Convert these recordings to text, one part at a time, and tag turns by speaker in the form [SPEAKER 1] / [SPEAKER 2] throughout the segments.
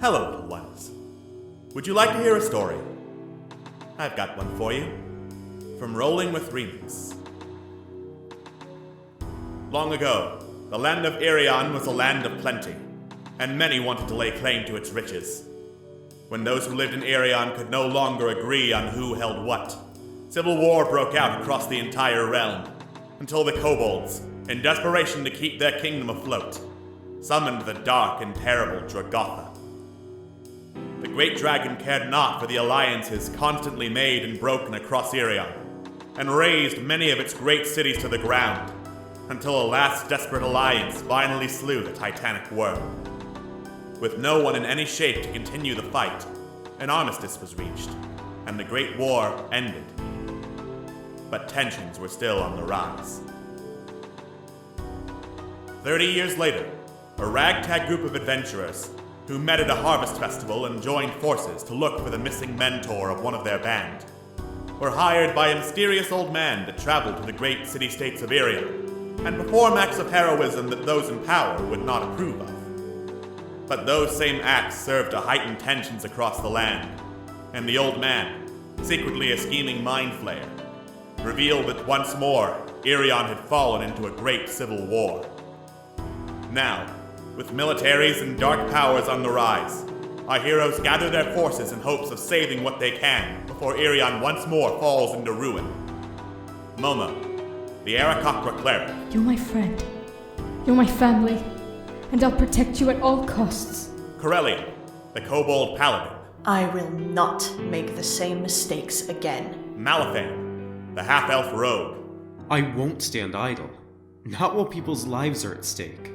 [SPEAKER 1] Hello, little ones. Would you like to hear a story? I've got one for you. From Rolling with Remix. Long ago, the land of Irion was a land of plenty, and many wanted to lay claim to its riches. When those who lived in Irion could no longer agree on who held what, civil war broke out across the entire realm, until the kobolds, in desperation to keep their kingdom afloat, summoned the dark and terrible Dragotha. The great dragon cared not for the alliances constantly made and broken across Irion, and razed many of its great cities to the ground, until a last desperate alliance finally slew the titanic worm. With no one in any shape to continue the fight, an armistice was reached, and the Great War ended. But tensions were still on the rise. 30 years later, a ragtag group of adventurers, who met at a harvest festival and joined forces to look for the missing mentor of one of their band, were hired by a mysterious old man to travel to the great city-states of Irion and perform acts of heroism that those in power would not approve of. But those same acts served to heighten tensions across the land, and the old man, secretly a scheming mind flayer, revealed that once more Irion had fallen into a great civil war. Now, with militaries and dark powers on the rise, our heroes gather their forces in hopes of saving what they can before Irion once more falls into ruin. Momo, the Aarakocra cleric.
[SPEAKER 2] You're my friend. You're my family. And I'll protect you at all costs.
[SPEAKER 1] Corellian, the kobold paladin.
[SPEAKER 3] I will not make the same mistakes again.
[SPEAKER 1] Malifan, the half-elf rogue.
[SPEAKER 4] I won't stand idle. Not while people's lives are at stake.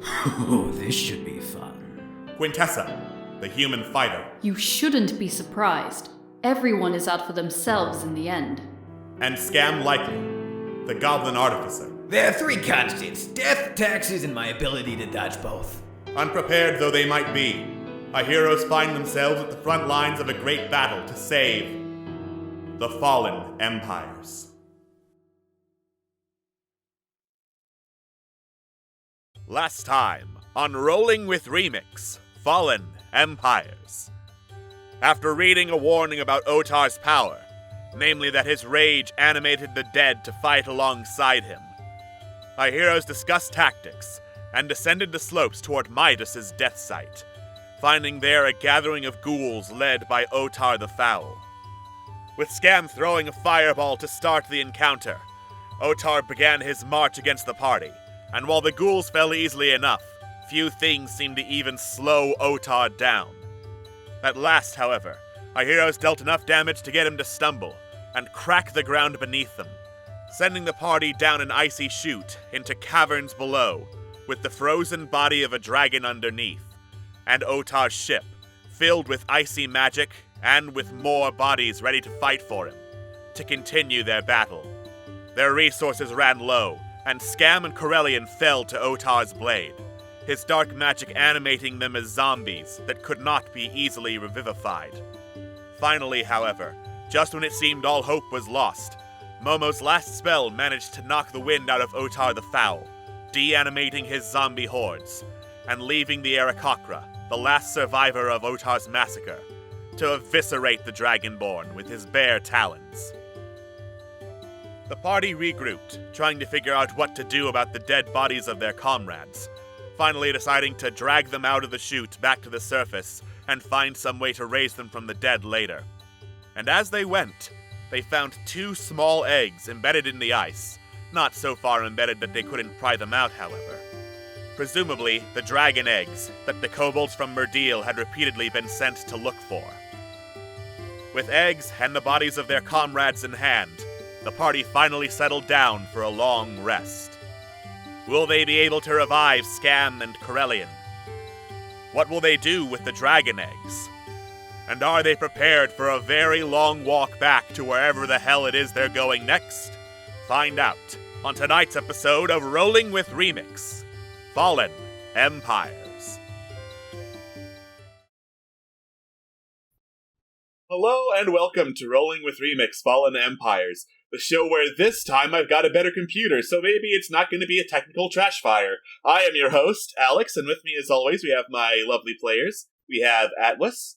[SPEAKER 5] Oh, this should be fun.
[SPEAKER 1] Quintessa, the human fighter.
[SPEAKER 6] You shouldn't be surprised. Everyone is out for themselves in the end.
[SPEAKER 1] And Scam Likely, the goblin artificer.
[SPEAKER 5] There are three constants: death, taxes, and my ability to dodge both.
[SPEAKER 1] Unprepared though they might be, our heroes find themselves at the front lines of a great battle to save the fallen empires. Last time on Rolling with Remix, Fallen Empires. After reading a warning about Otar's power, namely that his rage animated the dead to fight alongside him, our heroes discussed tactics and descended the slopes toward Midas's death site, finding there a gathering of ghouls led by Otar the Foul. With Scam throwing a fireball to start the encounter, Otar began his march against the party, and while the ghouls fell easily enough, few things seemed to even slow Otar down. At last, however, our heroes dealt enough damage to get him to stumble and crack the ground beneath them, sending the party down an icy chute into caverns below, with the frozen body of a dragon underneath, and Otar's ship, filled with icy magic and with more bodies ready to fight for him, to continue their battle. Their resources ran low, and Scam and Corellian fell to Otar's blade, his dark magic animating them as zombies that could not be easily revivified. Finally, however, just when it seemed all hope was lost, Momo's last spell managed to knock the wind out of Otar the Foul, de-animating his zombie hordes, and leaving the Aarakocra, the last survivor of Otar's massacre, to eviscerate the Dragonborn with his bare talons. The party regrouped, trying to figure out what to do about the dead bodies of their comrades, finally deciding to drag them out of the chute back to the surface and find some way to raise them from the dead later. And as they went, they found 2 small eggs embedded in the ice, not so far embedded that they couldn't pry them out, however. Presumably, the dragon eggs that the kobolds from Myrdeal had repeatedly been sent to look for. With eggs and the bodies of their comrades in hand, the party finally settled down for a long rest. Will they be able to revive Scam and Corellian? What will they do with the dragon eggs? And are they prepared for a very long walk back to wherever the hell it is they're going next? Find out on tonight's episode of Rolling with Remix, Fallen Empires. Hello and welcome to Rolling with Remix, Fallen Empires, the show where this time I've got a better computer, so maybe it's not going to be a technical trash fire. I am your host, Alex, and with me as always we have my lovely players. We have Atlas.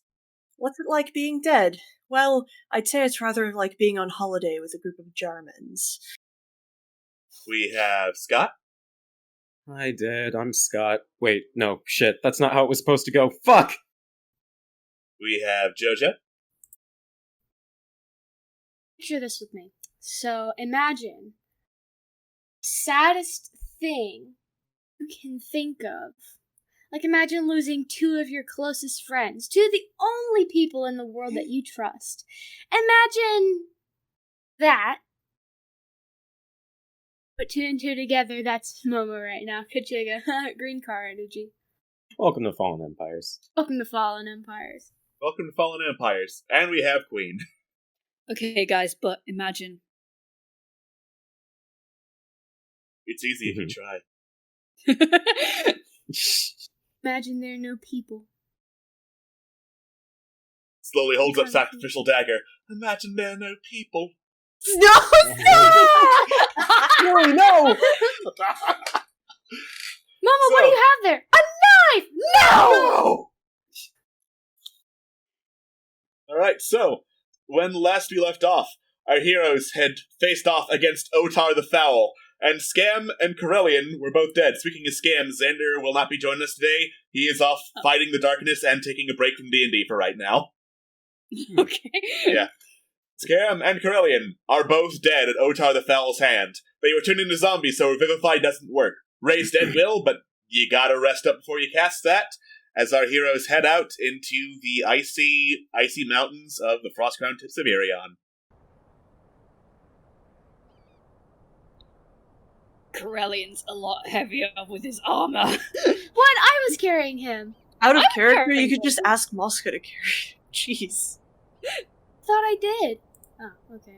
[SPEAKER 3] What's it like being dead? Well, I'd say it's rather like being on holiday with a group of Germans.
[SPEAKER 1] We have Scott.
[SPEAKER 4] Hi, Dad. I'm Scott. Wait, no, shit. That's not how it was supposed to go. Fuck!
[SPEAKER 1] We have Jojo.
[SPEAKER 7] Picture this with me. So imagine saddest thing you can think of. Like imagine losing two of your closest friends, two of the only people in the world that you trust. Imagine that. Put two and two together, that's Momo right now. Kachiga. Green car energy.
[SPEAKER 4] Welcome to Fallen Empires.
[SPEAKER 7] Welcome to Fallen Empires.
[SPEAKER 1] Welcome to Fallen Empires. And we have Queen.
[SPEAKER 8] Okay, guys, but imagine.
[SPEAKER 1] It's easy if you try.
[SPEAKER 7] Imagine there are no people.
[SPEAKER 1] Slowly holds up sacrificial dagger. Imagine there are no people.
[SPEAKER 3] No!
[SPEAKER 4] No, no!
[SPEAKER 7] Mama, what do you have there? A knife! No!
[SPEAKER 1] Alright, so, when last we left off, our heroes had faced off against Otar the Foul, and Scam and Corellian were both dead. Speaking of Scam, Xander will not be joining us today. He is off fighting the darkness and taking a break from D&D for right now.
[SPEAKER 8] Okay.
[SPEAKER 1] Yeah. Scam and Corellian are both dead at Otar the Foul's hand. They were turned into zombies, so Revivify doesn't work. Raise Dead will, but you gotta rest up before you cast that, as our heroes head out into the icy mountains of the Frostcrown Tips of Irion.
[SPEAKER 8] Corellian's a lot heavier with his armor.
[SPEAKER 7] What? I was carrying him.
[SPEAKER 3] Out of
[SPEAKER 8] I'm
[SPEAKER 3] character,
[SPEAKER 8] carrying
[SPEAKER 3] you could
[SPEAKER 8] him.
[SPEAKER 3] just ask Mosca to carry. Jeez.
[SPEAKER 7] Thought I did. Oh, okay.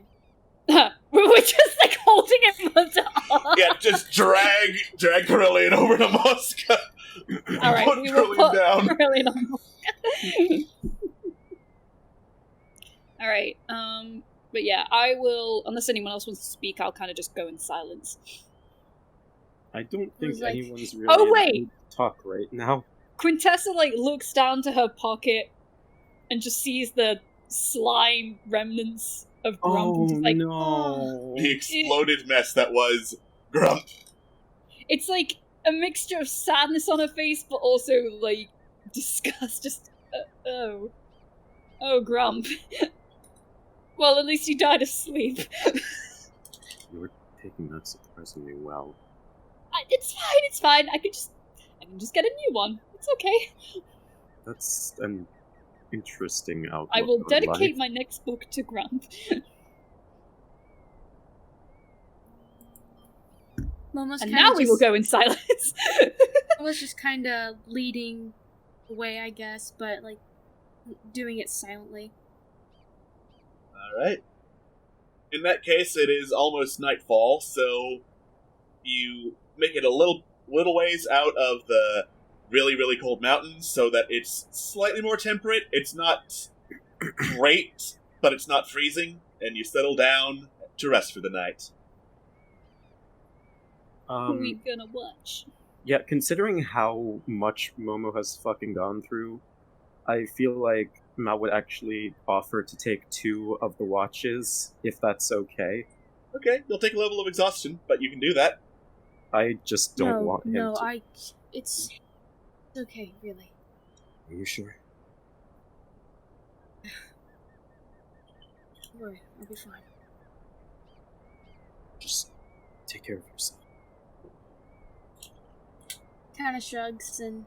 [SPEAKER 8] We were just like holding him onto arm.
[SPEAKER 1] Yeah, just drag Corellian over to Mosca.
[SPEAKER 8] Alright,
[SPEAKER 1] Put
[SPEAKER 8] we will
[SPEAKER 1] Corellian
[SPEAKER 8] put
[SPEAKER 1] down.
[SPEAKER 8] Corellian on. Alright, but yeah, I will, unless anyone else wants to speak, I'll kind of just go in silence.
[SPEAKER 4] I don't think
[SPEAKER 7] was like,
[SPEAKER 4] anyone's really
[SPEAKER 8] "Oh,
[SPEAKER 4] in the
[SPEAKER 8] wait!"
[SPEAKER 4] mood to talk right now.
[SPEAKER 8] Quintessa, like, looks down to her pocket and just sees the slime remnants of Grump and just like,
[SPEAKER 4] no.
[SPEAKER 1] The exploded mess that was Grump.
[SPEAKER 8] it's like a mixture of sadness on her face, but also, like, disgust. Just, oh, Grump. Well, at least he died of sleep.
[SPEAKER 4] You were taking that surprisingly well.
[SPEAKER 8] It's fine. I can just get a new one. It's okay.
[SPEAKER 4] That's an interesting outlook
[SPEAKER 8] I will
[SPEAKER 4] on
[SPEAKER 8] dedicate
[SPEAKER 4] life.
[SPEAKER 8] my next book to Grump.
[SPEAKER 7] Momo's
[SPEAKER 8] And
[SPEAKER 7] kinda
[SPEAKER 8] now we will
[SPEAKER 7] just-
[SPEAKER 8] go in silence.
[SPEAKER 7] Momo's just kind of leading the way, I guess, but like doing it silently.
[SPEAKER 1] Alright. In that case, it is almost nightfall, so you make it a little ways out of the really, really cold mountains so that it's slightly more temperate. It's not great, but it's not freezing, and you settle down to rest for the night.
[SPEAKER 8] Who are we gonna watch?
[SPEAKER 4] Yeah, considering how much Momo has fucking gone through, I feel like Mal would actually offer to take 2 of the watches, if that's okay.
[SPEAKER 1] Okay, you'll take a level of exhaustion, but you can do that.
[SPEAKER 4] I just don't want him to.
[SPEAKER 7] It's okay, really.
[SPEAKER 4] Are you sure?
[SPEAKER 7] Don't worry, I'll be fine.
[SPEAKER 4] Just take care of yourself.
[SPEAKER 7] Kind of shrugs and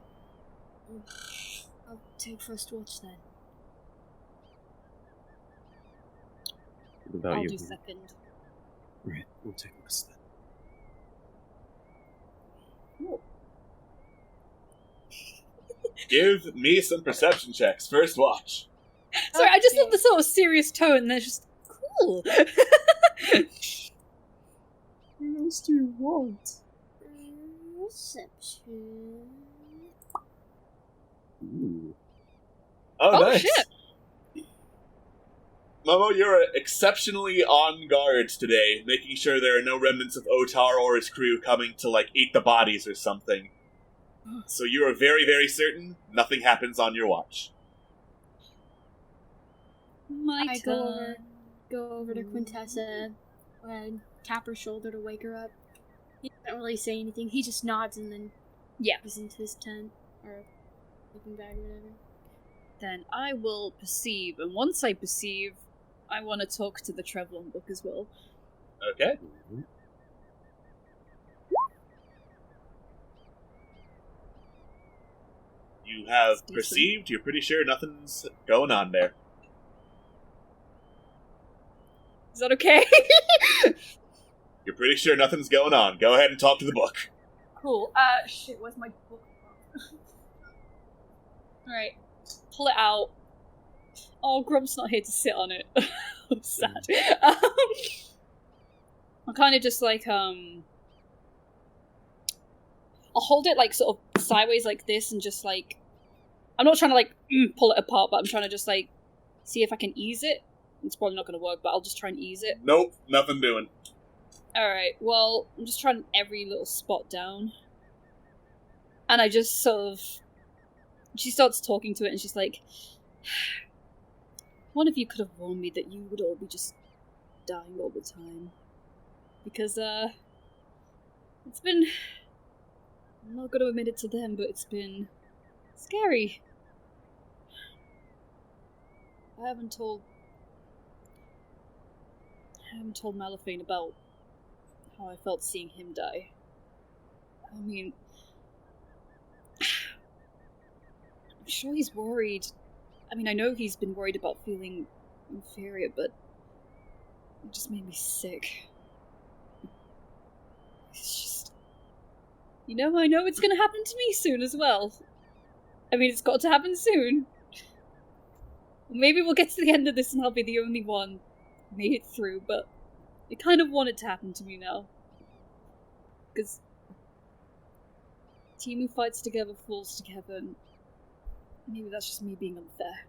[SPEAKER 7] I'll take first watch then.
[SPEAKER 4] What about
[SPEAKER 8] I'll
[SPEAKER 4] you?
[SPEAKER 8] do second.
[SPEAKER 4] Right, we'll take this then.
[SPEAKER 1] Give me some perception checks. First watch.
[SPEAKER 8] Sorry, I just love the sort of serious tone. They're just cool.
[SPEAKER 4] What else do you want?
[SPEAKER 7] Perception.
[SPEAKER 4] Ooh.
[SPEAKER 1] Oh, nice.
[SPEAKER 8] Shit!
[SPEAKER 1] Momo, you're exceptionally on guard today, making sure there are no remnants of Otar or his crew coming to, like, eat the bodies or something. So you are very, very certain nothing happens on your watch.
[SPEAKER 8] My
[SPEAKER 7] I
[SPEAKER 8] turn.
[SPEAKER 7] go over to Quintessa and tap her shoulder to wake her up. He doesn't really say anything. He just nods and then
[SPEAKER 8] Yeah.
[SPEAKER 7] goes into his tent or sleeping bag or whatever.
[SPEAKER 8] Then I will perceive, and once I perceive, I want to talk to the Trevlon book as well.
[SPEAKER 1] Okay. You have
[SPEAKER 8] Decent.
[SPEAKER 1] perceived, you're pretty sure nothing's going on there.
[SPEAKER 8] Is that okay?
[SPEAKER 1] You're pretty sure nothing's going on. Go ahead and talk to the book.
[SPEAKER 8] Cool. Shit, where's my book? Alright. Pull it out. Oh, Grump's not here to sit on it. I'm sad. I'm kind of just like, I'll hold it like sort of sideways like this and just like, I'm not trying to like pull it apart, but I'm trying to just like see if I can ease it. It's probably not going to work, but I'll just try and ease it.
[SPEAKER 1] Nope, nothing doing.
[SPEAKER 8] Alright, well, I'm just trying every little spot down. And I just sort of... She starts talking to it and she's like, one of you could have warned me that you would all be just dying all the time. Because, it's been... I'm not going to admit it to them, but it's been scary. I haven't told Malifane about how I felt seeing him die. I mean, I'm sure he's worried. I mean, I know he's been worried about feeling inferior, but it just made me sick. It's just... I know it's gonna happen to me soon as well. I mean, it's got to happen soon. Maybe we'll get to the end of this and I'll be the only one who made it through, but I kind of want it to happen to me now. Because team who fights together falls together, and maybe that's just me being unfair.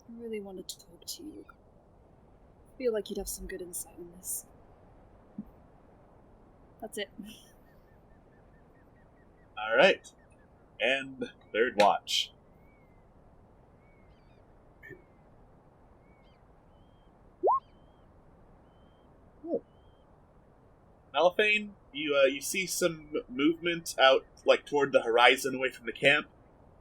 [SPEAKER 8] I really wanted to talk to you. I feel like you'd have some good insight on this. That's it.
[SPEAKER 1] Alright. And third watch. Malifane, you see some movement out, like, toward the horizon away from the camp.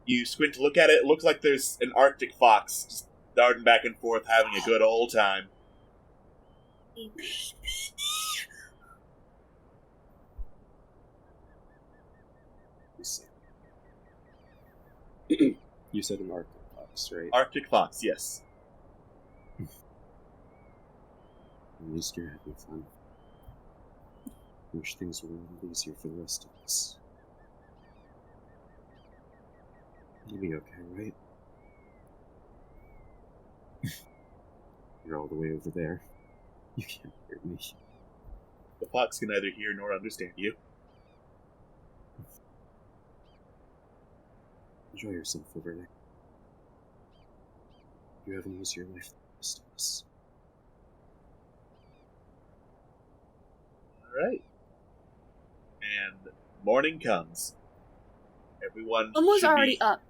[SPEAKER 1] You squint to look at it. It looks like there's an Arctic fox just darting back and forth, having a good old time.
[SPEAKER 4] You said an Arctic fox, right?
[SPEAKER 1] Arctic fox, yes.
[SPEAKER 4] At least you're having fun. Wish things were a little easier for the rest of us. You'll be okay, right? You're all the way over there. You can't hear me.
[SPEAKER 1] The fox can neither hear nor understand you.
[SPEAKER 4] Enjoy yourself over there. You have an easier life than the rest of us.
[SPEAKER 1] Alright. And morning comes. Everyone
[SPEAKER 7] Almost
[SPEAKER 1] should
[SPEAKER 7] already
[SPEAKER 1] be,
[SPEAKER 7] up.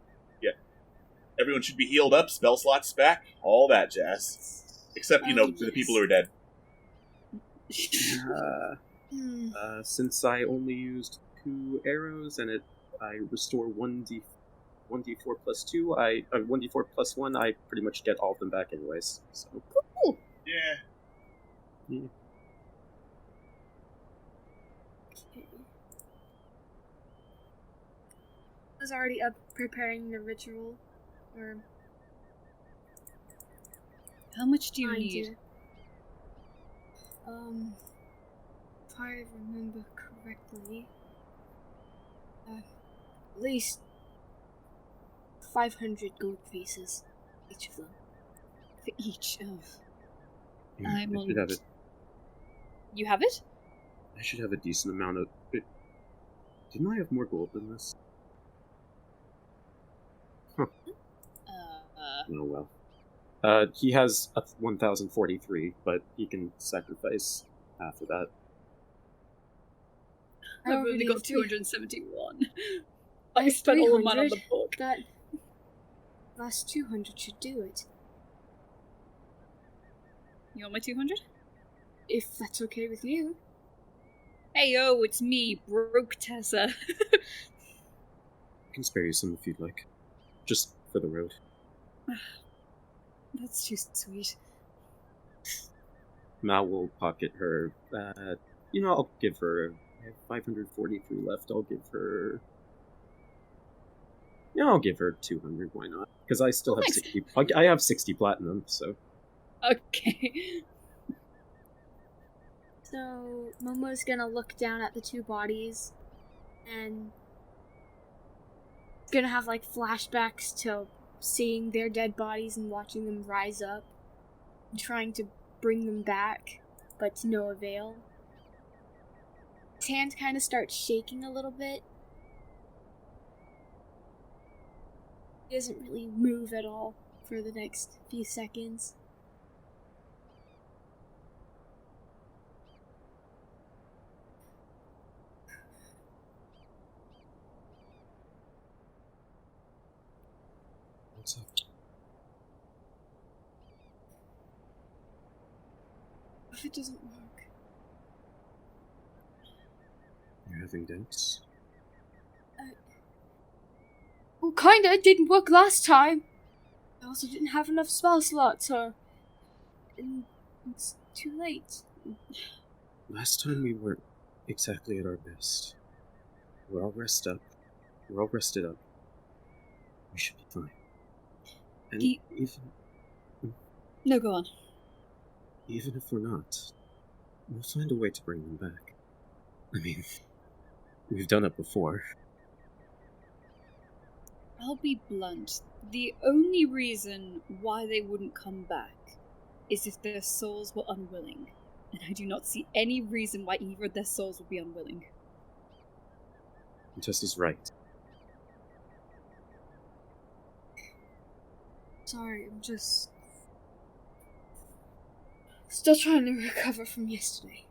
[SPEAKER 1] Everyone should be healed up, spell slots back, all that jazz. Except,
[SPEAKER 7] Oh,
[SPEAKER 1] for the
[SPEAKER 7] yes.
[SPEAKER 1] people who are dead.
[SPEAKER 4] Since I only used 2 arrows and I restore 1d4 plus 2, 1d4 plus 1, I pretty much get all of them back anyways. So
[SPEAKER 8] Cool.
[SPEAKER 1] Yeah.
[SPEAKER 7] I was already up preparing the ritual. Or
[SPEAKER 8] How much do you
[SPEAKER 7] trying
[SPEAKER 8] need?
[SPEAKER 7] to. If I remember correctly, at least 500 gold pieces, each of them.
[SPEAKER 8] For each of...
[SPEAKER 4] yeah,
[SPEAKER 8] I'm
[SPEAKER 4] I
[SPEAKER 8] on...
[SPEAKER 4] should have it.
[SPEAKER 8] You have it?
[SPEAKER 4] I should have a decent amount of it. Didn't I have more gold than this? Oh well. He has 1,043, but he can sacrifice half of that.
[SPEAKER 8] I've only
[SPEAKER 7] already
[SPEAKER 8] got
[SPEAKER 7] have
[SPEAKER 8] 271.
[SPEAKER 7] I
[SPEAKER 8] I
[SPEAKER 7] have
[SPEAKER 8] spent all the money on the
[SPEAKER 7] 300.
[SPEAKER 8] book.
[SPEAKER 7] That last 200 should do it.
[SPEAKER 8] You want my 200?
[SPEAKER 7] If that's okay with you.
[SPEAKER 8] Hey yo, it's me, Broke Tessa.
[SPEAKER 4] I can spare you some if you'd like. Just for the road.
[SPEAKER 8] That's too sweet.
[SPEAKER 4] Mal will pocket her. I'll give her. I have 543 left. I'll give her. Yeah, I'll give her 200. Why not? Because I still have
[SPEAKER 8] Thanks.
[SPEAKER 4] 60. I have 60 platinum, so.
[SPEAKER 8] Okay.
[SPEAKER 7] So, Momo's gonna look down at the two bodies and gonna have like flashbacks to seeing their dead bodies and watching them rise up and trying to bring them back, but to no avail. His hand kind of starts shaking a little bit. He doesn't really move at all for the next few seconds.
[SPEAKER 4] What's up?
[SPEAKER 7] If it doesn't work.
[SPEAKER 4] You're having doubts?
[SPEAKER 7] Well, kinda. It didn't work last time. I also didn't have enough spell slots, so... And it's too late.
[SPEAKER 4] Last time we weren't exactly at our best. We're all rested up. We're all rested up. We should be fine. And
[SPEAKER 8] No, go on.
[SPEAKER 4] even if we're not, we'll find a way to bring them back. I mean, we've done it before.
[SPEAKER 8] I'll be blunt. The only reason why they wouldn't come back is if their souls were unwilling. And I do not see any reason why either of their souls would be unwilling.
[SPEAKER 4] Tessa's right.
[SPEAKER 7] Sorry, I'm just... still trying to recover from yesterday.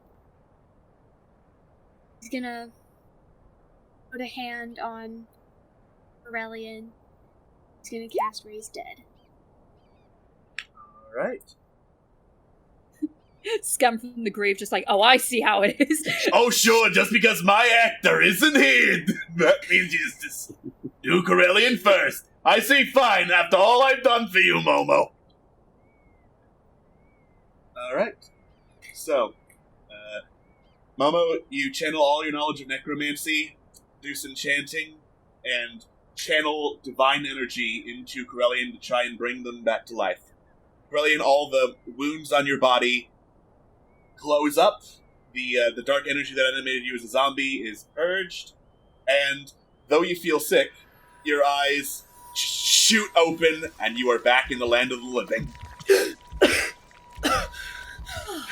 [SPEAKER 7] He's gonna put a hand on Aurelian. He's gonna cast Raise Dead.
[SPEAKER 1] Alright.
[SPEAKER 8] Scam from the grave, just like, oh, I see how it is.
[SPEAKER 1] Oh, sure, just because my actor isn't here, that means you just do Corellian first. I see fine after all I've done for you, Momo. Alright. So, Momo, you channel all your knowledge of necromancy, do some chanting, and channel divine energy into Corellian to try and bring them back to life. Corellian, all the wounds on your body close up. The dark energy that animated you as a zombie is purged, and though you feel sick, your eyes shoot open, and you are back in the land of the living.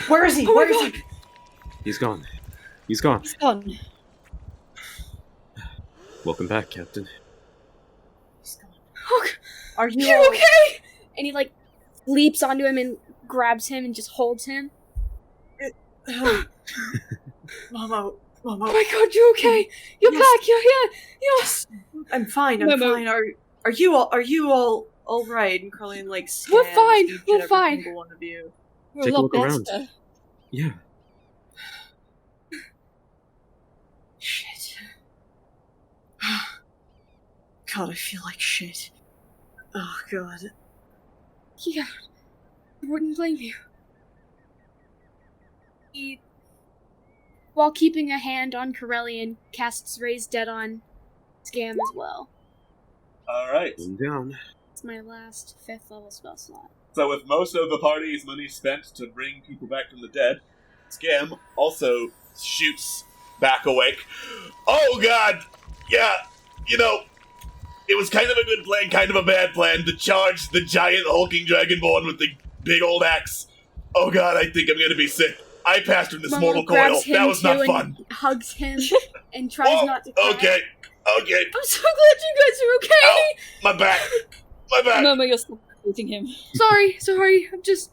[SPEAKER 3] Where is he? Where is he?
[SPEAKER 4] He's gone. He's gone.
[SPEAKER 8] He's gone.
[SPEAKER 4] Welcome back, Captain.
[SPEAKER 3] He's gone.
[SPEAKER 7] Oh,
[SPEAKER 3] Are you
[SPEAKER 7] you
[SPEAKER 3] all-
[SPEAKER 7] okay? And he like leaps onto him and grabs him and just holds him.
[SPEAKER 3] Momo,
[SPEAKER 7] Oh my god, you okay? You're
[SPEAKER 3] Yes.
[SPEAKER 7] back, you're here! Yes!
[SPEAKER 3] I'm fine. I'm
[SPEAKER 8] Momo.
[SPEAKER 3] fine. Are you all right? And Corellian like
[SPEAKER 7] We're
[SPEAKER 3] scans
[SPEAKER 7] fine,
[SPEAKER 3] each
[SPEAKER 7] we're
[SPEAKER 3] and every
[SPEAKER 7] fine.
[SPEAKER 3] single one of you.
[SPEAKER 8] We're
[SPEAKER 4] Take a
[SPEAKER 8] lot
[SPEAKER 4] look around.
[SPEAKER 8] better.
[SPEAKER 4] Yeah.
[SPEAKER 3] Shit. God, I feel like shit. Oh god.
[SPEAKER 7] Yeah. I wouldn't blame you. He, while keeping a hand on Corellian, casts Raise Dead on Scam as well.
[SPEAKER 1] Alright.
[SPEAKER 4] One down.
[SPEAKER 7] It's my last 5th level spell slot.
[SPEAKER 1] So with most of the party's money spent to bring people back from the dead, Scam also shoots back awake. Oh god! Yeah, it was kind of a good plan, kind of a bad plan to charge the giant hulking dragonborn with the big old axe. Oh god, I think I'm gonna be sick. I passed from this
[SPEAKER 7] Momo
[SPEAKER 1] mortal coil.
[SPEAKER 7] grabs him
[SPEAKER 1] That was not
[SPEAKER 7] too
[SPEAKER 1] fun.
[SPEAKER 7] and hugs him and tries
[SPEAKER 1] Oh,
[SPEAKER 7] not to cry.
[SPEAKER 1] okay.
[SPEAKER 7] I'm so glad you guys are okay!
[SPEAKER 1] Ow. My back. My back.
[SPEAKER 8] Momo, you're Eating him.
[SPEAKER 7] Sorry, I'm just...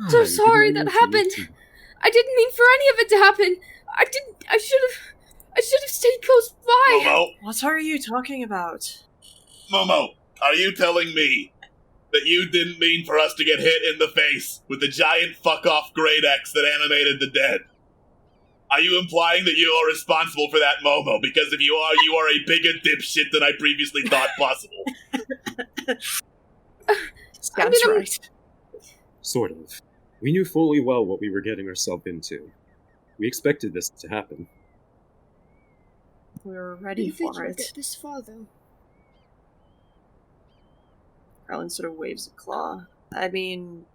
[SPEAKER 7] So sorry that happened. I didn't mean for any of it to happen. I should have stayed close by.
[SPEAKER 1] Momo,
[SPEAKER 3] What are you talking about?
[SPEAKER 1] Momo, are you telling me that you didn't mean for us to get hit in the face with the giant fuck-off Great X that animated the dead? Are you implying that you are responsible for that, Momo? Because if you are a bigger dipshit than I previously thought possible.
[SPEAKER 3] That's right.
[SPEAKER 4] Sort of. We knew fully well what we were getting ourselves into. We expected this to happen.
[SPEAKER 3] We were
[SPEAKER 7] I
[SPEAKER 3] ready
[SPEAKER 7] didn't think
[SPEAKER 3] for
[SPEAKER 7] you'd
[SPEAKER 3] it.
[SPEAKER 7] get this far, though.
[SPEAKER 3] Carlin sort of waves a claw. I mean,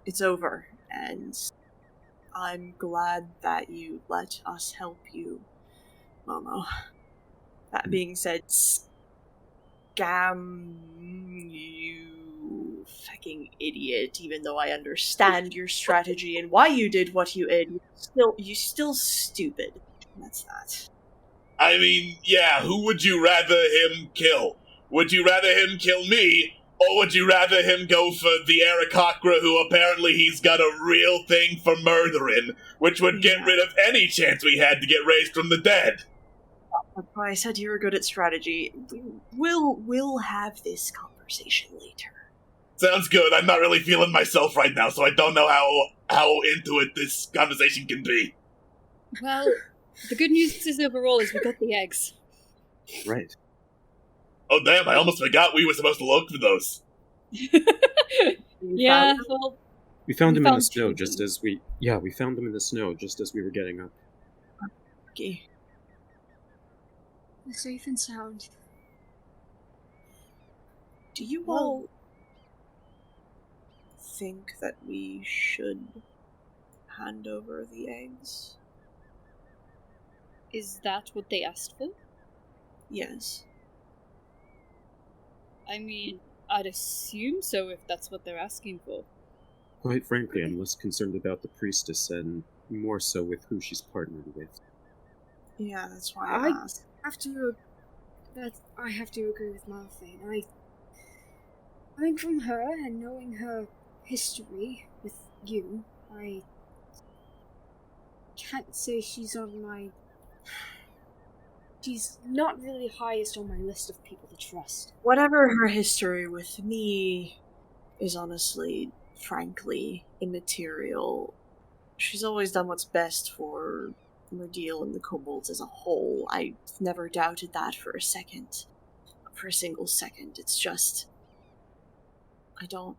[SPEAKER 3] it's over, and I'm glad that you let us help you, Momo. That being said, scam you fucking idiot, even though I understand your strategy and why you did what you did, you still stupid. That's that.
[SPEAKER 1] I mean, yeah, who would you rather him kill? Would you rather him kill me, or would you rather him go for the Aarakocra, who apparently he's got a real thing for murdering, which would get rid of any chance we had to get raised from the dead?
[SPEAKER 3] That's why I said you were good at strategy. We'll have this conversation later.
[SPEAKER 1] Sounds good. I'm not really feeling myself right now, so I don't know how into it this conversation can be.
[SPEAKER 8] Well, the good news is overall is we got the eggs.
[SPEAKER 4] Right.
[SPEAKER 1] Oh damn, I almost forgot we were supposed to look for those.
[SPEAKER 8] Yeah, well,
[SPEAKER 4] We found them in the
[SPEAKER 8] found
[SPEAKER 4] snow
[SPEAKER 8] two.
[SPEAKER 4] just as we... Yeah, we found them in the snow just as we were getting up.
[SPEAKER 3] Okay.
[SPEAKER 7] They're safe and sound.
[SPEAKER 3] Do you all think that we should hand over the eggs?
[SPEAKER 8] is that what they asked for?
[SPEAKER 3] Yes.
[SPEAKER 8] I mean, I'd assume so if that's what they're asking for.
[SPEAKER 4] Quite frankly, I'm less concerned about the priestess and more so with who she's partnered with.
[SPEAKER 3] Yeah, that's why I asked.
[SPEAKER 7] I have to agree with Martha. Coming from her and knowing her history with you, I can't say she's not really highest on my list of people to trust.
[SPEAKER 3] Whatever her history with me is honestly, frankly, immaterial. She's always done what's best for Merdeal and the kobolds as a whole. I've never doubted that for a second. For a single second. It's just... I don't...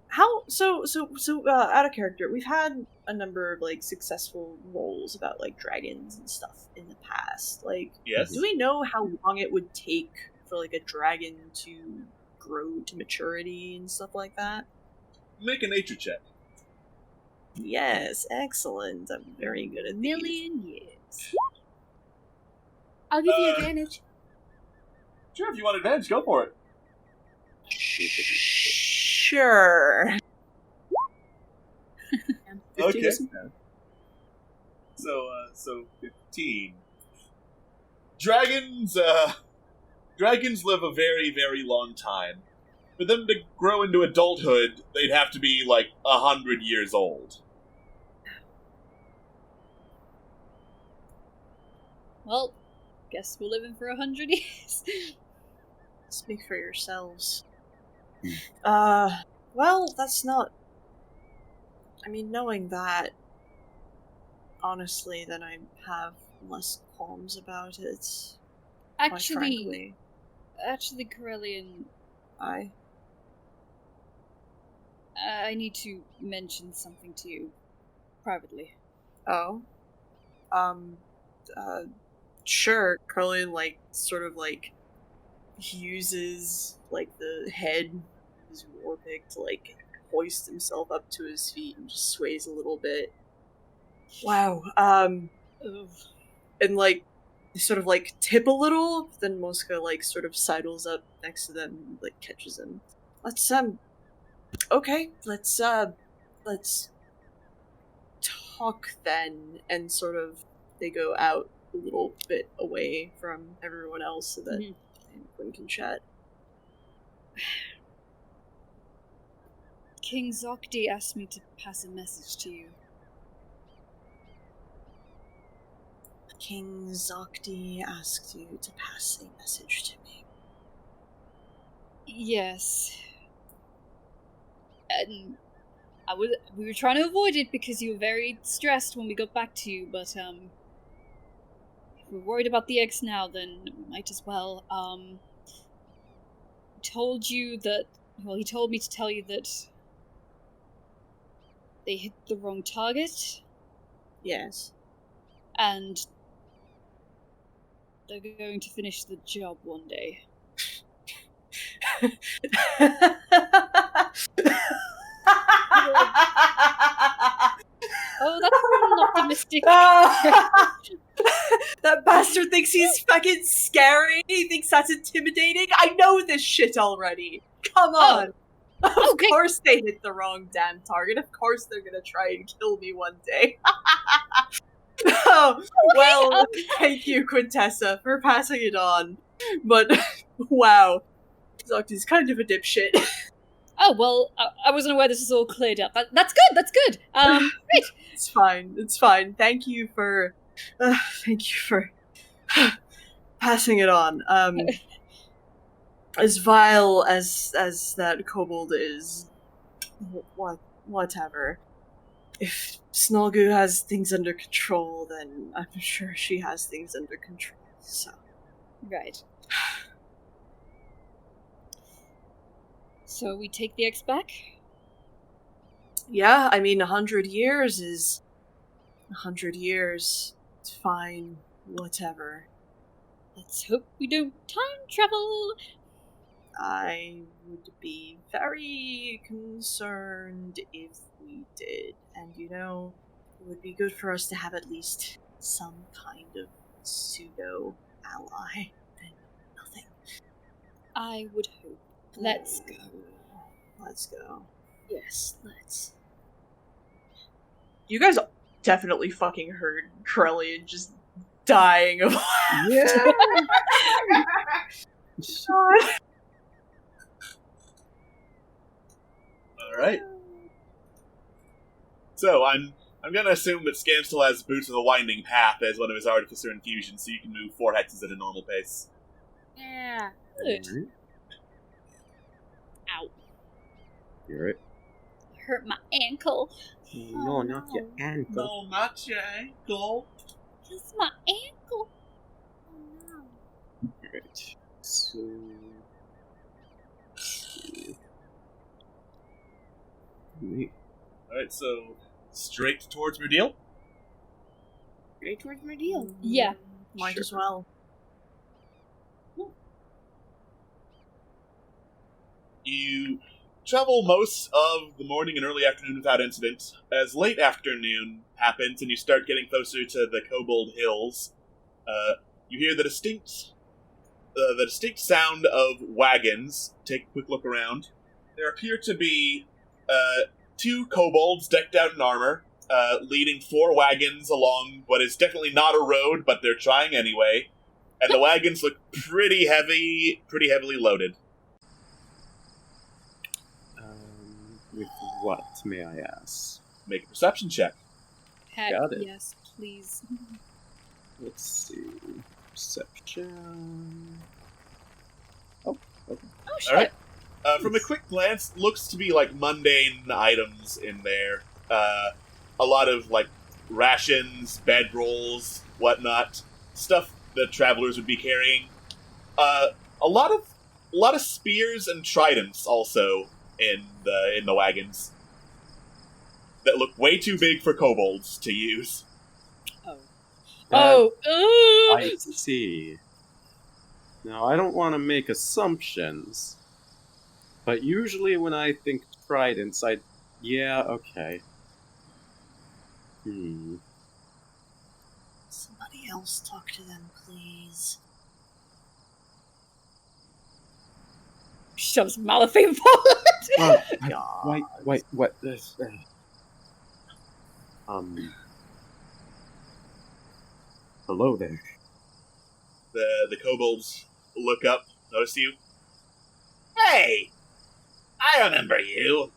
[SPEAKER 3] How... So, out of character, we've had a number of, successful roles about, dragons and stuff in the past.
[SPEAKER 1] Yes.
[SPEAKER 3] Do we know how long it would take for, a dragon to grow to maturity and stuff like that?
[SPEAKER 1] Make a nature check.
[SPEAKER 3] Yes, excellent. I'm very good at these.
[SPEAKER 8] Million years.
[SPEAKER 7] I'll give you advantage.
[SPEAKER 1] Sure, if you want advantage, go for it.
[SPEAKER 3] Sure.
[SPEAKER 1] Okay. So 15. Dragons live a very, very long time. For them to grow into adulthood, they'd have to be 100 years old.
[SPEAKER 8] Well, guess we're living for 100 years.
[SPEAKER 3] Speak for yourselves. Well, that's not... I mean, knowing that, honestly, then I have less qualms about it. Quite frankly.
[SPEAKER 8] Actually, Corellian,
[SPEAKER 3] I
[SPEAKER 8] need to mention something to you privately.
[SPEAKER 3] Oh. Sure. Carlin, uses, the head of his war pick to, hoist himself up to his feet and just sways a little bit. Wow.
[SPEAKER 8] Ugh.
[SPEAKER 3] And, sort of, tip a little, but then Mosca, sort of sidles up next to them and, catches him. Let's, okay, let's talk then, and sort of, they go out a little bit away from everyone else so that Quinn can chat.
[SPEAKER 8] King Zokdi asked me to pass a message to you.
[SPEAKER 3] King Zokdi asked you to pass a message to me.
[SPEAKER 8] Yes. And we were trying to avoid it because you were very stressed when we got back to you, but if we're worried about the eggs now, then we might as well. He told me to tell you that they hit the wrong target,
[SPEAKER 3] Yes.
[SPEAKER 8] and they're going to finish the job one day. Oh, that's an optimistic.
[SPEAKER 3] That bastard thinks he's fucking scary. He thinks that's intimidating. I know this shit already. Come on. Of
[SPEAKER 8] Okay.
[SPEAKER 3] course they hit the wrong damn target. Of course they're gonna try and kill me one day. Oh, well, thank you, Quintessa, for passing it on. But, wow. Zokdi's kind of a dipshit.
[SPEAKER 8] Oh, well, I wasn't aware this was all cleared up. That's good. Great.
[SPEAKER 3] It's fine. Thank you for passing it on. As vile as that kobold is, whatever. If Snolgu has things under control, then I'm sure she has things under control, so.
[SPEAKER 8] Right. So we take the X back?
[SPEAKER 3] Yeah, I mean, 100 years is 100 years. It's fine, whatever.
[SPEAKER 8] Let's hope we don't time travel.
[SPEAKER 3] I would be very concerned if we did. And it would be good for us to have at least some kind of pseudo-ally than nothing.
[SPEAKER 8] I would hope. Let's go.
[SPEAKER 3] Let's go.
[SPEAKER 7] Yes, let's.
[SPEAKER 3] You guys definitely fucking heard Krellian just dying of
[SPEAKER 4] Yeah.
[SPEAKER 3] God.
[SPEAKER 1] All right. So I'm gonna assume that Scam still has Boots of the Winding Path as one of his artificer infusions, so you can move 4 hexes at a normal pace.
[SPEAKER 7] Yeah.
[SPEAKER 8] Good. Ow.
[SPEAKER 4] You're right.
[SPEAKER 8] Hurt my ankle.
[SPEAKER 4] No, not your ankle.
[SPEAKER 1] not your ankle.
[SPEAKER 8] Just my ankle.
[SPEAKER 7] Oh no.
[SPEAKER 4] Alright. So. Wait.
[SPEAKER 1] Alright, so straight towards Murdeal?
[SPEAKER 7] Straight towards my deal.
[SPEAKER 8] Yeah.
[SPEAKER 3] Might as well.
[SPEAKER 1] You travel most of the morning and early afternoon without incident. As late afternoon happens and you start getting closer to the Kobold Hills, you hear the distinct sound of wagons. Take a quick look around. There appear to be 2 kobolds decked out in armor, leading 4 wagons along what is definitely not a road, but they're trying anyway. And the wagons look pretty heavily loaded.
[SPEAKER 4] With what, may I ask?
[SPEAKER 1] Make a perception check.
[SPEAKER 8] Heck,
[SPEAKER 4] Got it.
[SPEAKER 8] yes, please.
[SPEAKER 4] Let's see. Perception. Oh, okay.
[SPEAKER 8] Oh, shit.
[SPEAKER 1] Alright. From a quick glance, looks to be like mundane items in there. A lot of like rations, bedrolls, whatnot, stuff that travelers would be carrying. A lot of spears and tridents also in the wagons that look way too big for kobolds to use.
[SPEAKER 4] I see. Now, I don't want to make assumptions, but usually when I think tridents, yeah, okay.
[SPEAKER 3] Somebody else talk to them, please.
[SPEAKER 8] Shoves Malafine forward.
[SPEAKER 3] God.
[SPEAKER 4] Wait, what? Hello there.
[SPEAKER 1] The kobolds look up, notice you. Hey! I remember you.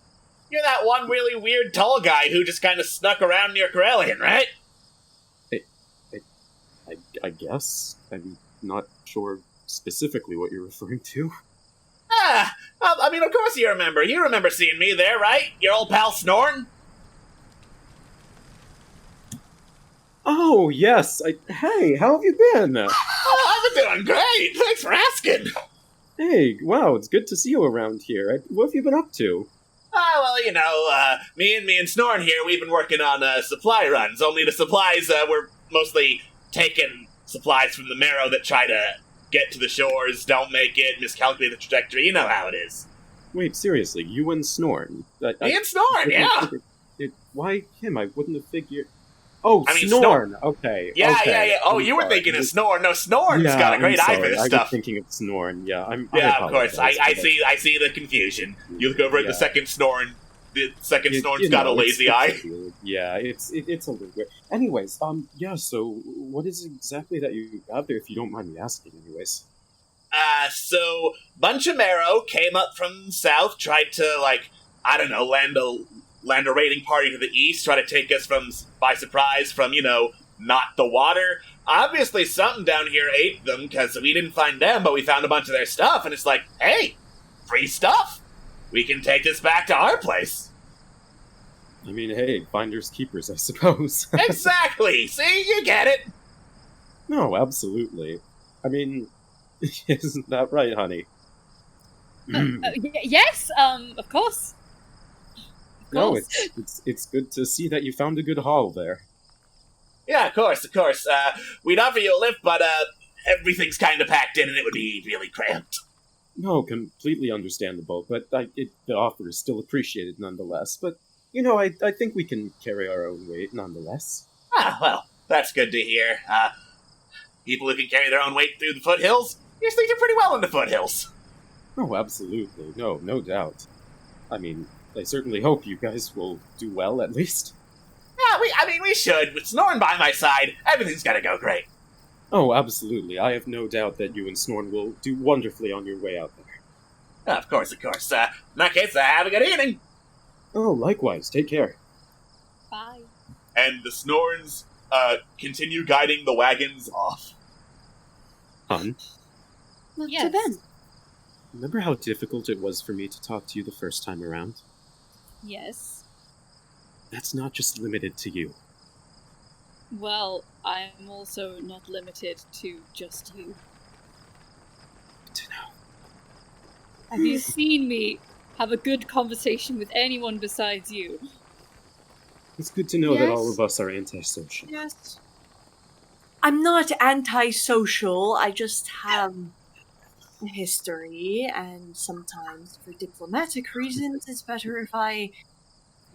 [SPEAKER 1] You're that one really weird tall guy who just kind of snuck around near Corellian, right?
[SPEAKER 4] I guess. I'm not sure specifically what you're referring to.
[SPEAKER 1] I mean, of course you remember. You remember seeing me there, right? Your old pal Snorn?
[SPEAKER 4] Oh, yes. Hey, how have you been?
[SPEAKER 1] I've been doing great. Thanks for asking.
[SPEAKER 4] Hey, wow, it's good to see you around here. What have you been up to?
[SPEAKER 1] Well, you know, me and Snorn here, we've been working on supply runs. Only the supplies, we're mostly taking supplies from the Marrow that try to get to the shores, don't make it, miscalculate the trajectory. You know how it is.
[SPEAKER 4] Wait, seriously, you and Snorn?
[SPEAKER 1] Me and Snorn, yeah.
[SPEAKER 4] Why him? I wouldn't have figured... Oh,
[SPEAKER 1] I mean,
[SPEAKER 4] Snorn. Okay.
[SPEAKER 1] Yeah,
[SPEAKER 4] okay.
[SPEAKER 1] yeah. Oh,
[SPEAKER 4] I'm
[SPEAKER 1] you were
[SPEAKER 4] sorry.
[SPEAKER 1] thinking of Snorn. No, Snorn's
[SPEAKER 4] Yeah,
[SPEAKER 1] got a great
[SPEAKER 4] I'm
[SPEAKER 1] eye for
[SPEAKER 4] sorry.
[SPEAKER 1] this
[SPEAKER 4] I
[SPEAKER 1] stuff.
[SPEAKER 4] was thinking of Snorn. Yeah, I
[SPEAKER 1] of course.
[SPEAKER 4] apologize
[SPEAKER 1] I
[SPEAKER 4] for
[SPEAKER 1] see. I see the confusion. You look over at the
[SPEAKER 4] Yeah.
[SPEAKER 1] second Snorn. The second Snorn's
[SPEAKER 4] you
[SPEAKER 1] got a
[SPEAKER 4] know,
[SPEAKER 1] lazy
[SPEAKER 4] it's
[SPEAKER 1] eye.
[SPEAKER 4] weird. Yeah, it's a little weird. Anyways, yeah. So, what is it exactly that you have there, if you don't mind me asking? Anyways.
[SPEAKER 1] So bunch of Marrow came up from south, tried to land a raiding party to the east, try to take us by surprise from not the water. Obviously, something down here ate them because we didn't find them, but we found a bunch of their stuff, and it's like, hey, free stuff. We can take this back to our place.
[SPEAKER 4] I mean, hey, finders keepers, I suppose.
[SPEAKER 1] Exactly. See, you get it.
[SPEAKER 4] No, absolutely. I mean, isn't that right, honey?
[SPEAKER 8] Yes, of course.
[SPEAKER 4] No, it's good to see that you found a good haul there.
[SPEAKER 1] Yeah, of course. We'd offer you a lift, but everything's kind of packed in, and it would be really cramped.
[SPEAKER 4] No, completely understandable, but the offer is still appreciated nonetheless. But, I think we can carry our own weight nonetheless.
[SPEAKER 1] Well, that's good to hear. People who can carry their own weight through the foothills, usually do pretty well in the foothills.
[SPEAKER 4] Oh, absolutely. No doubt. I mean, I certainly hope you guys will do well, at least.
[SPEAKER 1] Yeah, we should. With Snorn by my side, everything's gonna go great.
[SPEAKER 4] Oh, absolutely. I have no doubt that you and Snorn will do wonderfully on your way out there.
[SPEAKER 1] Of course. In that case, have a good evening.
[SPEAKER 4] Oh, likewise. Take care.
[SPEAKER 8] Bye.
[SPEAKER 1] And the Snorns continue guiding the wagons off.
[SPEAKER 4] Hun,
[SPEAKER 7] Look
[SPEAKER 8] Yes.
[SPEAKER 7] to them.
[SPEAKER 4] remember how difficult it was for me to talk to you the first time around?
[SPEAKER 8] Yes.
[SPEAKER 4] That's not just limited to you.
[SPEAKER 8] Well, I'm also not limited to just you.
[SPEAKER 4] Good to know.
[SPEAKER 8] Have you seen me have a good conversation with anyone besides you?
[SPEAKER 4] It's good to know that all
[SPEAKER 7] Yes.
[SPEAKER 4] of us are antisocial.
[SPEAKER 3] Yes. I'm not antisocial, I just have a history, and sometimes for diplomatic reasons it's better if I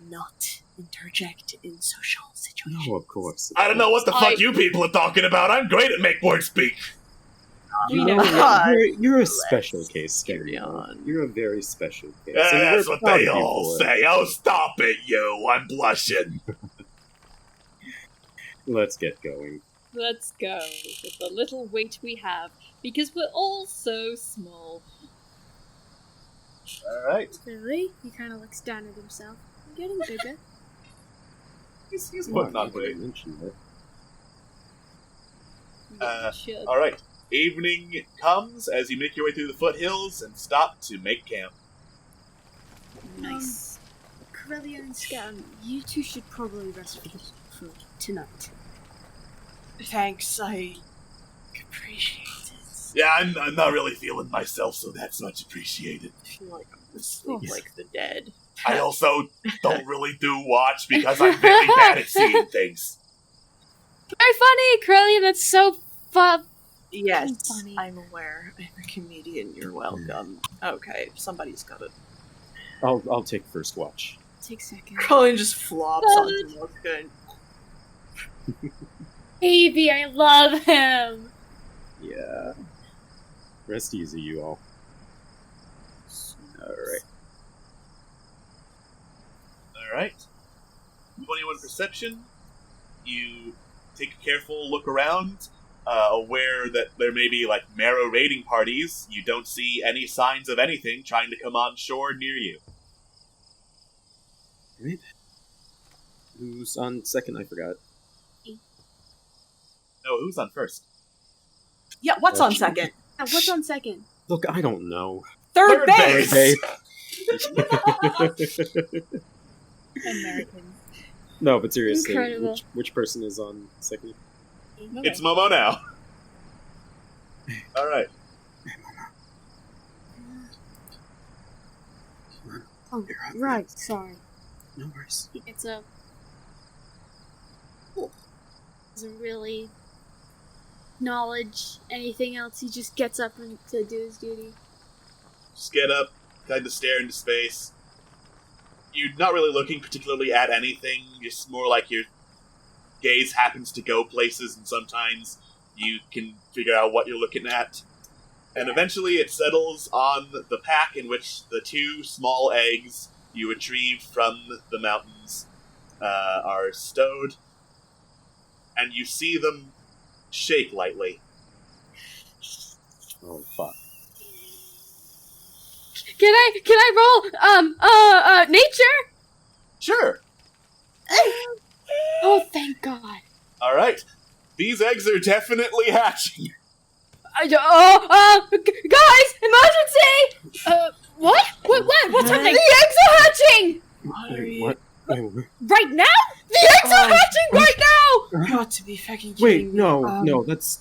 [SPEAKER 3] not interject in social situations.
[SPEAKER 4] No, of course.
[SPEAKER 1] I don't know what the fuck
[SPEAKER 8] I-
[SPEAKER 1] you people are talking about. I'm great at make words speak.
[SPEAKER 4] You
[SPEAKER 8] We
[SPEAKER 4] know,
[SPEAKER 8] know.
[SPEAKER 4] you're a special case,
[SPEAKER 3] carry
[SPEAKER 4] Scanlan.
[SPEAKER 3] on.
[SPEAKER 4] You're a very special case.
[SPEAKER 1] Yeah,
[SPEAKER 4] and
[SPEAKER 1] that's
[SPEAKER 4] we're
[SPEAKER 1] what
[SPEAKER 4] proud
[SPEAKER 1] they
[SPEAKER 4] of you
[SPEAKER 1] all
[SPEAKER 4] for it.
[SPEAKER 1] say. Oh, stop it, you. I'm blushing.
[SPEAKER 4] Let's get going.
[SPEAKER 8] Let's go with the little weight we have, because we're all so small.
[SPEAKER 1] Alright.
[SPEAKER 7] Really? He kind of looks down at himself. I'm getting bigger.
[SPEAKER 1] He's
[SPEAKER 4] Well,
[SPEAKER 1] putting on
[SPEAKER 4] I
[SPEAKER 1] weight.
[SPEAKER 4] didn't mention it.
[SPEAKER 8] We should.
[SPEAKER 1] Alright. Evening comes as you make your way through the foothills and stop to make camp.
[SPEAKER 8] Nice.
[SPEAKER 7] Corellia and Scam, you two should probably rest for tonight.
[SPEAKER 3] Thanks, I appreciate it.
[SPEAKER 1] Yeah, I'm not really feeling myself, so that's much appreciated.
[SPEAKER 3] I feel like I'm asleep like the dead.
[SPEAKER 1] I also don't really do watch because I'm very bad at seeing things.
[SPEAKER 7] Very funny, Corellia. That's so fun.
[SPEAKER 3] Yes,
[SPEAKER 7] Funny.
[SPEAKER 3] I'm aware. I'm a comedian. You're welcome. Okay, somebody's got it.
[SPEAKER 4] I'll take first watch.
[SPEAKER 7] Take a second.
[SPEAKER 3] Colin just flops onto Milka.
[SPEAKER 7] Baby, I love him.
[SPEAKER 4] Yeah. Rest easy, you all. Alright.
[SPEAKER 1] Alright. 21 perception. You take a careful look around, aware that there may be like marrow raiding parties. You don't see any signs of anything trying to come on shore near you.
[SPEAKER 4] Right. Who's on second? I forgot.
[SPEAKER 1] No, who's on first?
[SPEAKER 3] Yeah, what's on second?
[SPEAKER 7] What's on second?
[SPEAKER 4] Look, I don't know.
[SPEAKER 3] Third base!
[SPEAKER 4] Okay.
[SPEAKER 8] Americans.
[SPEAKER 4] No, but seriously,
[SPEAKER 7] Incredible.
[SPEAKER 4] which person is on second?
[SPEAKER 1] It's Momo now. Alright.
[SPEAKER 7] Oh, right, sorry.
[SPEAKER 4] No worries.
[SPEAKER 7] He gets up. Doesn't really acknowledge anything else. He just gets up and to do his duty.
[SPEAKER 1] Just get up, kind of stare into space. You're not really looking particularly at anything, just more like your gaze happens to go places, and sometimes you can figure out what you're looking at. And eventually it settles on the pack in which the 2 small eggs you retrieved from the mountains are stowed. And you see them shake lightly.
[SPEAKER 4] Oh fuck!
[SPEAKER 7] Can I roll nature?
[SPEAKER 1] Sure.
[SPEAKER 7] Oh, thank God.
[SPEAKER 1] All right. These eggs are definitely hatching.
[SPEAKER 7] Guys, emergency! What? What's happening? The eggs are hatching!
[SPEAKER 4] Wait, what? Wait,
[SPEAKER 7] Right now? The eggs are hatching right now!
[SPEAKER 3] Got to be fucking kidding
[SPEAKER 4] wait,
[SPEAKER 3] me.
[SPEAKER 4] no, that's.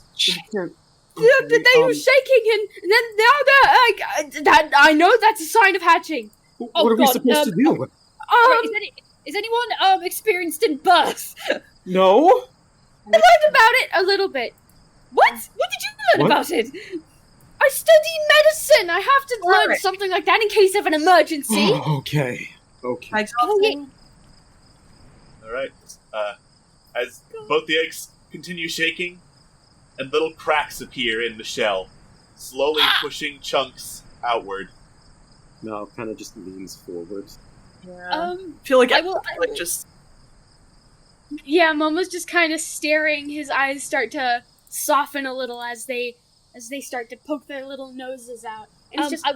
[SPEAKER 7] They were shaking, and then now they're that I know that's a sign of hatching.
[SPEAKER 4] What
[SPEAKER 8] Oh,
[SPEAKER 4] are we
[SPEAKER 8] God,
[SPEAKER 4] supposed to do?
[SPEAKER 8] Is anyone experienced in birth?
[SPEAKER 4] No.
[SPEAKER 7] I learned about it a little bit.
[SPEAKER 8] What? What did you learn
[SPEAKER 4] What?
[SPEAKER 8] about it?
[SPEAKER 7] I study medicine. I have to learn
[SPEAKER 3] Alright.
[SPEAKER 7] something like that in case of an emergency.
[SPEAKER 4] Okay.
[SPEAKER 3] Exhausting.
[SPEAKER 1] All right. As both the eggs continue shaking, and little cracks appear in the shell, slowly pushing chunks outward.
[SPEAKER 4] No, kind of just leans forward.
[SPEAKER 3] Yeah. I feel like
[SPEAKER 8] I will-
[SPEAKER 3] just
[SPEAKER 7] Yeah, Momo's just kind of staring. His eyes start to soften a little as they start to poke their little noses out. And it's just
[SPEAKER 8] I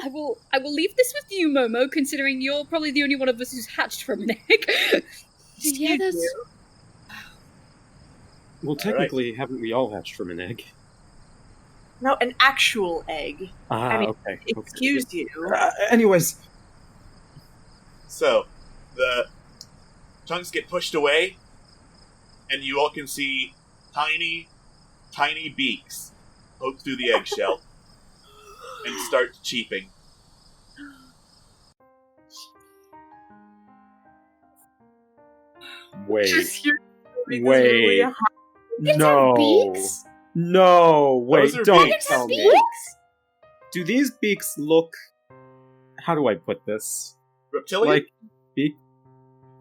[SPEAKER 8] will leave this with you, Momo, considering you're probably the only one of us who's hatched from an egg.
[SPEAKER 7] yeah, that's
[SPEAKER 4] Well, technically, haven't we all hatched from an egg?
[SPEAKER 3] no, an actual egg.
[SPEAKER 4] Ah,
[SPEAKER 3] mean,
[SPEAKER 4] okay.
[SPEAKER 3] Excuse you.
[SPEAKER 4] Anyways,
[SPEAKER 1] So, the chunks get pushed away, and you all can see tiny, tiny beaks poke through the eggshell and start cheeping.
[SPEAKER 4] wait,
[SPEAKER 3] Just hear really
[SPEAKER 4] wait,
[SPEAKER 3] high-
[SPEAKER 4] no,
[SPEAKER 7] beaks?
[SPEAKER 4] no, wait,
[SPEAKER 1] Those are
[SPEAKER 4] don't
[SPEAKER 1] beaks.
[SPEAKER 4] tell me.
[SPEAKER 7] beaks.
[SPEAKER 4] Do these beaks look? How do I put this?
[SPEAKER 1] Reptilian?
[SPEAKER 4] Like beak?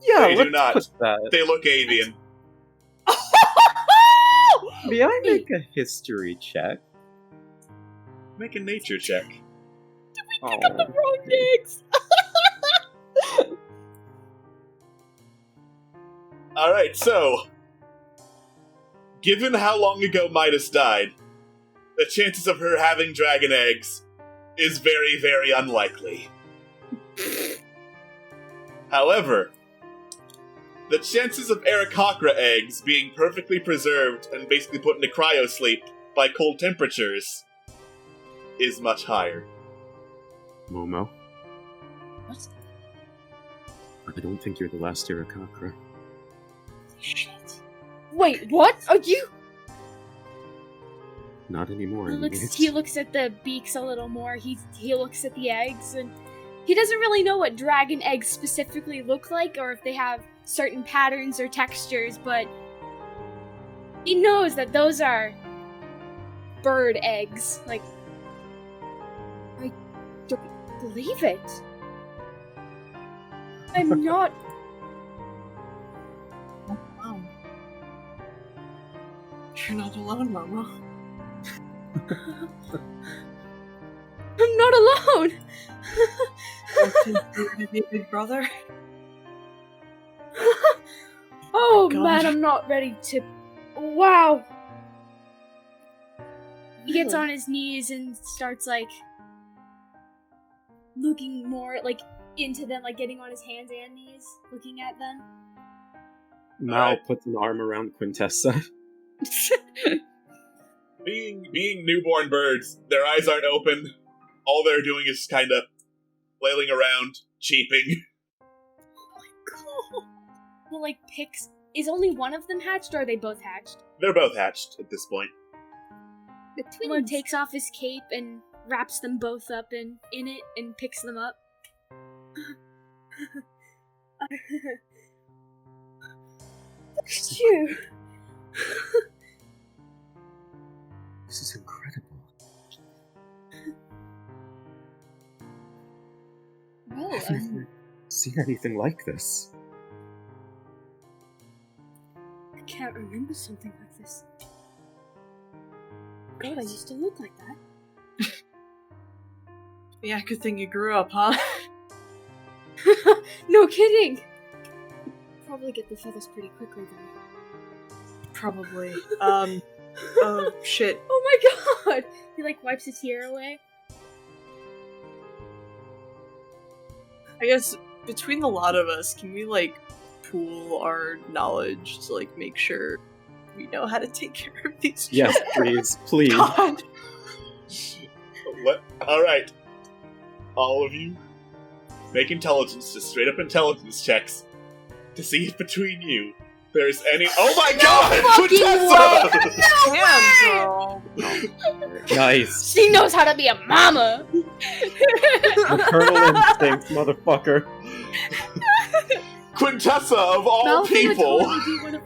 [SPEAKER 4] Yeah,
[SPEAKER 1] They do
[SPEAKER 4] let's
[SPEAKER 1] not.
[SPEAKER 4] put that.
[SPEAKER 1] They look avian.
[SPEAKER 4] May I make a history check?
[SPEAKER 1] Make a nature check.
[SPEAKER 4] Oh,
[SPEAKER 8] Wrong eggs.
[SPEAKER 1] Alright, so, given how long ago Midas died, the chances of her having dragon eggs is very, very unlikely. However, the chances of Aarakocra eggs being perfectly preserved and basically put into cryosleep by cold temperatures is much higher.
[SPEAKER 4] Momo.
[SPEAKER 8] What?
[SPEAKER 4] I don't think you're the last Aarakocra.
[SPEAKER 8] Shit.
[SPEAKER 7] Wait, what? Are you?
[SPEAKER 4] Not anymore. anyways.
[SPEAKER 7] He looks at the beaks a little more. He looks at the eggs, and he doesn't really know what dragon eggs specifically look like, or if they have certain patterns or textures. But he knows that those are bird eggs. Like, I don't believe it. I'm not.
[SPEAKER 3] Oh. You're not alone, Momo.
[SPEAKER 7] I'm not alone.
[SPEAKER 3] You're to be a big brother.
[SPEAKER 7] Oh
[SPEAKER 3] God.
[SPEAKER 7] man, I'm not ready to. Wow. He gets
[SPEAKER 3] Really?
[SPEAKER 7] on his knees and starts like looking more like into them, like getting on his hands and knees, looking at them.
[SPEAKER 4] Mal
[SPEAKER 1] Alright.
[SPEAKER 4] puts an arm around Quintessa.
[SPEAKER 1] Being newborn birds, their eyes aren't open. All they're doing is kind of flailing around, cheeping.
[SPEAKER 7] Well, like picks. Is only one of them hatched, or are they both hatched?
[SPEAKER 1] They're both hatched at this point.
[SPEAKER 8] The
[SPEAKER 7] Momo
[SPEAKER 8] twins.
[SPEAKER 7] takes off his cape and wraps them both up in it and picks them up. Look at you.
[SPEAKER 4] This is incredible.
[SPEAKER 8] Well,
[SPEAKER 4] I've never seen anything like this.
[SPEAKER 7] I can't remember something like this. God, I used to look like that.
[SPEAKER 3] Yeah, good thing you grew up, huh?
[SPEAKER 7] No kidding! Probably get the feathers pretty quickly though.
[SPEAKER 3] Probably. Oh, shit.
[SPEAKER 7] Oh my god! He like wipes a tear away.
[SPEAKER 3] I guess between the lot of us, can we, like, pool our knowledge to, like, make sure we know how to take care of these
[SPEAKER 4] Yes,
[SPEAKER 3] children?
[SPEAKER 4] please, please.
[SPEAKER 3] God.
[SPEAKER 1] Alright. All of you, make intelligence, just straight up intelligence checks to see if between you there's any. Oh my god!
[SPEAKER 7] fucking
[SPEAKER 1] Quintessa!
[SPEAKER 4] Nice.
[SPEAKER 7] She knows how to be a mama!
[SPEAKER 4] Maternal instincts, motherfucker.
[SPEAKER 1] Quintessa, of all
[SPEAKER 7] Malphite would
[SPEAKER 1] people,
[SPEAKER 7] totally be one of-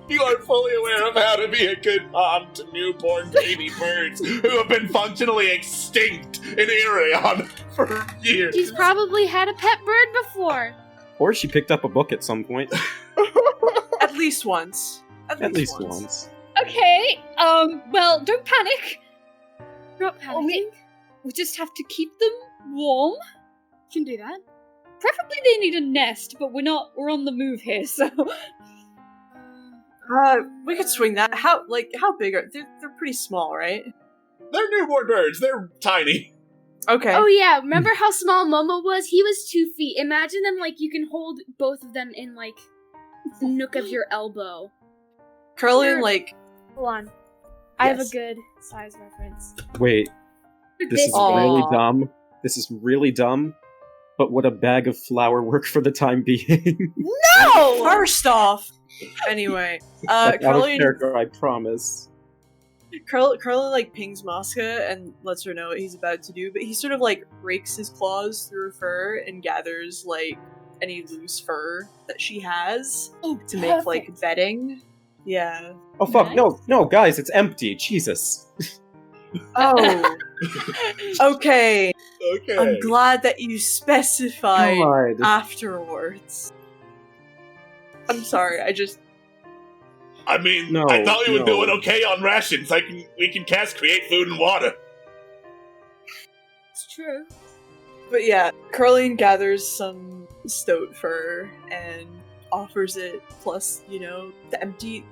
[SPEAKER 1] you are fully aware of how to be a good mom to newborn baby birds who have been functionally extinct in Irion for years.
[SPEAKER 7] She's probably had a pet bird before.
[SPEAKER 4] Or she picked up a book at some point.
[SPEAKER 3] At least once.
[SPEAKER 4] At least once.
[SPEAKER 8] Okay, well, don't panic.
[SPEAKER 7] Not panicking.
[SPEAKER 8] We just have to keep them warm.
[SPEAKER 7] Can do that.
[SPEAKER 8] Preferably they need a nest, but we're on the move here, so.
[SPEAKER 3] We could swing that. How big are they're pretty small, right?
[SPEAKER 1] They're newborn birds. They're tiny.
[SPEAKER 3] Okay.
[SPEAKER 7] Oh yeah, remember how small Momo was? He was 2 feet. Imagine them like you can hold both of them in like the nook of your elbow.
[SPEAKER 3] Curly,
[SPEAKER 7] Sure.
[SPEAKER 3] like,
[SPEAKER 7] Hold on. I have a
[SPEAKER 3] Yes.
[SPEAKER 7] good size reference.
[SPEAKER 4] Wait, this is
[SPEAKER 3] Aw.
[SPEAKER 4] really dumb. This is really dumb. But would a bag of flour work for the time being?
[SPEAKER 3] no! First off, anyway,
[SPEAKER 4] Like, out of
[SPEAKER 3] Curly
[SPEAKER 4] character, I promise.
[SPEAKER 3] Curly like pings Mosca and lets her know what he's about to do, but he sort of like rakes his claws through her fur and gathers like any loose fur that she has to make like
[SPEAKER 7] perfect.
[SPEAKER 3] bedding. Yeah.
[SPEAKER 4] Oh fuck,
[SPEAKER 8] Nice.
[SPEAKER 4] no, guys, it's empty. Jesus.
[SPEAKER 3] Oh. Okay.
[SPEAKER 1] Okay.
[SPEAKER 3] I'm glad that you specified
[SPEAKER 4] God.
[SPEAKER 3] afterwards. I'm sorry.
[SPEAKER 1] I mean,
[SPEAKER 4] No,
[SPEAKER 1] I thought we were
[SPEAKER 4] no.
[SPEAKER 1] doing okay on rations. We can cast create food and water.
[SPEAKER 7] It's true.
[SPEAKER 3] But yeah, Curleen gathers some stoat fur and offers it plus, the empty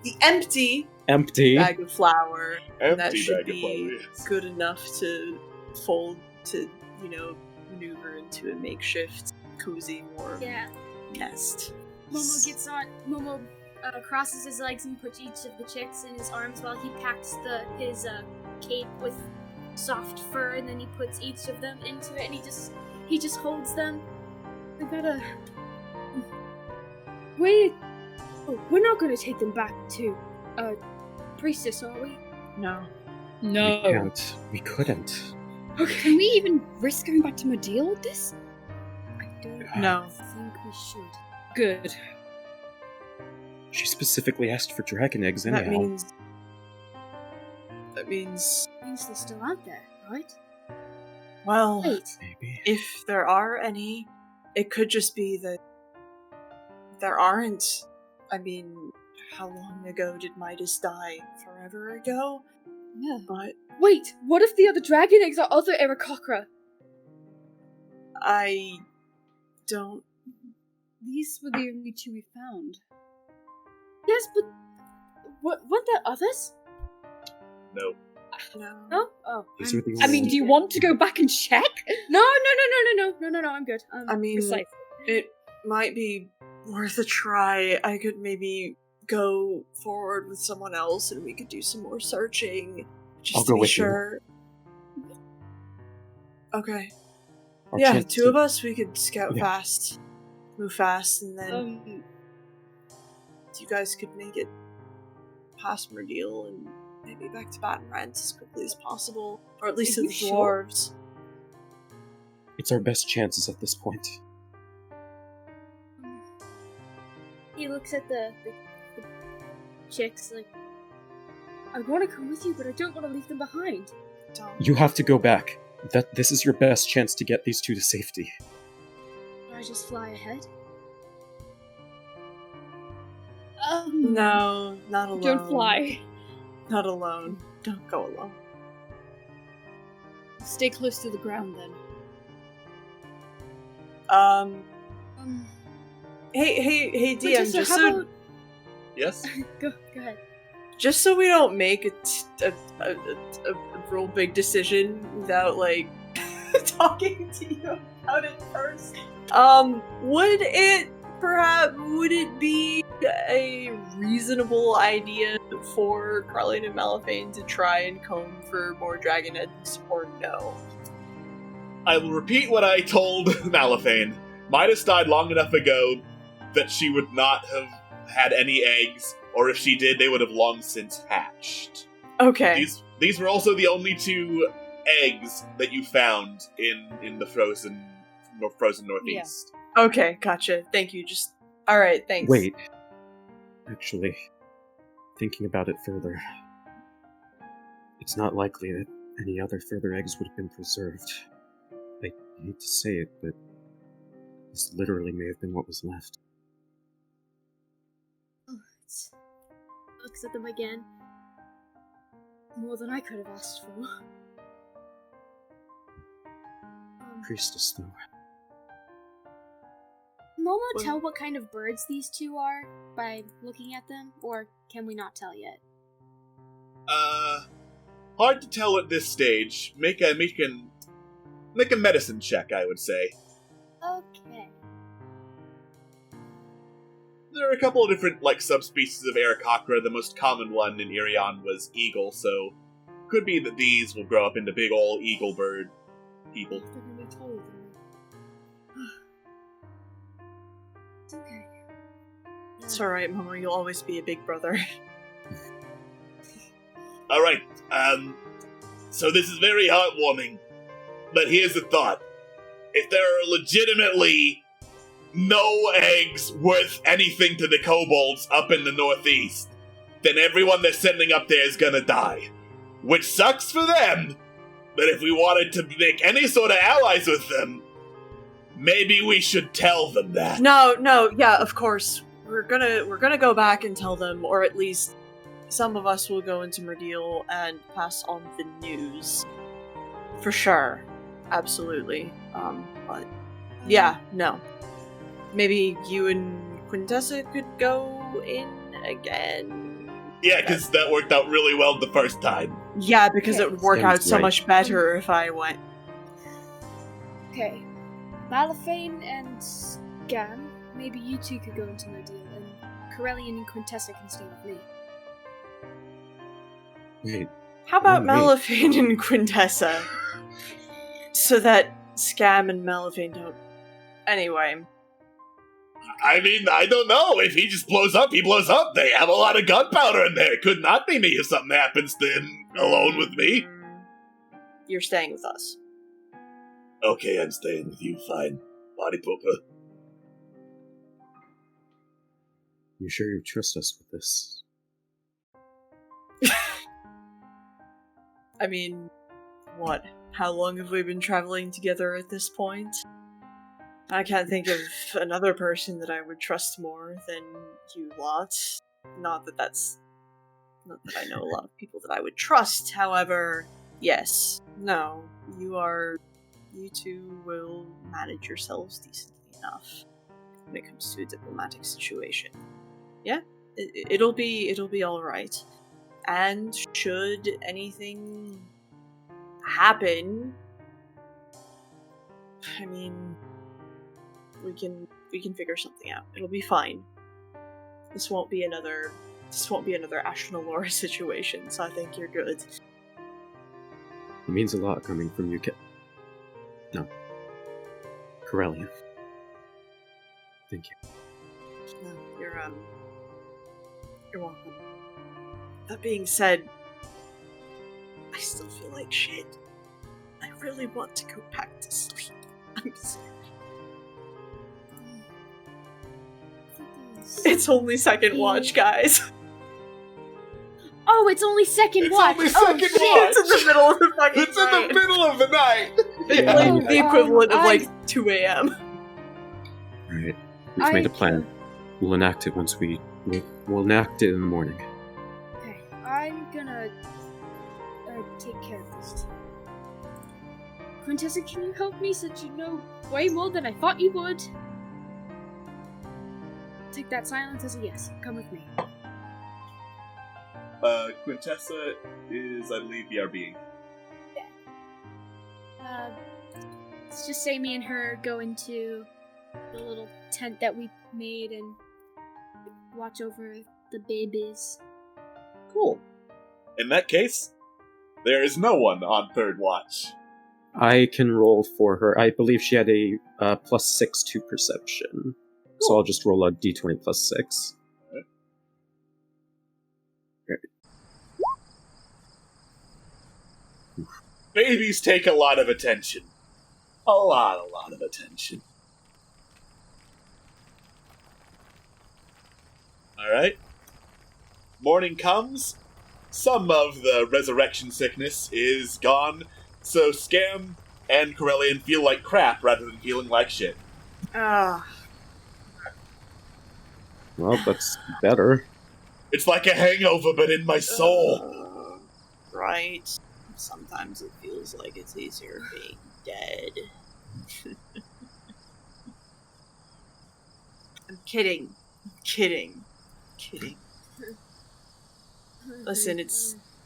[SPEAKER 4] Empty.
[SPEAKER 3] bag of flour. And that
[SPEAKER 1] Empty
[SPEAKER 3] should
[SPEAKER 1] bag of
[SPEAKER 3] be
[SPEAKER 1] flour, yes.
[SPEAKER 3] good enough to fold to, maneuver into a makeshift, cozy, warm
[SPEAKER 7] Yeah.
[SPEAKER 3] nest.
[SPEAKER 7] Momo crosses his legs and puts each of the chicks in his arms while he packs his cape with soft fur, and then he puts each of them into it, and he just holds them. I gotta wait. Oh, we're not gonna take them back to priestess, are we?
[SPEAKER 3] No.
[SPEAKER 8] No.
[SPEAKER 4] We couldn't.
[SPEAKER 8] Can we even risk going back to Medeal with this?
[SPEAKER 7] I don't
[SPEAKER 3] No.
[SPEAKER 7] think we should.
[SPEAKER 8] Good.
[SPEAKER 4] She specifically asked for dragon eggs
[SPEAKER 3] That
[SPEAKER 4] anyhow.
[SPEAKER 3] means
[SPEAKER 7] Means they're still out there, right?
[SPEAKER 3] well,
[SPEAKER 7] Wait.
[SPEAKER 4] Maybe.
[SPEAKER 3] if there are any, it could just be that there aren't. I mean, how long ago did Midas die? Forever ago?
[SPEAKER 8] Yeah.
[SPEAKER 3] But
[SPEAKER 7] Wait, what if the other dragon eggs are other Aarakocra?
[SPEAKER 3] I don't.
[SPEAKER 8] These were the only two we found.
[SPEAKER 7] Yes, but what the others?
[SPEAKER 1] No.
[SPEAKER 3] No.
[SPEAKER 7] No? Oh.
[SPEAKER 4] These are the
[SPEAKER 8] I mean, do you want to go back and check?
[SPEAKER 7] No, I'm good.
[SPEAKER 3] I mean,
[SPEAKER 8] Precisely.
[SPEAKER 3] it might be worth a try. I could maybe go forward with someone else and we could do some more searching. Just
[SPEAKER 4] I'll
[SPEAKER 3] to
[SPEAKER 4] go
[SPEAKER 3] be
[SPEAKER 4] with you.
[SPEAKER 3] sure. Okay.
[SPEAKER 4] Our
[SPEAKER 3] Yeah,
[SPEAKER 4] chance
[SPEAKER 3] two
[SPEAKER 4] to-
[SPEAKER 3] of us, we could scout
[SPEAKER 4] Yeah.
[SPEAKER 3] fast. Move fast, and then you guys could make it past Merdeal and maybe back to Baton Rance as quickly as possible. Or at least
[SPEAKER 8] Are
[SPEAKER 3] to
[SPEAKER 8] you
[SPEAKER 3] the
[SPEAKER 8] sure?
[SPEAKER 3] dwarves.
[SPEAKER 4] It's our best chances at this point.
[SPEAKER 7] He looks at the chicks like, I want to come with you, but I don't want to leave them behind.
[SPEAKER 3] Don't.
[SPEAKER 4] You have to go back. This is your best chance to get these two to safety.
[SPEAKER 7] Do I just fly ahead?
[SPEAKER 3] No, not alone.
[SPEAKER 8] Don't fly.
[SPEAKER 3] Not alone. Don't go alone.
[SPEAKER 8] Stay close to the ground then.
[SPEAKER 3] Hey, DM,
[SPEAKER 7] Winchester,
[SPEAKER 3] just
[SPEAKER 7] how
[SPEAKER 3] so,
[SPEAKER 7] about...
[SPEAKER 1] Yes?
[SPEAKER 7] Go ahead.
[SPEAKER 3] just so we don't make a real big decision without, like, talking to you about it first. Would it be a reasonable idea for Carlene and Malifane to try and comb for more dragon eggs, or no?
[SPEAKER 1] I will repeat what I told Malifane. Midas died long enough ago that she would not have had any eggs, or if she did, they would have long since hatched.
[SPEAKER 3] Okay.
[SPEAKER 1] These were also the only two eggs that you found in the frozen northeast.
[SPEAKER 3] Okay, gotcha. Thank you. Alright, thanks.
[SPEAKER 4] Wait. Actually, thinking about it further, it's not likely that any other further eggs would have been preserved. I hate to say it, but this literally may have been what was left.
[SPEAKER 7] Looks at them again. More than I could have asked for.
[SPEAKER 4] Priestess, though.
[SPEAKER 7] Can Momo tell what kind of birds these two are by looking at them, or can we not tell yet?
[SPEAKER 1] Hard to tell at this stage. Make a medicine check, I would say.
[SPEAKER 7] Okay.
[SPEAKER 1] There are a couple of different, subspecies of Aarakocra. The most common one in Irion was eagle, so could be that these will grow up into big ol' eagle bird people.
[SPEAKER 7] They're gonna be taller than me. It's okay.
[SPEAKER 3] It's alright, Momo. You'll always be a big brother.
[SPEAKER 1] Alright, so this is very heartwarming, but here's the thought. If there are legitimately no eggs worth anything to the kobolds up in the northeast, then everyone they're sending up there is gonna die. Which sucks for them, but if we wanted to make any sort of allies with them, maybe we should tell them that.
[SPEAKER 3] No, yeah, of course. We're gonna go back and tell them, or at least some of us will go into Merdeal and pass on the news. For sure. Absolutely. But yeah, no. Maybe you and Quintessa could go in again.
[SPEAKER 1] Yeah, because that worked out really well the first time.
[SPEAKER 3] Yeah, because it would work
[SPEAKER 4] Sounds
[SPEAKER 3] out so
[SPEAKER 4] right.
[SPEAKER 3] much better if I went.
[SPEAKER 7] Okay. Malifane and Scam, maybe you two could go into Merdeal, and Corellian and Quintessa can stay with me.
[SPEAKER 4] Wait,
[SPEAKER 3] How about
[SPEAKER 4] Wait.
[SPEAKER 3] Malifane and Quintessa? So that Scam and Malifane don't. Anyway.
[SPEAKER 1] I mean, I don't know. If he just blows up, he blows up. They have a lot of gunpowder in there. It could not be me if something happens to him alone with me.
[SPEAKER 3] You're staying with us.
[SPEAKER 1] Okay, I'm staying with you, fine. Body pooper.
[SPEAKER 4] you sure you trust us with this?
[SPEAKER 3] I mean, what? How long have we been traveling together at this point? I can't think of another person that I would trust more than you lot. Not that I know a lot of people that I would trust, however, yes. No, you two will manage yourselves decently enough when it comes to a diplomatic situation. Yeah? It'll be all right. And should anything happen, I mean, we can figure something out. It'll be fine. This won't be another Ashnal Laura situation, so I think you're good.
[SPEAKER 4] It means a lot coming from you, No. Corellian. Thank you.
[SPEAKER 3] No, you're welcome. That being said, I still feel like shit. I really want to go back to sleep. I'm sorry. It's only second watch, guys.
[SPEAKER 7] Oh, it's only second watch.
[SPEAKER 9] Only
[SPEAKER 7] Oh,
[SPEAKER 9] second
[SPEAKER 7] shit.
[SPEAKER 9] watch.
[SPEAKER 3] It's in the middle of the fucking
[SPEAKER 9] It's in
[SPEAKER 3] night.
[SPEAKER 9] the middle of the night.
[SPEAKER 3] It's
[SPEAKER 4] Yeah.
[SPEAKER 3] like the equivalent of
[SPEAKER 7] I-
[SPEAKER 3] like 2 a.m.
[SPEAKER 4] Alright. We've made a plan. We'll enact it we'll enact it in the morning.
[SPEAKER 7] Okay, I'm gonna take care of this too. Quintessa, can you help me since you know way more than I thought you would? Take that silence as a yes. Come with me.
[SPEAKER 1] Quintessa is, I believe, BRB.
[SPEAKER 7] Let's just say me and her go into the little tent that we made and watch over the babies.
[SPEAKER 1] Cool. In that case, there is no one on third watch.
[SPEAKER 4] I can roll for her. I believe she had a +6 to perception. So I'll just roll a d20 +6.
[SPEAKER 1] Babies take a lot of attention. A lot of attention. Alright. Morning comes. Some of the resurrection sickness is gone, so Scam and Corellian feel like crap rather than feeling like shit.
[SPEAKER 3] Ah,
[SPEAKER 4] Well, that's better.
[SPEAKER 1] It's like a hangover, but in my soul.
[SPEAKER 3] right. Sometimes it feels like it's easier being dead. I'm kidding. Listen,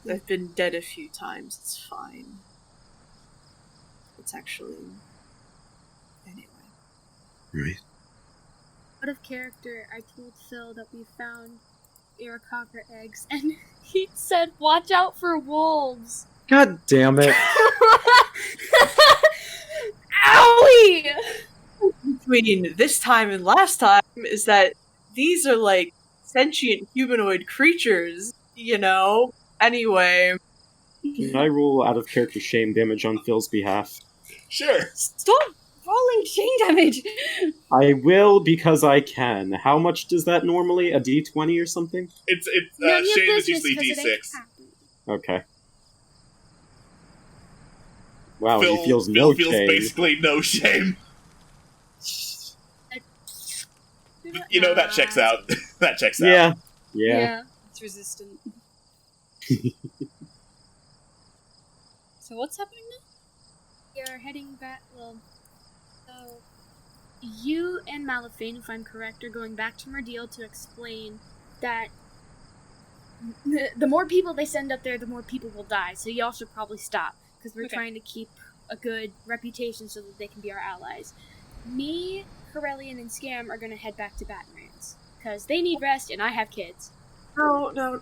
[SPEAKER 3] I've been dead a few times. It's fine. It's actually... Anyway.
[SPEAKER 4] Right.
[SPEAKER 7] Out of character, I told Phil that we found Aarakocra eggs, and he said, "Watch out for wolves."
[SPEAKER 4] God damn it.
[SPEAKER 7] Owie!
[SPEAKER 3] Between this time and last time is that these are like sentient humanoid creatures, you know? Anyway.
[SPEAKER 4] Can I roll out of character shame damage on Phil's behalf?
[SPEAKER 1] Sure.
[SPEAKER 8] Stop rolling chain damage!
[SPEAKER 4] I will because I can. How much does that normally? A d20 or something?
[SPEAKER 1] It's
[SPEAKER 7] None of your
[SPEAKER 1] shame is
[SPEAKER 7] business,
[SPEAKER 1] usually
[SPEAKER 7] 'cause it ain't
[SPEAKER 1] D6.
[SPEAKER 7] happening.
[SPEAKER 4] Okay. Wow,
[SPEAKER 1] Phil
[SPEAKER 4] he feels
[SPEAKER 1] Phil
[SPEAKER 4] no
[SPEAKER 1] feels
[SPEAKER 4] shame.
[SPEAKER 1] basically no shame. You know, that checks out. That checks out.
[SPEAKER 4] Yeah.
[SPEAKER 8] It's resistant. So what's happening now?
[SPEAKER 7] You're heading back. Well, so you and Malafane, if I'm correct, are going back to Murdeal to explain that the more people they send up there, the more people will die. So y'all should probably stop because we're
[SPEAKER 8] Okay.
[SPEAKER 7] trying to keep a good reputation so that they can be our allies. Me, Corellian, and Scam are going to head back to Batonrands because they need rest and I have kids.
[SPEAKER 3] No.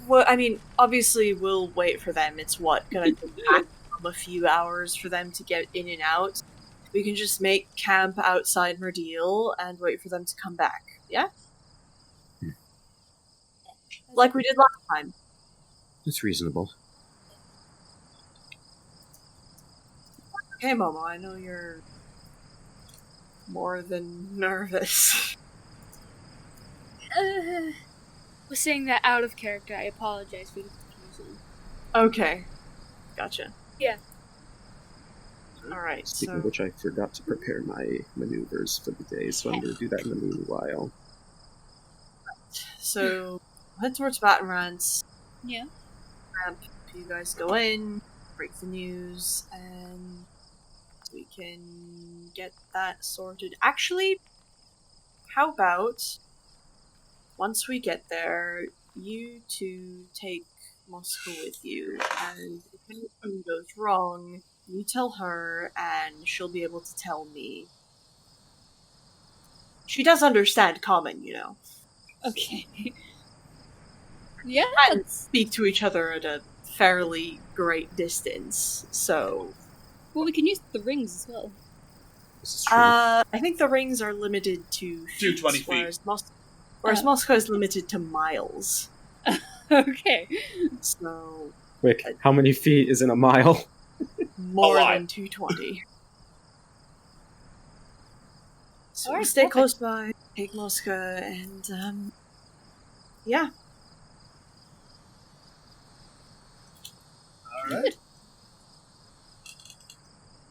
[SPEAKER 3] Well, I mean, obviously we'll wait for them. It's gonna take a few hours for them to get in and out. We can just make camp outside Murdeal and wait for them to come back. Yeah? Like we did last time.
[SPEAKER 4] It's reasonable.
[SPEAKER 3] Okay, Momo, I know you're more than nervous.
[SPEAKER 7] Was saying that out of character. I apologize for the confusion.
[SPEAKER 3] Okay. Gotcha.
[SPEAKER 7] Yeah.
[SPEAKER 3] Alright,
[SPEAKER 4] Speaking
[SPEAKER 3] so...
[SPEAKER 4] of which, I forgot to prepare my maneuvers for the day, so I'm going to do that in the meanwhile.
[SPEAKER 3] So, head towards Batonrands.
[SPEAKER 8] Yeah.
[SPEAKER 3] Camp. You guys go in, break the news, and we can get that sorted. Actually, how about once we get there, you two take Moscow with you, and if anything goes wrong, you tell her, and she'll be able to tell me. She does understand common, you know.
[SPEAKER 8] Okay. Yeah,
[SPEAKER 3] And speak to each other at a fairly great distance, so...
[SPEAKER 8] well, we can use the rings as well.
[SPEAKER 4] This is true.
[SPEAKER 3] I think the rings are limited to
[SPEAKER 1] 220 feet.
[SPEAKER 3] Whereas Moscow is limited to miles.
[SPEAKER 8] Okay.
[SPEAKER 3] So,
[SPEAKER 4] Quick, how many feet is in a mile?
[SPEAKER 3] more
[SPEAKER 1] A lot.
[SPEAKER 3] than 220. So
[SPEAKER 8] Alright,
[SPEAKER 3] we stay
[SPEAKER 8] perfect.
[SPEAKER 3] close by, take Moscow, and, yeah.
[SPEAKER 1] Alright.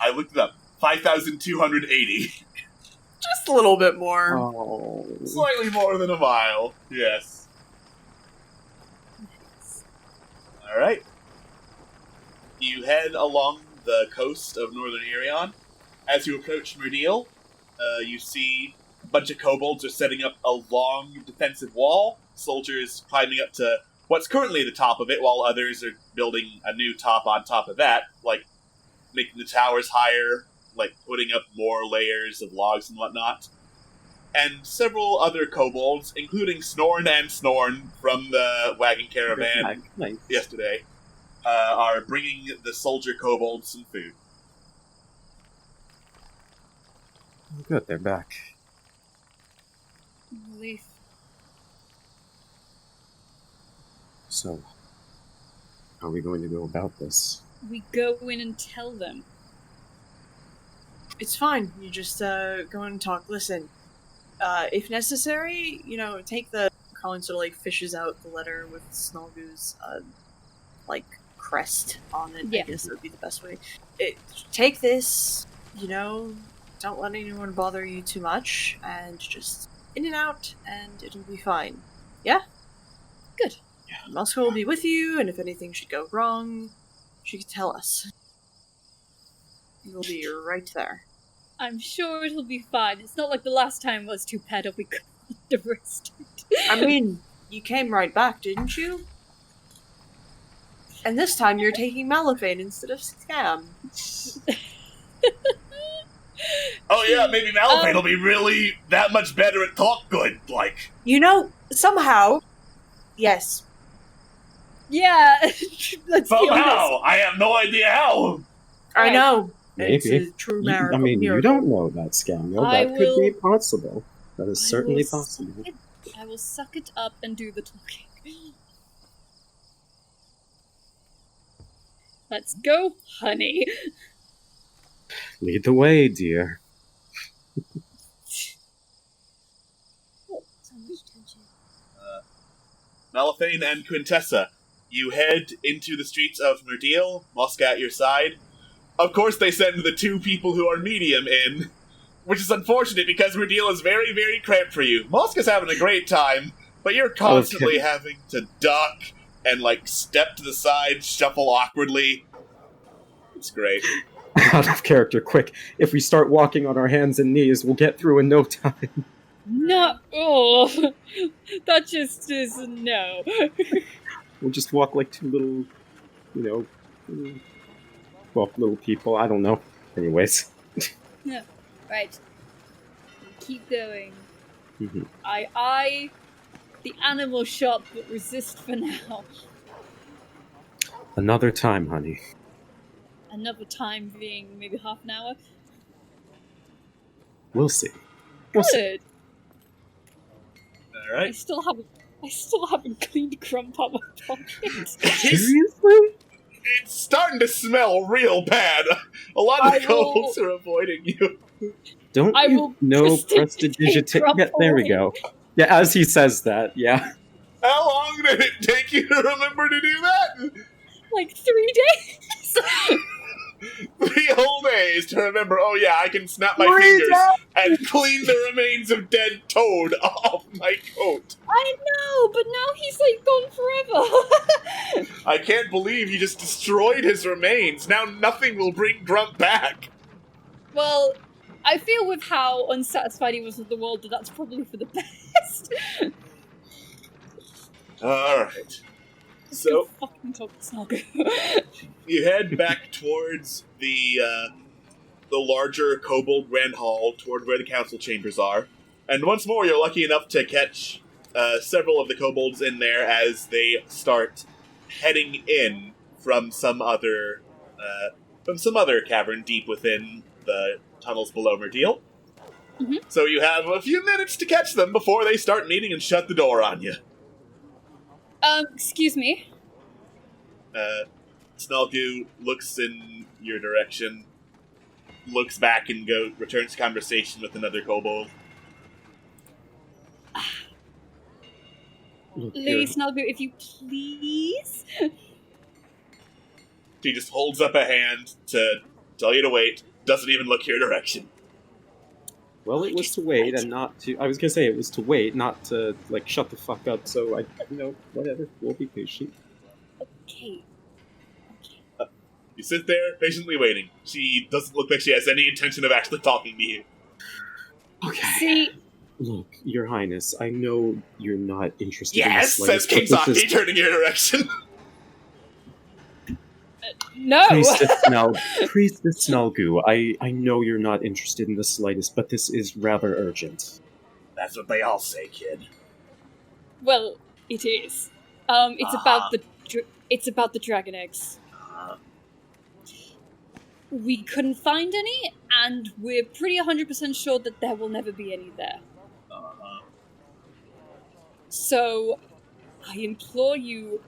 [SPEAKER 1] I looked it up. 5,280.
[SPEAKER 3] Just a little bit more.
[SPEAKER 4] Oh.
[SPEAKER 1] Slightly more than a mile. Yes. Alright. You head along the coast of northern Irion. As you approach Myrdeal, you see a bunch of kobolds are setting up a long defensive wall. Soldiers climbing up to what's currently the top of it, while others are building a new top on top of that, like making the towers higher, like putting up more layers of logs and whatnot. And several other kobolds, including Snorn and Snorn from the wagon caravan
[SPEAKER 4] Nice.
[SPEAKER 1] yesterday, are bringing the soldier kobolds some food.
[SPEAKER 4] Good, they're back.
[SPEAKER 8] Relief.
[SPEAKER 4] So, how are we going to go about this?
[SPEAKER 8] We go in and tell them.
[SPEAKER 3] It's fine. You just, go and talk. Listen, if necessary, you know, take the... Colin sort of, like, fishes out the letter with Snolgu's, like, crest on it.
[SPEAKER 8] Yeah.
[SPEAKER 3] I guess that would be the best way. Take this, you know, don't let anyone bother you too much, and just in and out, and it'll be fine. Yeah?
[SPEAKER 8] Good.
[SPEAKER 3] Yeah. Moscow will be with you, and if anything should go wrong, she could tell us. You'll be right there.
[SPEAKER 8] I'm sure it'll be fine. It's not like the last time was too pedo we got arrested.
[SPEAKER 3] I mean, you came right back, didn't you? And this time you're taking Malafane instead of Scam.
[SPEAKER 1] Oh yeah, maybe Malphite will be really that much better at talk good, like.
[SPEAKER 3] You know, somehow... Yes.
[SPEAKER 8] Yeah, let's be honest.
[SPEAKER 1] Somehow! I have no idea how!
[SPEAKER 3] I
[SPEAKER 8] Right.
[SPEAKER 3] know. It's
[SPEAKER 4] Maybe.
[SPEAKER 3] a true
[SPEAKER 4] You-
[SPEAKER 3] miracle.
[SPEAKER 4] I mean, you
[SPEAKER 3] miracle.
[SPEAKER 4] don't know that, Scamio.
[SPEAKER 8] I
[SPEAKER 4] That could be
[SPEAKER 8] will-
[SPEAKER 4] possible. That is certainly possible.
[SPEAKER 8] I will suck it up and do the talking. Let's go, honey.
[SPEAKER 4] Lead the way, dear.
[SPEAKER 7] So much tension.
[SPEAKER 1] Malafane and Quintessa, you head into the streets of Myrdeal, Mosca at your side. Of course, they send the two people who are medium in, which is unfortunate because Myrdeal is very, very cramped for you. Mosca's having a great time, but you're constantly having to duck and, like, step to the side, shuffle awkwardly. It's great.
[SPEAKER 4] Out of character, quick. If we start walking on our hands and knees, we'll get through in no time.
[SPEAKER 8] No, oh, that just is no.
[SPEAKER 4] We'll just walk like two little, little people. I don't know. Anyways.
[SPEAKER 8] Right, keep going.
[SPEAKER 4] Mhm.
[SPEAKER 8] I eye the animal shop, but resist for now.
[SPEAKER 4] Another time, honey.
[SPEAKER 8] Another time being maybe half an hour.
[SPEAKER 4] We'll see. We'll see.
[SPEAKER 8] Good. I
[SPEAKER 1] Alright.
[SPEAKER 8] still haven't cleaned Grump out my pocket.
[SPEAKER 4] Seriously?
[SPEAKER 1] It's starting to smell real bad. A lot of the
[SPEAKER 8] I will-
[SPEAKER 1] kobolds are avoiding you.
[SPEAKER 4] Don't
[SPEAKER 8] I
[SPEAKER 4] you
[SPEAKER 8] will
[SPEAKER 4] know
[SPEAKER 8] prestidigitate
[SPEAKER 4] prestidigitate?
[SPEAKER 8] Grump
[SPEAKER 4] Yeah, there we
[SPEAKER 8] away.
[SPEAKER 4] go. Yeah, as he says that, yeah.
[SPEAKER 1] How long did it take you to remember to do that?
[SPEAKER 8] Like 3 days.
[SPEAKER 1] 3 whole days to remember, oh yeah, I can snap my
[SPEAKER 3] 3
[SPEAKER 1] fingers
[SPEAKER 3] days?
[SPEAKER 1] and clean the remains of dead toad off my coat.
[SPEAKER 8] I know, but now he's like gone forever.
[SPEAKER 1] I can't believe you just destroyed his remains. Now nothing will bring Grump back.
[SPEAKER 8] Well, I feel with how unsatisfied he was with the world that that's probably for the best.
[SPEAKER 1] Alright. So,
[SPEAKER 8] fucking talk to Snargo.
[SPEAKER 1] you head back towards the larger Kobold Grand Hall, toward where the council chambers are. And once more, you're lucky enough to catch several of the kobolds in there as they start heading in from some other cavern deep within the tunnels below Myrdeal.
[SPEAKER 8] Mhm.
[SPEAKER 1] So you have a few minutes to catch them before they start meeting and shut the door on you.
[SPEAKER 8] Excuse me.
[SPEAKER 1] Snalgu looks in your direction, looks back and returns to conversation with another kobold.
[SPEAKER 4] Look,
[SPEAKER 8] Lady Snargo, if you please.
[SPEAKER 1] She just holds up a hand to tell you to wait, doesn't even look your direction.
[SPEAKER 4] well, it was to wait and not to. I was gonna say it was to wait, not to like shut the fuck up. So whatever. We'll be patient.
[SPEAKER 8] Okay.
[SPEAKER 1] You sit there, patiently waiting. She doesn't look like she has any intention of actually talking to you.
[SPEAKER 4] Okay.
[SPEAKER 8] See,
[SPEAKER 4] Look, Your Highness, I know you're not interested.
[SPEAKER 1] Yes,
[SPEAKER 4] in
[SPEAKER 1] says King Saki, turning your direction.
[SPEAKER 8] no.
[SPEAKER 4] Priestess Snalgu, I know you're not interested in the slightest, but this is rather urgent.
[SPEAKER 1] That's what they all say, kid.
[SPEAKER 8] Well, it is. It's about the dragon eggs. We couldn't find any, and we're pretty 100% sure that there will never be any there. So, I implore you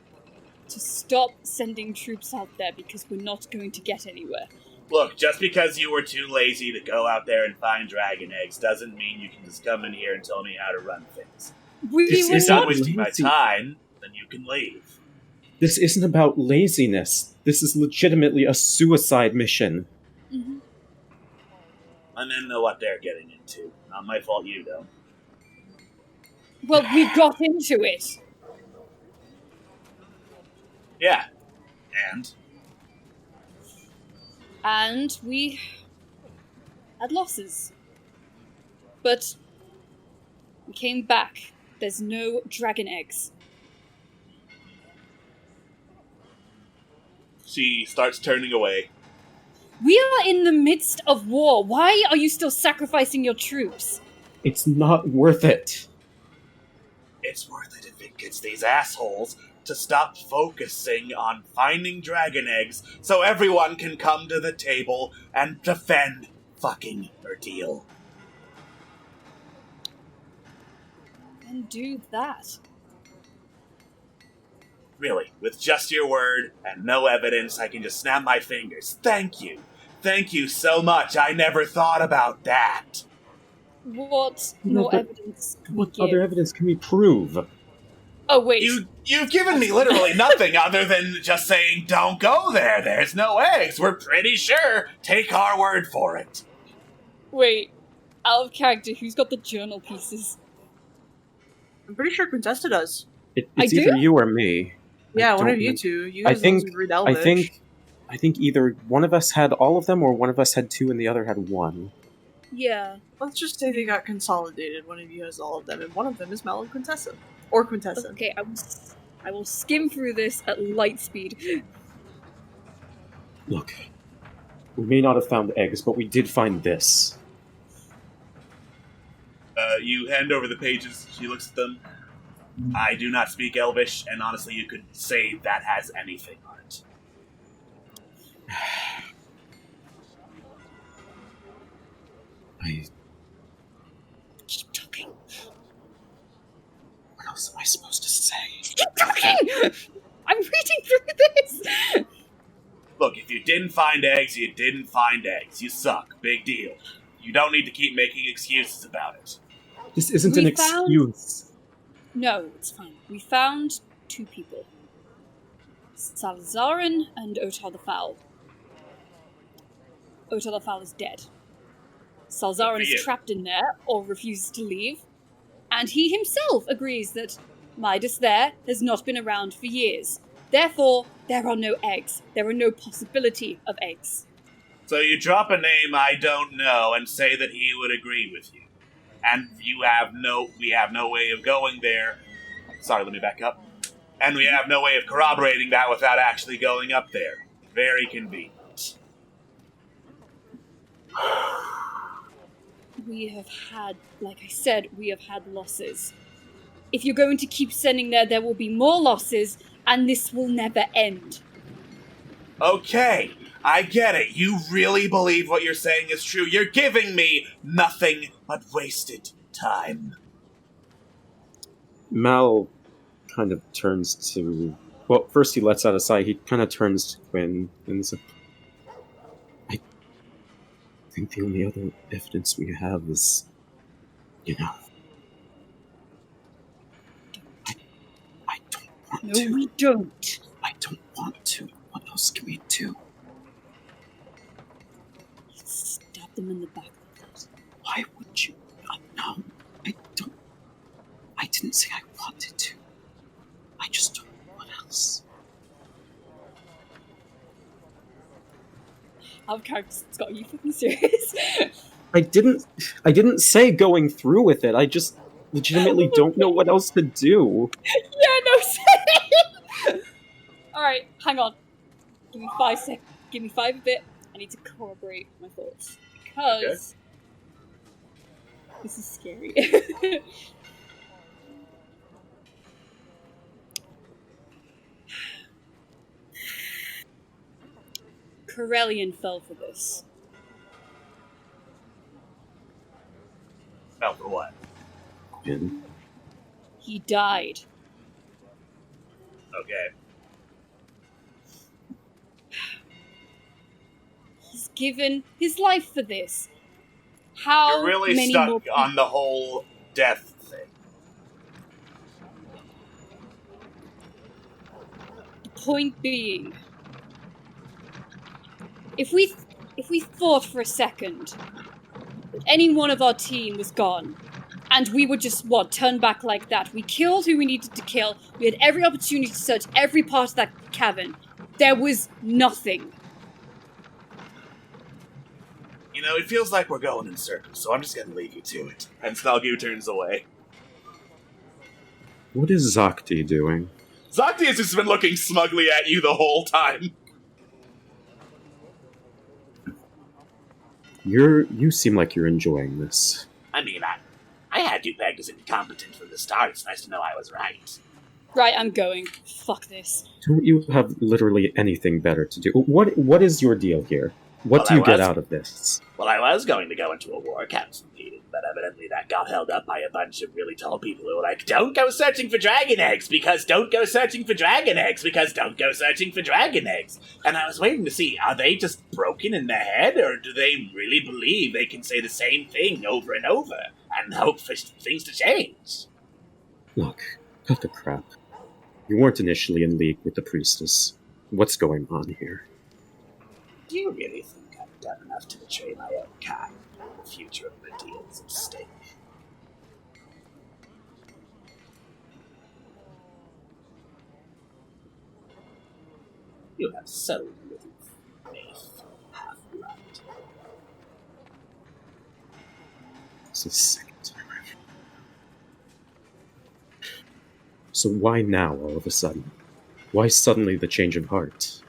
[SPEAKER 8] to stop sending troops out there because we're not going to get anywhere.
[SPEAKER 1] Look, just because you were too lazy to go out there and find dragon eggs doesn't mean you can just come in here and tell me how to run things.
[SPEAKER 8] We
[SPEAKER 4] This
[SPEAKER 8] were
[SPEAKER 4] is
[SPEAKER 1] If you're
[SPEAKER 8] not.
[SPEAKER 1] not wasting my time, then you can leave.
[SPEAKER 4] This isn't about laziness. This is legitimately a suicide mission.
[SPEAKER 8] Mhm.
[SPEAKER 1] I didn't know what they're getting into. Not my fault you don't.
[SPEAKER 8] Well, we got into it.
[SPEAKER 1] Yeah.
[SPEAKER 8] And we had losses. But we came back. There's no dragon eggs.
[SPEAKER 1] She starts turning away.
[SPEAKER 8] We are in the midst of war. Why are you still sacrificing your troops?
[SPEAKER 4] It's not worth it.
[SPEAKER 1] It's worth it if it gets these assholes to stop focusing on finding dragon eggs so everyone can come to the table and defend fucking Myrdeal.
[SPEAKER 8] Then do that.
[SPEAKER 1] Really, with just your word and no evidence, I can just snap my fingers. Thank you. Thank you so much. I never thought about that.
[SPEAKER 8] What
[SPEAKER 4] No,
[SPEAKER 8] more
[SPEAKER 4] but
[SPEAKER 8] evidence can we
[SPEAKER 4] What
[SPEAKER 8] give?
[SPEAKER 4] other evidence can we prove?
[SPEAKER 8] Oh, wait.
[SPEAKER 1] You've given me literally nothing other than just saying, don't go there. There's no eggs. We're pretty sure. Take our word for it.
[SPEAKER 8] Wait. Out of character, who's got the journal pieces?
[SPEAKER 3] I'm pretty sure Quintessa does.
[SPEAKER 4] It's
[SPEAKER 8] I
[SPEAKER 4] either
[SPEAKER 8] do?
[SPEAKER 4] you or me.
[SPEAKER 3] Yeah,
[SPEAKER 4] I
[SPEAKER 3] one
[SPEAKER 4] don't
[SPEAKER 3] of you
[SPEAKER 4] know.
[SPEAKER 3] two. You
[SPEAKER 4] I
[SPEAKER 3] guys
[SPEAKER 4] think-
[SPEAKER 3] read
[SPEAKER 4] I
[SPEAKER 3] Elvish.
[SPEAKER 4] think either one of us had all of them, or one of us had two and the other had one.
[SPEAKER 8] Yeah.
[SPEAKER 3] Let's just say they got consolidated. One of you has all of them, and one of them is Mal and Quintessa. Or Quintessa.
[SPEAKER 8] Okay, I will skim through this at light speed.
[SPEAKER 4] Look, we may not have found eggs, but we did find this.
[SPEAKER 1] You hand over the pages. She looks at them. I do not speak Elvish, and honestly, you could say that has anything on it.
[SPEAKER 4] Keep talking. What else am I supposed to say?
[SPEAKER 8] Keep talking! I'm reading through this!
[SPEAKER 1] Look, if you didn't find eggs, you didn't find eggs. You suck. Big deal. You don't need to keep making excuses about it.
[SPEAKER 4] This isn't
[SPEAKER 8] We
[SPEAKER 4] an
[SPEAKER 8] found-
[SPEAKER 4] excuse.
[SPEAKER 8] No, it's fine. We found two people. Salzarin and Otar the Foul. Otar the Foul is dead. Salzarin
[SPEAKER 1] Good for you.
[SPEAKER 8] is trapped in there, or refuses to leave. And he himself agrees that Midas there has not been around for years. Therefore, there are no eggs. There are no possibility of eggs.
[SPEAKER 1] So you drop a name I don't know and say that he would agree with you. And we have no way of going there. Sorry, let me back up. And we have no way of corroborating that without actually going up there. Very convenient.
[SPEAKER 8] We have had, like I said, we have had losses. If you're going to keep sending there will be more losses, and this will never end.
[SPEAKER 1] Okay, I get it. You really believe what you're saying is true. You're giving me nothing but wasted time.
[SPEAKER 4] Mal kind of turns to... Well, first he lets out a sigh. He kind of turns to Quinn and says, I think the only other evidence we have is, I don't want to.
[SPEAKER 8] No, we don't.
[SPEAKER 4] I don't want to. What else can we do?
[SPEAKER 8] Stab them in the back with it.
[SPEAKER 4] Why would you? No, I don't. I didn't say I wanted to. I just don't know what else.
[SPEAKER 8] Our character, Scott, are you fucking serious?
[SPEAKER 4] I didn't say going through with it. I just legitimately don't know what else to do.
[SPEAKER 8] Yeah, no, same. Alright, hang on. Give me 5 seconds. Give me 5 a bit. I need to corroborate my thoughts. Because... This is scary. Corellian fell for this.
[SPEAKER 1] Fell for what?
[SPEAKER 4] And
[SPEAKER 8] He died.
[SPEAKER 1] Okay.
[SPEAKER 8] He's given his life for this. How
[SPEAKER 1] You're really
[SPEAKER 8] many
[SPEAKER 1] stuck
[SPEAKER 8] more
[SPEAKER 1] on the whole death thing.
[SPEAKER 8] The point being, if we thought for a second that any one of our team was gone, and we would just, turn back like that, we killed who we needed to kill, we had every opportunity to search every part of that cavern, there was nothing.
[SPEAKER 1] You know, it feels like we're going in circles, so I'm just gonna leave you to it. And Stalgu turns away.
[SPEAKER 4] what is Zakti doing?
[SPEAKER 1] Zakti has just been looking smugly at you the whole time.
[SPEAKER 4] You seem like you're enjoying this.
[SPEAKER 1] I mean, I had you pegged as incompetent from the start. It's nice to know I was right.
[SPEAKER 8] Right, I'm going. Fuck this.
[SPEAKER 4] Don't you have literally anything better to do? What is your deal here? What
[SPEAKER 1] Well,
[SPEAKER 4] do you
[SPEAKER 1] I
[SPEAKER 4] get
[SPEAKER 1] was-
[SPEAKER 4] out of this?
[SPEAKER 1] Well, I was going to go into a war council meeting, but evidently that got held up by a bunch of really tall people who were like, don't go searching for dragon eggs, because don't go searching for dragon eggs, because don't go searching for dragon eggs. And I was waiting to see, are they just broken in the head, or do they really believe they can say the same thing over and over, and hope for things to change?
[SPEAKER 4] Look, cut the crap. You weren't initially in league with the priestess. What's going on here?
[SPEAKER 1] Do you really think I've done enough to betray my own kind? The future of the deal is at stake. You have so little faith, half-blood.
[SPEAKER 4] It's the second time I've... So why now, all of a sudden? Why suddenly the change of heart?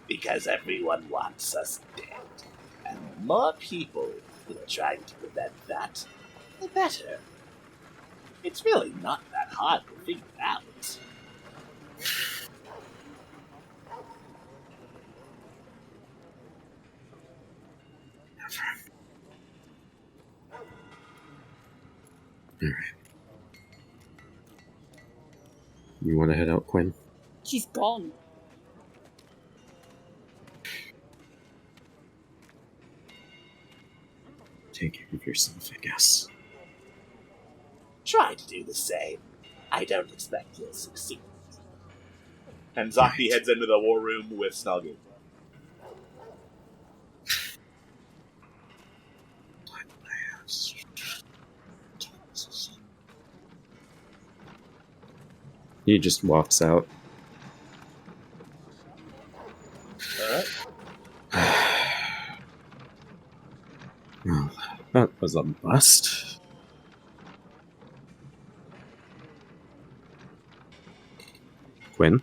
[SPEAKER 1] Because everyone wants us dead. And the more people who are trying to prevent that, the better. It's really not that hard to figure out.
[SPEAKER 4] Alright. You want to head out, Quinn?
[SPEAKER 8] She's gone.
[SPEAKER 4] Take care of yourself, I guess.
[SPEAKER 1] Try to do the same. I don't expect you'll succeed. And Zakti heads into the war room with Snuggie.
[SPEAKER 4] He just walks out.
[SPEAKER 1] Alright.
[SPEAKER 4] Well, that was a bust. Quinn?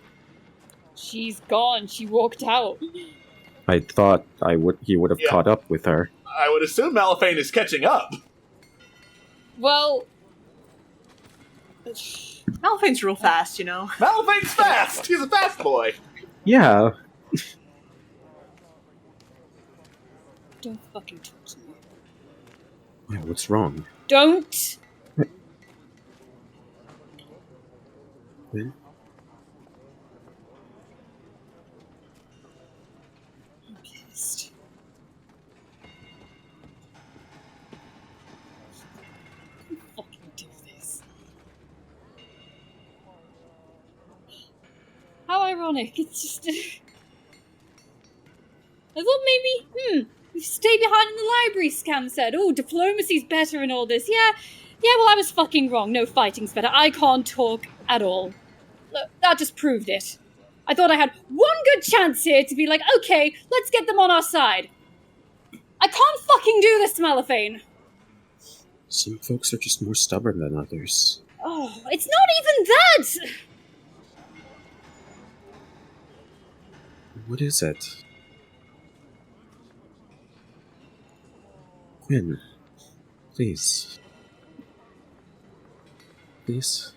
[SPEAKER 8] She's gone. She walked out.
[SPEAKER 4] I thought he would have
[SPEAKER 1] Yeah.
[SPEAKER 4] caught up with her.
[SPEAKER 1] I would assume Malifane is catching up.
[SPEAKER 8] Well,
[SPEAKER 3] Malfane's real fast, you know?
[SPEAKER 1] Malifane's fast! He's a fast boy!
[SPEAKER 4] Yeah.
[SPEAKER 8] don't fucking talk to me.
[SPEAKER 4] Yeah, what's wrong?
[SPEAKER 8] Don't!
[SPEAKER 4] Quinn?
[SPEAKER 8] I'm pissed. I can't fucking do this. How ironic. It's just... I thought maybe, you stay behind in the library, Scam said. Oh, diplomacy's better and all this. Yeah, well, I was fucking wrong. No, fighting's better. I can't talk at all. Look, that just proved it. I thought I had one good chance here to be like, okay, let's get them on our side. I can't fucking do this, Malifane.
[SPEAKER 4] Some folks are just more stubborn than others.
[SPEAKER 8] Oh, it's not even that!
[SPEAKER 4] What is it? Quinn, please. Please.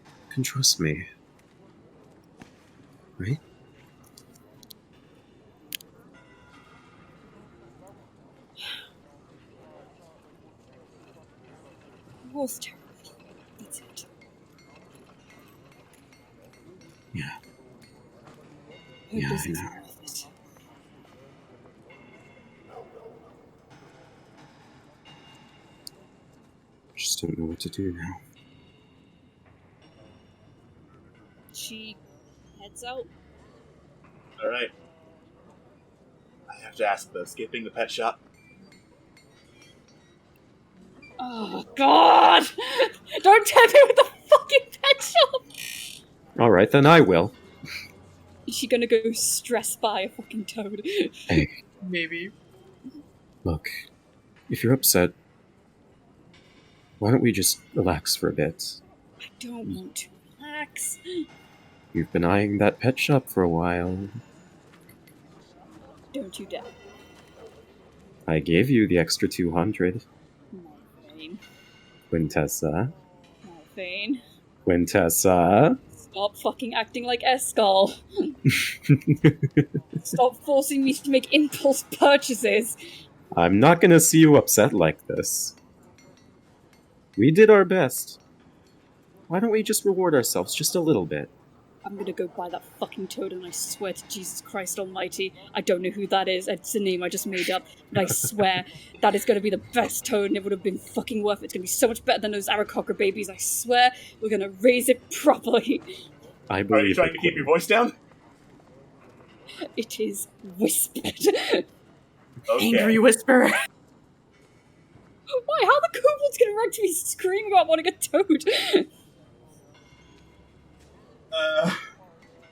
[SPEAKER 4] You can trust me. Right?
[SPEAKER 8] It was terrible. That's it.
[SPEAKER 4] Yeah.
[SPEAKER 8] Hope
[SPEAKER 4] Yeah,
[SPEAKER 8] this
[SPEAKER 4] I
[SPEAKER 8] isn't
[SPEAKER 4] know.
[SPEAKER 8] worth it.
[SPEAKER 4] Just don't know what to do now.
[SPEAKER 8] She heads out.
[SPEAKER 1] Alright. I have to ask though, skipping the pet shop?
[SPEAKER 8] Oh, God! Don't tempt me with the fucking pet shop!
[SPEAKER 4] Alright, then I will.
[SPEAKER 8] Is she gonna go stress by a fucking toad?
[SPEAKER 4] Hey,
[SPEAKER 3] Maybe.
[SPEAKER 4] look. If you're upset, why don't we just relax for a bit?
[SPEAKER 8] I don't want to relax.
[SPEAKER 4] You've been eyeing that pet shop for a while.
[SPEAKER 8] Don't you dare.
[SPEAKER 4] I gave you the extra 200.
[SPEAKER 8] Malfane.
[SPEAKER 4] Quintessa.
[SPEAKER 8] Malfane.
[SPEAKER 4] Quintessa.
[SPEAKER 8] Stop fucking acting like Escal. Stop forcing me to make impulse purchases.
[SPEAKER 4] I'm not gonna see you upset like this. We did our best. Why don't we just reward ourselves just a little bit?
[SPEAKER 8] I'm gonna go buy that fucking toad, and I swear to Jesus Christ Almighty, I don't know who that is. It's a name I just made up, but I swear that is gonna be the best toad, and it would have been fucking worth it. It's gonna be so much better than those Aarakocra babies. I swear we're gonna raise it properly.
[SPEAKER 4] I
[SPEAKER 1] Are
[SPEAKER 4] believe
[SPEAKER 1] you trying
[SPEAKER 4] it,
[SPEAKER 1] to keep your
[SPEAKER 4] Quinn.
[SPEAKER 1] voice down?
[SPEAKER 8] It is whispered.
[SPEAKER 1] Okay.
[SPEAKER 3] Angry whisper.
[SPEAKER 8] Why? How the kobolds gonna run to me screaming about wanting a toad?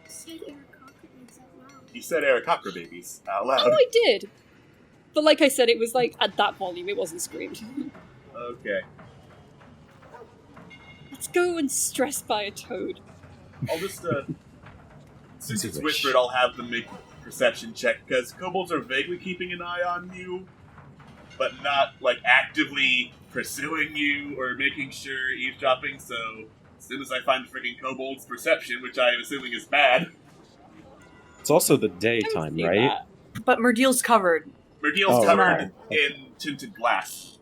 [SPEAKER 7] Said Eric Cochrane's out loud.
[SPEAKER 1] You said Aarakocra babies out loud.
[SPEAKER 8] Oh, I did. But like I said, it was like at that volume, it wasn't screamed.
[SPEAKER 1] Okay.
[SPEAKER 8] Let's go and stress by a toad.
[SPEAKER 1] I'll just, since
[SPEAKER 4] As you
[SPEAKER 1] it's
[SPEAKER 4] wish.
[SPEAKER 1] whispered, I'll have them make a perception check, because kobolds are vaguely keeping an eye on you, but not, like, actively pursuing you or making sure eavesdropping, so as soon as I find freaking kobold's perception, which I am assuming is bad,
[SPEAKER 4] It's also the
[SPEAKER 8] I would
[SPEAKER 4] daytime,
[SPEAKER 8] say
[SPEAKER 4] right?
[SPEAKER 8] that.
[SPEAKER 3] But Merdeal's covered.
[SPEAKER 1] Merdeal's
[SPEAKER 4] Oh,
[SPEAKER 1] covered
[SPEAKER 4] okay.
[SPEAKER 1] in tinted glass.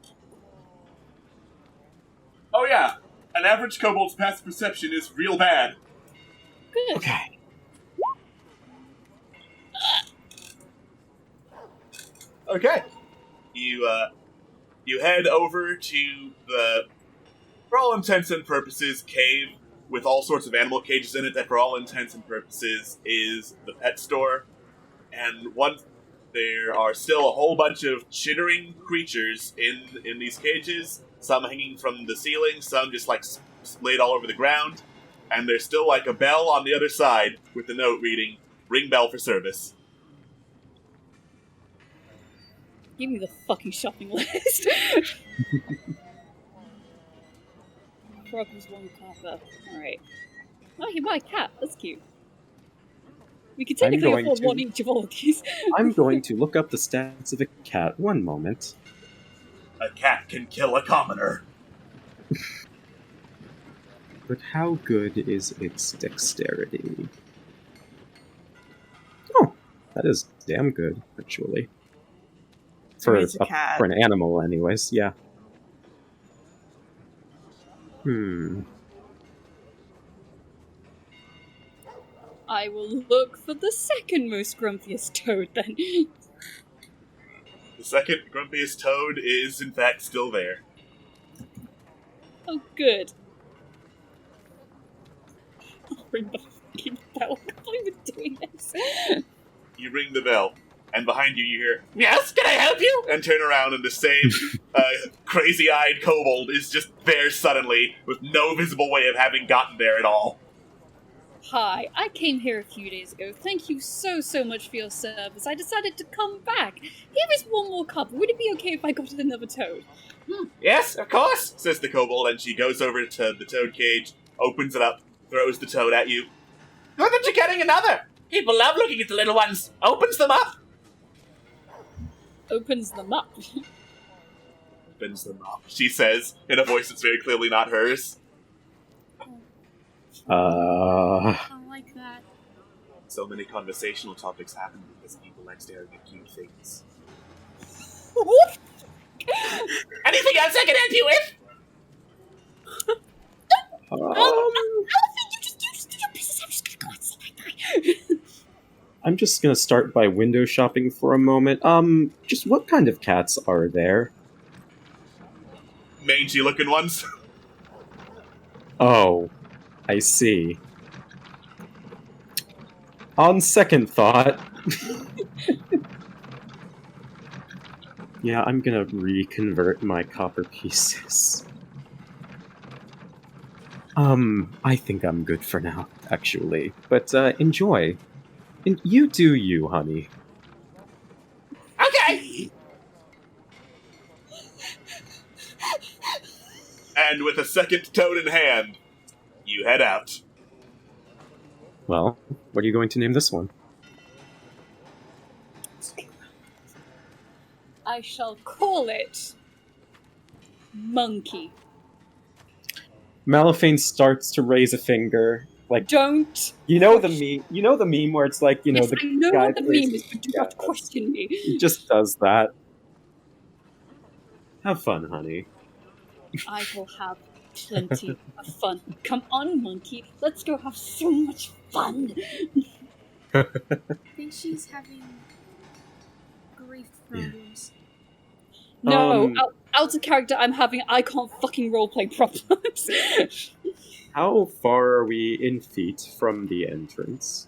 [SPEAKER 1] Oh yeah, an average kobold's passive perception is real bad.
[SPEAKER 8] Good.
[SPEAKER 4] Okay.
[SPEAKER 1] Okay. You head over to the, for all intents and purposes, cave with all sorts of animal cages in it that for all intents and purposes is the pet store. And there are still a whole bunch of chittering creatures in these cages, some hanging from the ceiling, some just like laid all over the ground. And there's still like a bell on the other side with the note reading, "Ring bell for service."
[SPEAKER 8] Give me the fucking shopping list. frog was 1 copper. Alright. Oh, you buy a cat. That's cute. We could technically
[SPEAKER 4] going
[SPEAKER 8] afford
[SPEAKER 4] to-
[SPEAKER 8] one each of all of these.
[SPEAKER 4] I'm going to look up the stats of a cat. One moment.
[SPEAKER 1] A cat can kill a commoner.
[SPEAKER 4] But how good is its dexterity? Oh, that is damn good, actually. For,
[SPEAKER 3] It's a cat.
[SPEAKER 4] for an animal, anyways, yeah.
[SPEAKER 8] I will look for the second most grumpiest toad then.
[SPEAKER 1] The second grumpiest toad is, in fact, still there.
[SPEAKER 8] Oh, good. I'll ring the fucking bell. I can't believe we're doing this.
[SPEAKER 1] You ring the bell, and behind you hear, "Yes, can I help you?" And turn around, and the same crazy-eyed kobold is just there suddenly, with no visible way of having gotten there at all.
[SPEAKER 8] Hi, I came here a few days ago. Thank you so much for your service. I decided to come back. Here is 1 more cup. Would it be okay if I got another toad?
[SPEAKER 1] "Yes, of course," says the kobold, and she goes over to the toad cage, opens it up, throws the toad at you. "Good that you're getting another! People love looking at the little ones. Opens them up."
[SPEAKER 8] Opens them up.
[SPEAKER 1] Opens them up, she says, in a voice that's very clearly not hers.
[SPEAKER 7] I like that.
[SPEAKER 1] So many conversational topics happen because people like staring at cute things.
[SPEAKER 8] What?
[SPEAKER 1] Anything else I can help you with?
[SPEAKER 8] You just do your business. I'm just gonna go and see my guy.
[SPEAKER 4] I'm just gonna start by window shopping for a moment. Just what kind of cats are there?
[SPEAKER 1] Mangy looking ones.
[SPEAKER 4] Oh, I see. On second thought... yeah, I'm gonna reconvert my copper pieces. I think I'm good for now, actually. But, enjoy. And you do you, honey.
[SPEAKER 1] Okay! And with a second toad in hand, you head out.
[SPEAKER 4] Well, what are you going to name this one?
[SPEAKER 8] I shall call it Monkey.
[SPEAKER 4] Malifane starts to raise a finger. Like,
[SPEAKER 8] Don't.
[SPEAKER 4] you know the meme. You know the meme where it's like, you know,
[SPEAKER 8] Yes,
[SPEAKER 4] the
[SPEAKER 8] I know
[SPEAKER 4] guy
[SPEAKER 8] what the
[SPEAKER 4] plays-
[SPEAKER 8] meme is, but do not question me.
[SPEAKER 4] He just does that. Have fun, honey.
[SPEAKER 8] I will have plenty of fun. Come on, Monkey. Let's go have so much fun.
[SPEAKER 7] I think she's having grief problems.
[SPEAKER 8] No, out of character, I'm having I can't fucking roleplay problems.
[SPEAKER 4] How far are we in feet from the entrance?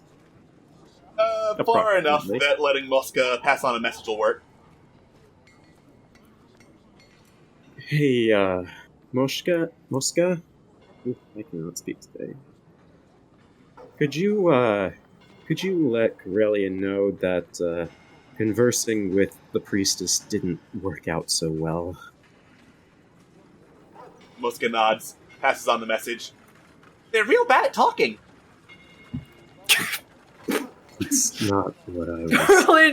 [SPEAKER 1] Far enough
[SPEAKER 4] Approximately.
[SPEAKER 1] that letting Mosca pass on a message will work.
[SPEAKER 4] Hey, Mosca? Ooh, I cannot speak today. Could you let Corellian know that, conversing with the priestess didn't work out so well?
[SPEAKER 1] Mosca nods, passes on the message. They're real bad at talking.
[SPEAKER 4] It's not what I was...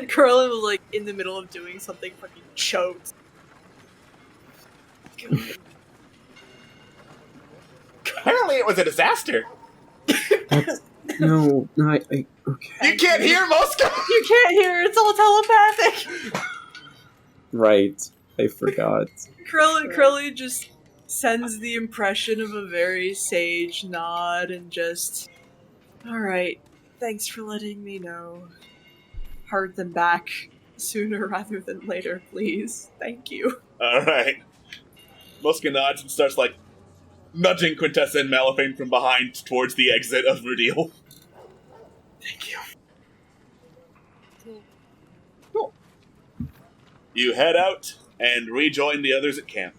[SPEAKER 3] Curlin was like in the middle of doing something fucking choked.
[SPEAKER 1] Apparently it was a disaster.
[SPEAKER 4] No, okay.
[SPEAKER 1] You can't hear Mosca!
[SPEAKER 3] You can't hear, it's all telepathic!
[SPEAKER 4] Right, I forgot.
[SPEAKER 3] Curly just sends the impression of a very sage nod and just, alright, thanks for letting me know. Heard them back sooner rather than later, please. Thank you.
[SPEAKER 1] Alright. Mosca nods and starts, like, nudging Quintessa and Malifane from behind towards the exit of Verdeal.
[SPEAKER 3] Thank you.
[SPEAKER 1] Cool. You head out and rejoin the others at camp.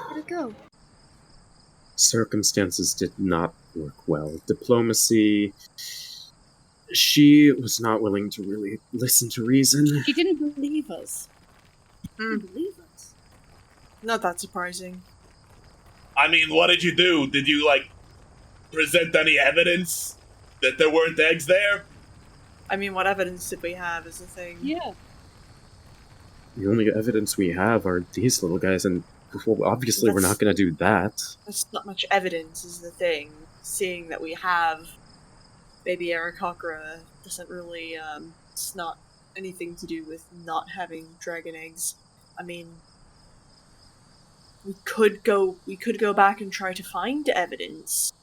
[SPEAKER 7] Where'd it go?
[SPEAKER 4] Circumstances did not work well. Diplomacy... She was not willing to really listen to reason.
[SPEAKER 8] She didn't believe us.
[SPEAKER 3] Hmm.
[SPEAKER 7] Believe us.
[SPEAKER 3] Not that surprising.
[SPEAKER 1] I mean, what did you do? Did you, present any evidence that there weren't eggs there?
[SPEAKER 3] I mean, what evidence did we have is the thing.
[SPEAKER 8] Yeah.
[SPEAKER 4] The only evidence we have are these little guys, and well, obviously we're not going to do that.
[SPEAKER 3] That's not much evidence is the thing. Seeing that we have baby Aarakocra doesn't really, it's not anything to do with not having dragon eggs. I mean, we could go back and try to find evidence.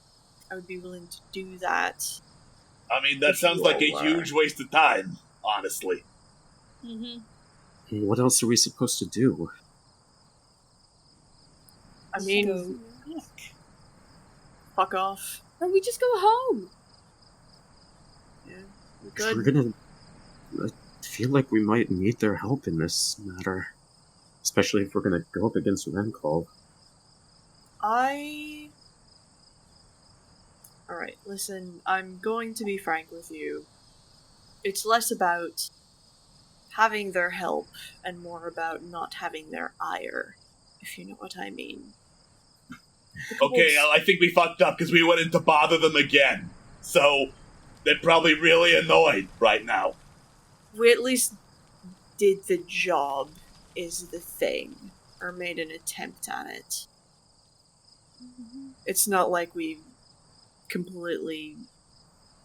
[SPEAKER 3] I would be willing to do that.
[SPEAKER 1] I mean, that sounds like a huge waste of time, honestly.
[SPEAKER 8] Mm-hmm.
[SPEAKER 4] What else are we supposed to do?
[SPEAKER 3] I mean, fuck off.
[SPEAKER 8] Or we just go home.
[SPEAKER 3] Yeah, we
[SPEAKER 4] If
[SPEAKER 3] could.
[SPEAKER 4] we're gonna... I feel like we might need their help in this matter. Especially if we're gonna go up against Rancall.
[SPEAKER 3] Alright, listen, I'm going to be frank with you. It's less about having their help and more about not having their ire, if you know what I mean.
[SPEAKER 1] Okay, I think we fucked up because we went in to bother them again. So, they're probably really annoyed right now.
[SPEAKER 3] We at least did the job, is the thing. Or made an attempt at it. It's not like we completely,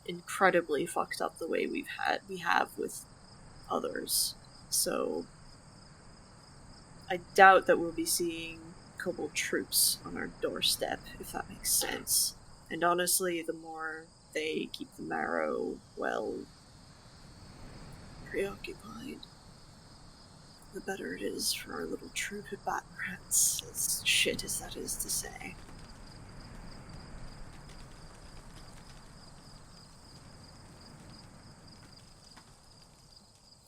[SPEAKER 3] incredibly fucked up the way we have with others. So, I doubt that we'll be seeing kobold troops on our doorstep, if that makes sense. And honestly, the more they keep the Marrow, well, preoccupied, the better it is for our little troop of bat rats, as shit as that is to say.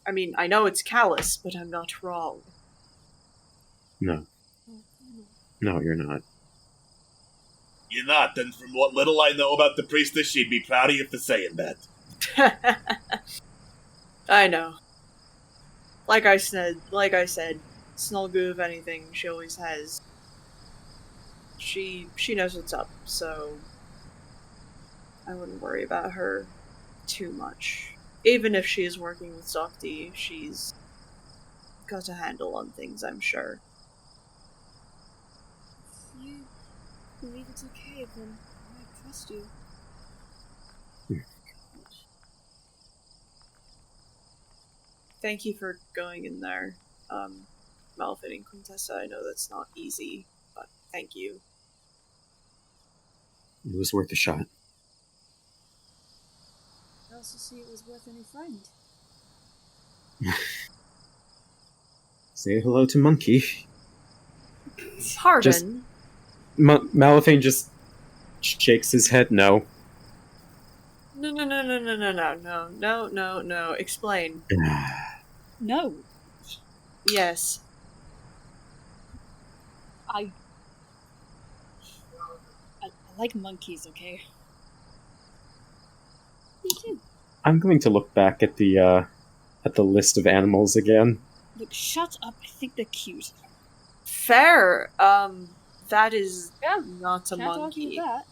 [SPEAKER 3] I mean, I know it's callous, but I'm not wrong.
[SPEAKER 4] No. No, you're not.
[SPEAKER 1] You're not, and from what little I know about the priestess, she'd be proud of you for saying that.
[SPEAKER 3] I know. Like I said, Snulgu, if anything, she always has. She knows what's up, so I wouldn't worry about her too much. Even if she is working with Zokti, she's got a handle on things, I'm sure.
[SPEAKER 7] You believe it's okay, then I trust you.
[SPEAKER 3] Thank you for going in there, Malphite and Quintessa. I know that's not easy, but thank you.
[SPEAKER 4] It was worth a shot.
[SPEAKER 7] I also see it was worth any friend.
[SPEAKER 4] Say hello to Monkey.
[SPEAKER 3] Pardon?
[SPEAKER 4] Malphite just shakes his head no.
[SPEAKER 3] No. Explain.
[SPEAKER 8] No.
[SPEAKER 3] Yes.
[SPEAKER 8] I like monkeys, okay?
[SPEAKER 7] Me too.
[SPEAKER 4] I'm going to look back at the list of animals again.
[SPEAKER 8] Look, shut up. I think they're cute.
[SPEAKER 3] Fair. That is not a
[SPEAKER 7] Can't argue
[SPEAKER 3] monkey.
[SPEAKER 7] with that.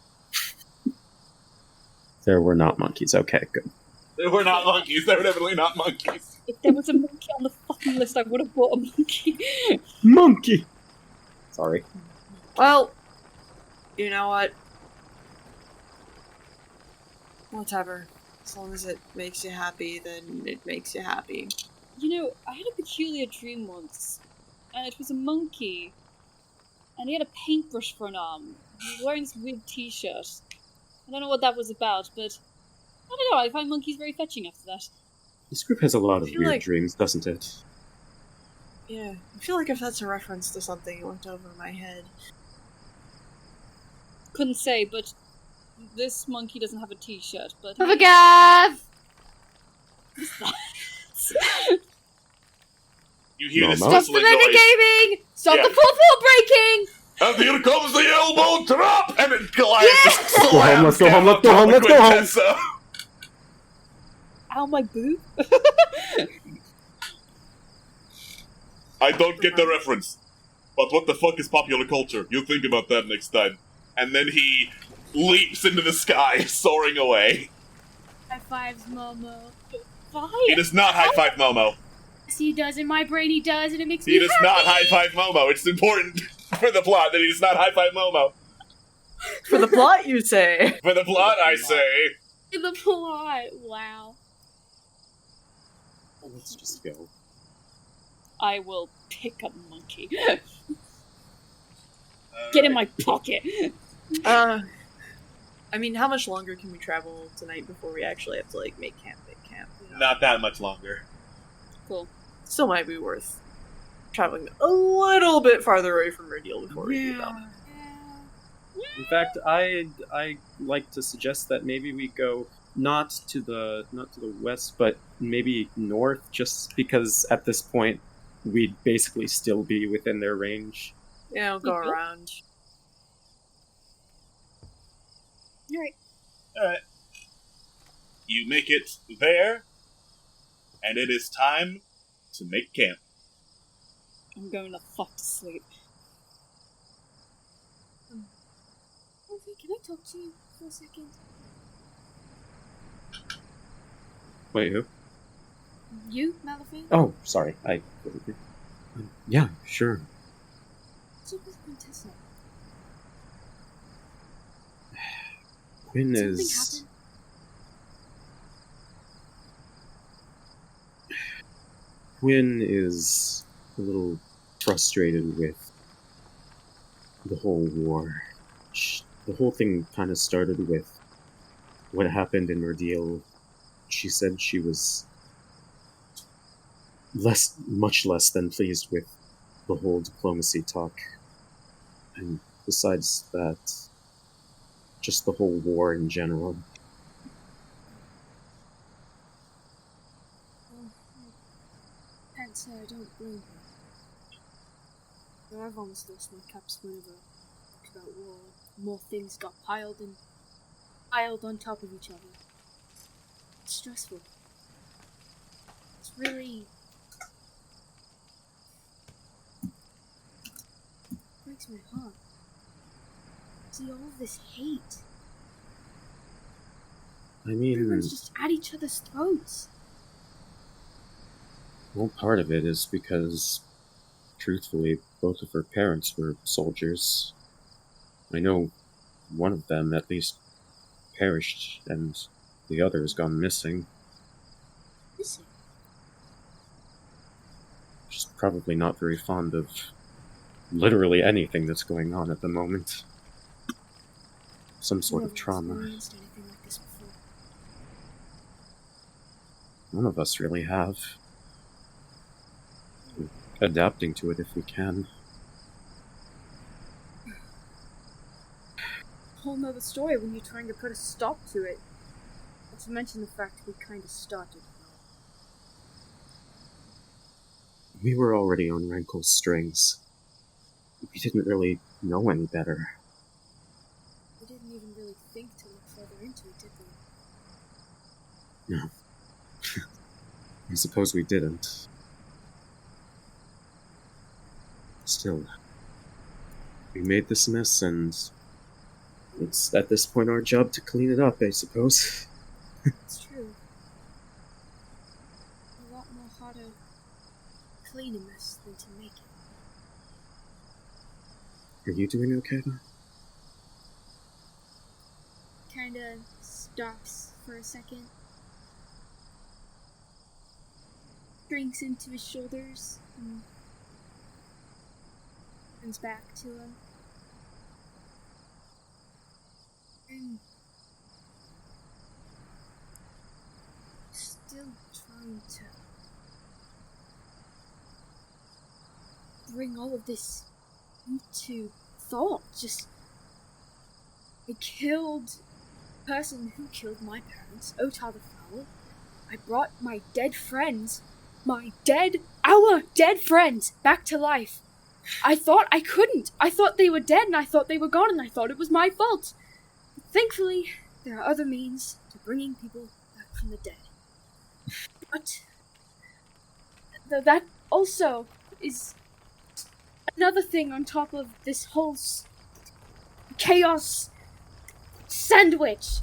[SPEAKER 4] There were not monkeys. Okay, good.
[SPEAKER 1] They were not monkeys. They were definitely not monkeys.
[SPEAKER 8] If there was a monkey on the fucking list, I would have bought a monkey.
[SPEAKER 4] Monkey! Sorry.
[SPEAKER 3] Well, you know what? Whatever. As long as it makes you happy, then it makes you happy.
[SPEAKER 8] You know, I had a peculiar dream once, and it was a monkey, and he had a paintbrush for an arm. He was wearing this weird t-shirt. I don't know what that was about, but I don't know, I find monkeys very fetching after that.
[SPEAKER 4] This group has a lot of
[SPEAKER 3] feel
[SPEAKER 4] weird
[SPEAKER 3] like-
[SPEAKER 4] dreams, doesn't it?
[SPEAKER 3] Yeah, I feel like if that's a reference to something, it went over my head.
[SPEAKER 8] Couldn't say, but this monkey doesn't have a t-shirt, but...
[SPEAKER 7] Gav!
[SPEAKER 1] You hear this
[SPEAKER 4] Mama?
[SPEAKER 7] Stop the
[SPEAKER 1] whistling noise.
[SPEAKER 7] metagaming! Stop
[SPEAKER 1] Yeah.
[SPEAKER 7] the fourth wall breaking!
[SPEAKER 1] And here comes the elbow drop! And it Goliath just
[SPEAKER 4] Let's go home, let's go
[SPEAKER 1] slams
[SPEAKER 4] home, let's go
[SPEAKER 1] down
[SPEAKER 4] home,
[SPEAKER 1] on
[SPEAKER 4] let's go home.
[SPEAKER 1] Quintessa.
[SPEAKER 8] Ow, my boob?
[SPEAKER 1] I don't get the reference. But what the fuck is popular culture? You'll think about that next time. And then he leaps into the sky, soaring away.
[SPEAKER 7] High fives, Momo.
[SPEAKER 1] He does not high-five Momo.
[SPEAKER 7] Yes, he does. In my brain, he does, and it makes me
[SPEAKER 1] He does
[SPEAKER 7] happy.
[SPEAKER 1] not high-five Momo. It's important for the plot that he does not high-five Momo.
[SPEAKER 3] For the plot, you say?
[SPEAKER 1] For the plot, I say.
[SPEAKER 7] In the plot. Wow.
[SPEAKER 4] Let's just go.
[SPEAKER 8] I will pick a monkey. Get in my pocket.
[SPEAKER 3] I mean, how much longer can we travel tonight before we actually have to, like, make camp? You know?
[SPEAKER 1] Not that much longer.
[SPEAKER 8] Cool.
[SPEAKER 3] Still might be worth traveling a little bit farther away from Meridiel before we do that.
[SPEAKER 4] In fact, I'd like to suggest that maybe we go not to the west, but maybe north, just because at this point we'd basically still be within their range.
[SPEAKER 3] Yeah, we'll go around.
[SPEAKER 1] Alright. You make it there, and it is time to make camp.
[SPEAKER 8] I'm going the fuck to sleep.
[SPEAKER 7] Okay, can I talk to you for a second?
[SPEAKER 4] Wait, who?
[SPEAKER 7] You, Malafine?
[SPEAKER 4] Oh, sorry. Yeah, sure.
[SPEAKER 7] What's up with Quintessa?
[SPEAKER 4] Quinn
[SPEAKER 7] Something
[SPEAKER 4] is...
[SPEAKER 7] happened?
[SPEAKER 4] Quinn is a little frustrated with the whole war. The whole thing kind of started with what happened in Meridiel. She said she was much less than pleased with the whole diplomacy talk. And besides that, just the whole war in general.
[SPEAKER 7] Can't say I don't blame her. Though I've almost lost my caps whenever I talk about war. More things got piled on top of each other. It's stressful. It's really... breaks my heart. See all of this hate.
[SPEAKER 4] I mean,
[SPEAKER 7] Everyone's just at each other's throats.
[SPEAKER 4] well, part of it is because, truthfully, both of her parents were soldiers. I know one of them at least perished, and the other has gone missing.
[SPEAKER 7] Missing?
[SPEAKER 4] She's probably not very fond of literally anything that's going on at the moment. Some sort of
[SPEAKER 7] Never
[SPEAKER 4] trauma.
[SPEAKER 7] experienced anything like this before.
[SPEAKER 4] None of us really have. We're adapting to it if we can.
[SPEAKER 7] Whole nother story when you're trying to put a stop to it. Not to mention the fact we kind of started.
[SPEAKER 4] We were already on Rankel's strings. We didn't really know any better.
[SPEAKER 7] We didn't even really think to look further into it, did we?
[SPEAKER 4] No. I suppose we didn't. Still, we made this mess, and it's at this point our job to clean it up, I suppose.
[SPEAKER 7] It's true. A lot more harder clean a mess than to make it.
[SPEAKER 4] Are you doing okay, though?
[SPEAKER 7] Kinda stops for a second. Drinks into his shoulders and turns back to him. And still trying to bring all of this into thought. Just, I killed the person who killed my parents, Otar the Foul. I brought my dead friends, our dead friends, back to life. I thought I couldn't. I thought they were dead, and I thought they were gone, and I thought it was my fault. But thankfully, there are other means to bringing people back from the dead. But that also is another thing on top of this whole chaos sandwich.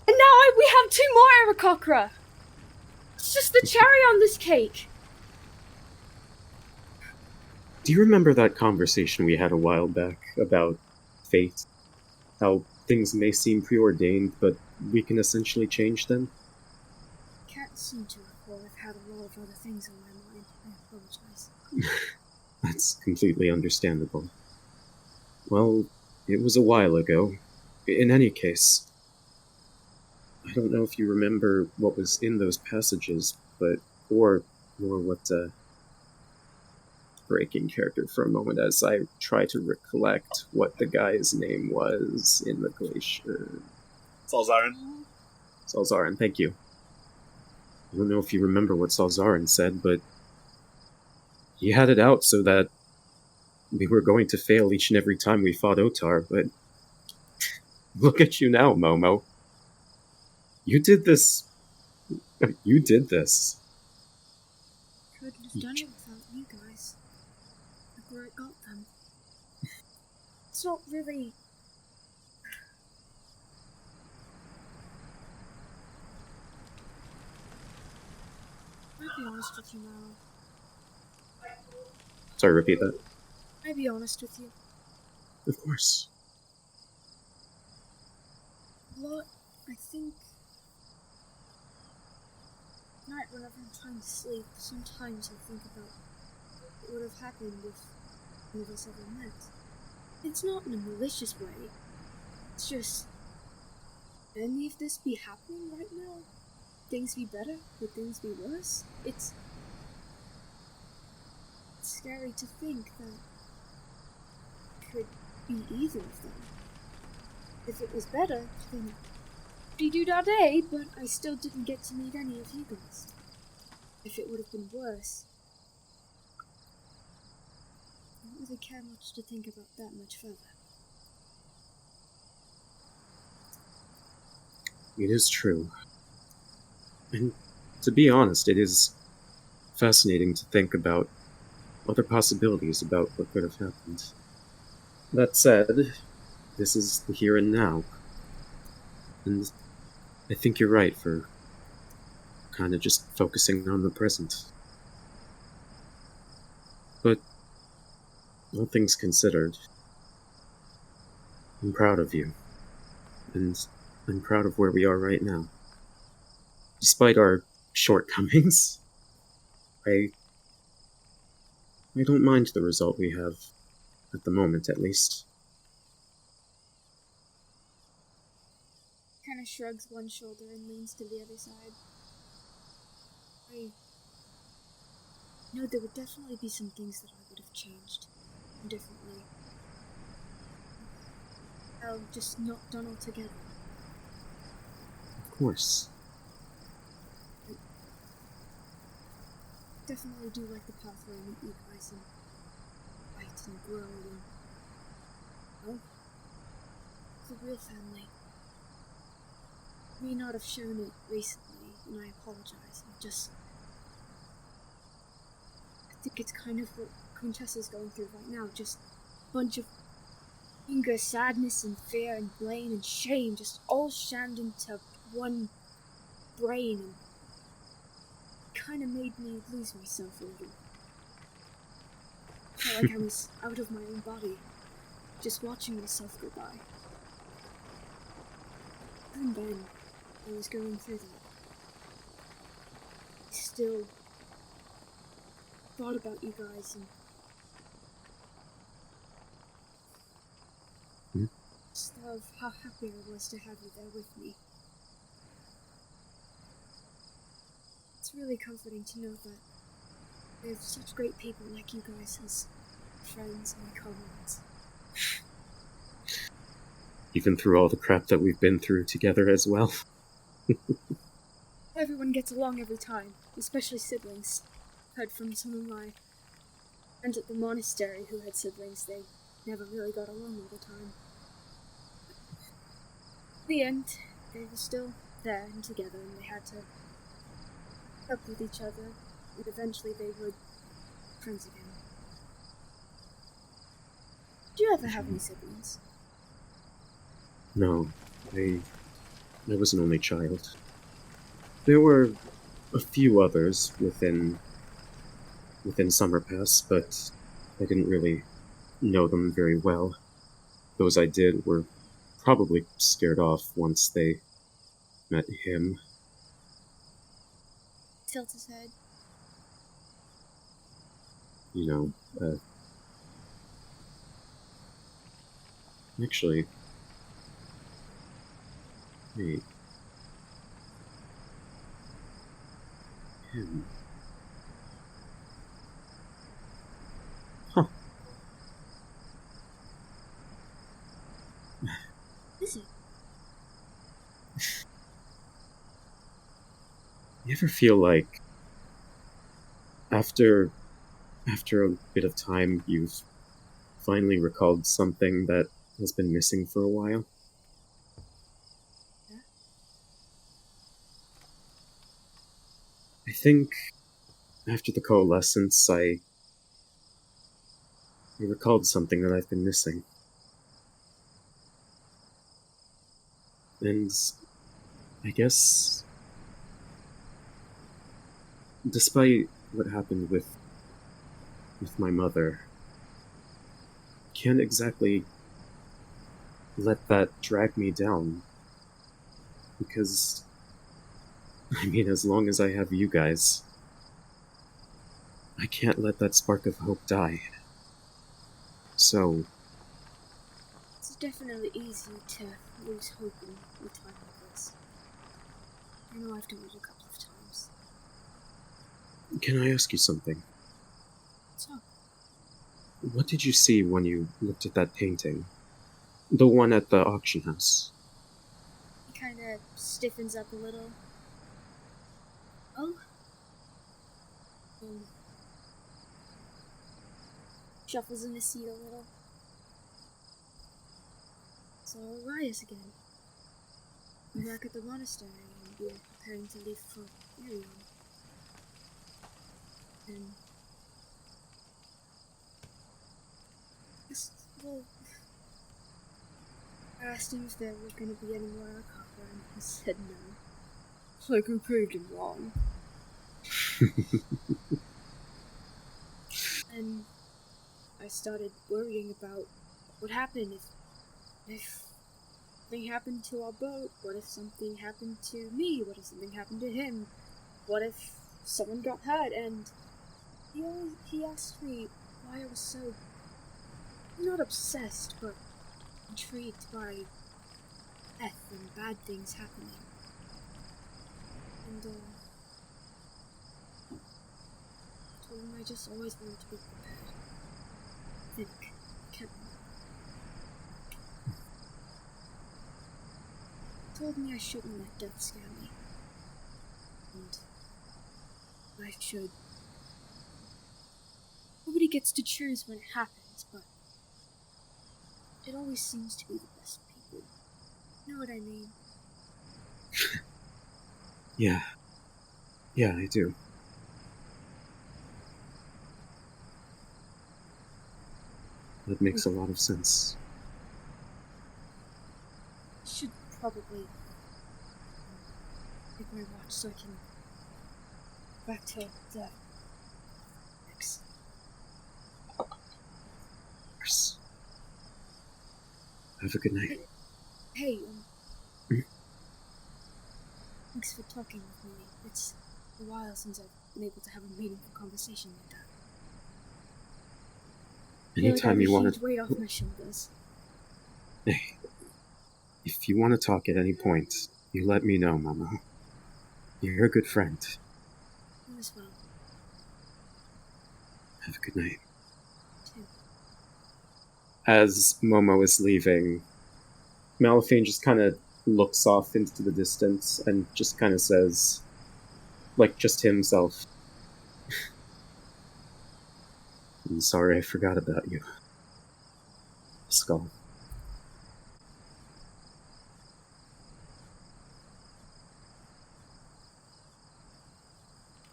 [SPEAKER 7] And now we have 2 more Aarakocra. It's just the cherry on this cake.
[SPEAKER 4] Do you remember that conversation we had a while back about fate? How things may seem preordained, but we can essentially change them?
[SPEAKER 7] Can't seem to recall. I've had a lot of other things on my mind. I apologize.
[SPEAKER 4] That's completely understandable. Well, it was a while ago. In any case, I don't know if you remember what was in those passages, or what, breaking character for a moment as I try to recollect what the guy's name was in the glacier.
[SPEAKER 1] Salzarin.
[SPEAKER 4] Salzarin, thank you. I don't know if you remember what Salzarin said, but he had it out so that we were going to fail each and every time we fought Otar, but look at you now, Momo. You did this. You did this.
[SPEAKER 7] Couldn't have done it without you guys. Look where it got them. It's not really... I'll be honest with you now.
[SPEAKER 4] Sorry, repeat that.
[SPEAKER 7] I'll be honest with you.
[SPEAKER 4] Of course.
[SPEAKER 7] Lot, I think... Night, whenever I'm trying to sleep, sometimes I think about what would have happened if none of us ever met. It's not in a malicious way. It's just... Would any of this be happening right now? Things be better? Would things be worse? It's scary to think that it could be either of them. If it was better, then do-do-da-day, but I still didn't get to meet any of you guys. If it would have been worse, I don't really care much to think about that much further.
[SPEAKER 4] It is true. And to be honest, it is fascinating to think about other possibilities about what could have happened. That said, this is the here and now. And I think you're right for kind of just focusing on the present. But, all things considered, I'm proud of you. And I'm proud of where we are right now. Despite our shortcomings, I don't mind the result we have, at the moment at least.
[SPEAKER 7] Kind of shrugs one shoulder and leans to the other side. I know there would definitely be some things that I would have changed differently. Just not done altogether.
[SPEAKER 4] Of course.
[SPEAKER 7] I definitely do like the path where I meet you guys and fight and grow and... well, the real family. May not have shown it recently, and I apologize. I think it's kind of what Quintessa's going through right now. Just a bunch of anger, sadness, and fear, and blame, and shame, just all shammed into one brain, and kind of made me lose myself a little. Felt like I was out of my own body, just watching myself go by. Even then, I was going through that. I still thought about you guys and just of how happy I was to have you there with me. It's really comforting to know that we have such great people like you guys as friends and comrades.
[SPEAKER 4] Even through all the crap that we've been through together as well.
[SPEAKER 7] Everyone gets along every time, especially siblings. Heard from some of my friends at the monastery who had siblings, they never really got along all the time. In the end, they were still there and together, and they had to cope with each other, and eventually they were friends again. Do you ever have any siblings?
[SPEAKER 4] No, I was an only child. There were a few others within Summer Pass, but I didn't really know them very well. Those I did were probably scared off once they met him.
[SPEAKER 7] Tilts his head.
[SPEAKER 4] You know, actually, wait. Him. Huh.
[SPEAKER 7] Is he?
[SPEAKER 4] You ever feel like after a bit of time you've finally recalled something that has been missing for a while?
[SPEAKER 7] Yeah.
[SPEAKER 4] I think after the coalescence I recalled something that I've been missing. And I guess despite what happened with my mother, can't exactly let that drag me down. Because, I mean, as long as I have you guys, I can't let that spark of hope die. So,
[SPEAKER 7] It's definitely easy to lose hope in a time like this. I know I've done it a couple of times.
[SPEAKER 4] can I ask you something?
[SPEAKER 7] So,
[SPEAKER 4] What did you see when you looked at that painting? The one at the auction house?
[SPEAKER 7] he kind of stiffens up a little. Oh? Shuffles in his seat a little. So Elias again. I'm back at the monastery and we're preparing to leave for Arion. And well, I asked him if there were going to be any more Akaka, and he said no. Like we proved him wrong. And I started worrying about what happened if something happened to our boat. What if something happened to me? What if something happened to him? What if someone got hurt? And he asked me why I was so, not obsessed, but intrigued by death and bad things happening. And I told him I just always wanted to be prepared. Think, can't remember. He told me I shouldn't let death scare me. And I should. Nobody gets to choose when it happens, but it always seems to be the best people. You know what I mean?
[SPEAKER 4] Yeah. Yeah, I do. That makes a lot of sense.
[SPEAKER 7] I should probably get my watch so I can go back to the next.
[SPEAKER 4] Have a good night.
[SPEAKER 7] Hey,
[SPEAKER 4] Hmm?
[SPEAKER 7] thanks for talking with me. It's a while since I've been able to have a meaningful conversation like that.
[SPEAKER 4] Anytime you want
[SPEAKER 7] to
[SPEAKER 4] to...
[SPEAKER 7] weight off my shoulders.
[SPEAKER 4] Hey, if you want to talk at any point, you let me know, Mama. You're a good friend.
[SPEAKER 7] You as well.
[SPEAKER 4] Have a good night.
[SPEAKER 7] Too.
[SPEAKER 4] As Momo is leaving, Malphine just kind of looks off into the distance and just kind of says, like just to himself, I'm sorry I forgot about you. Skull.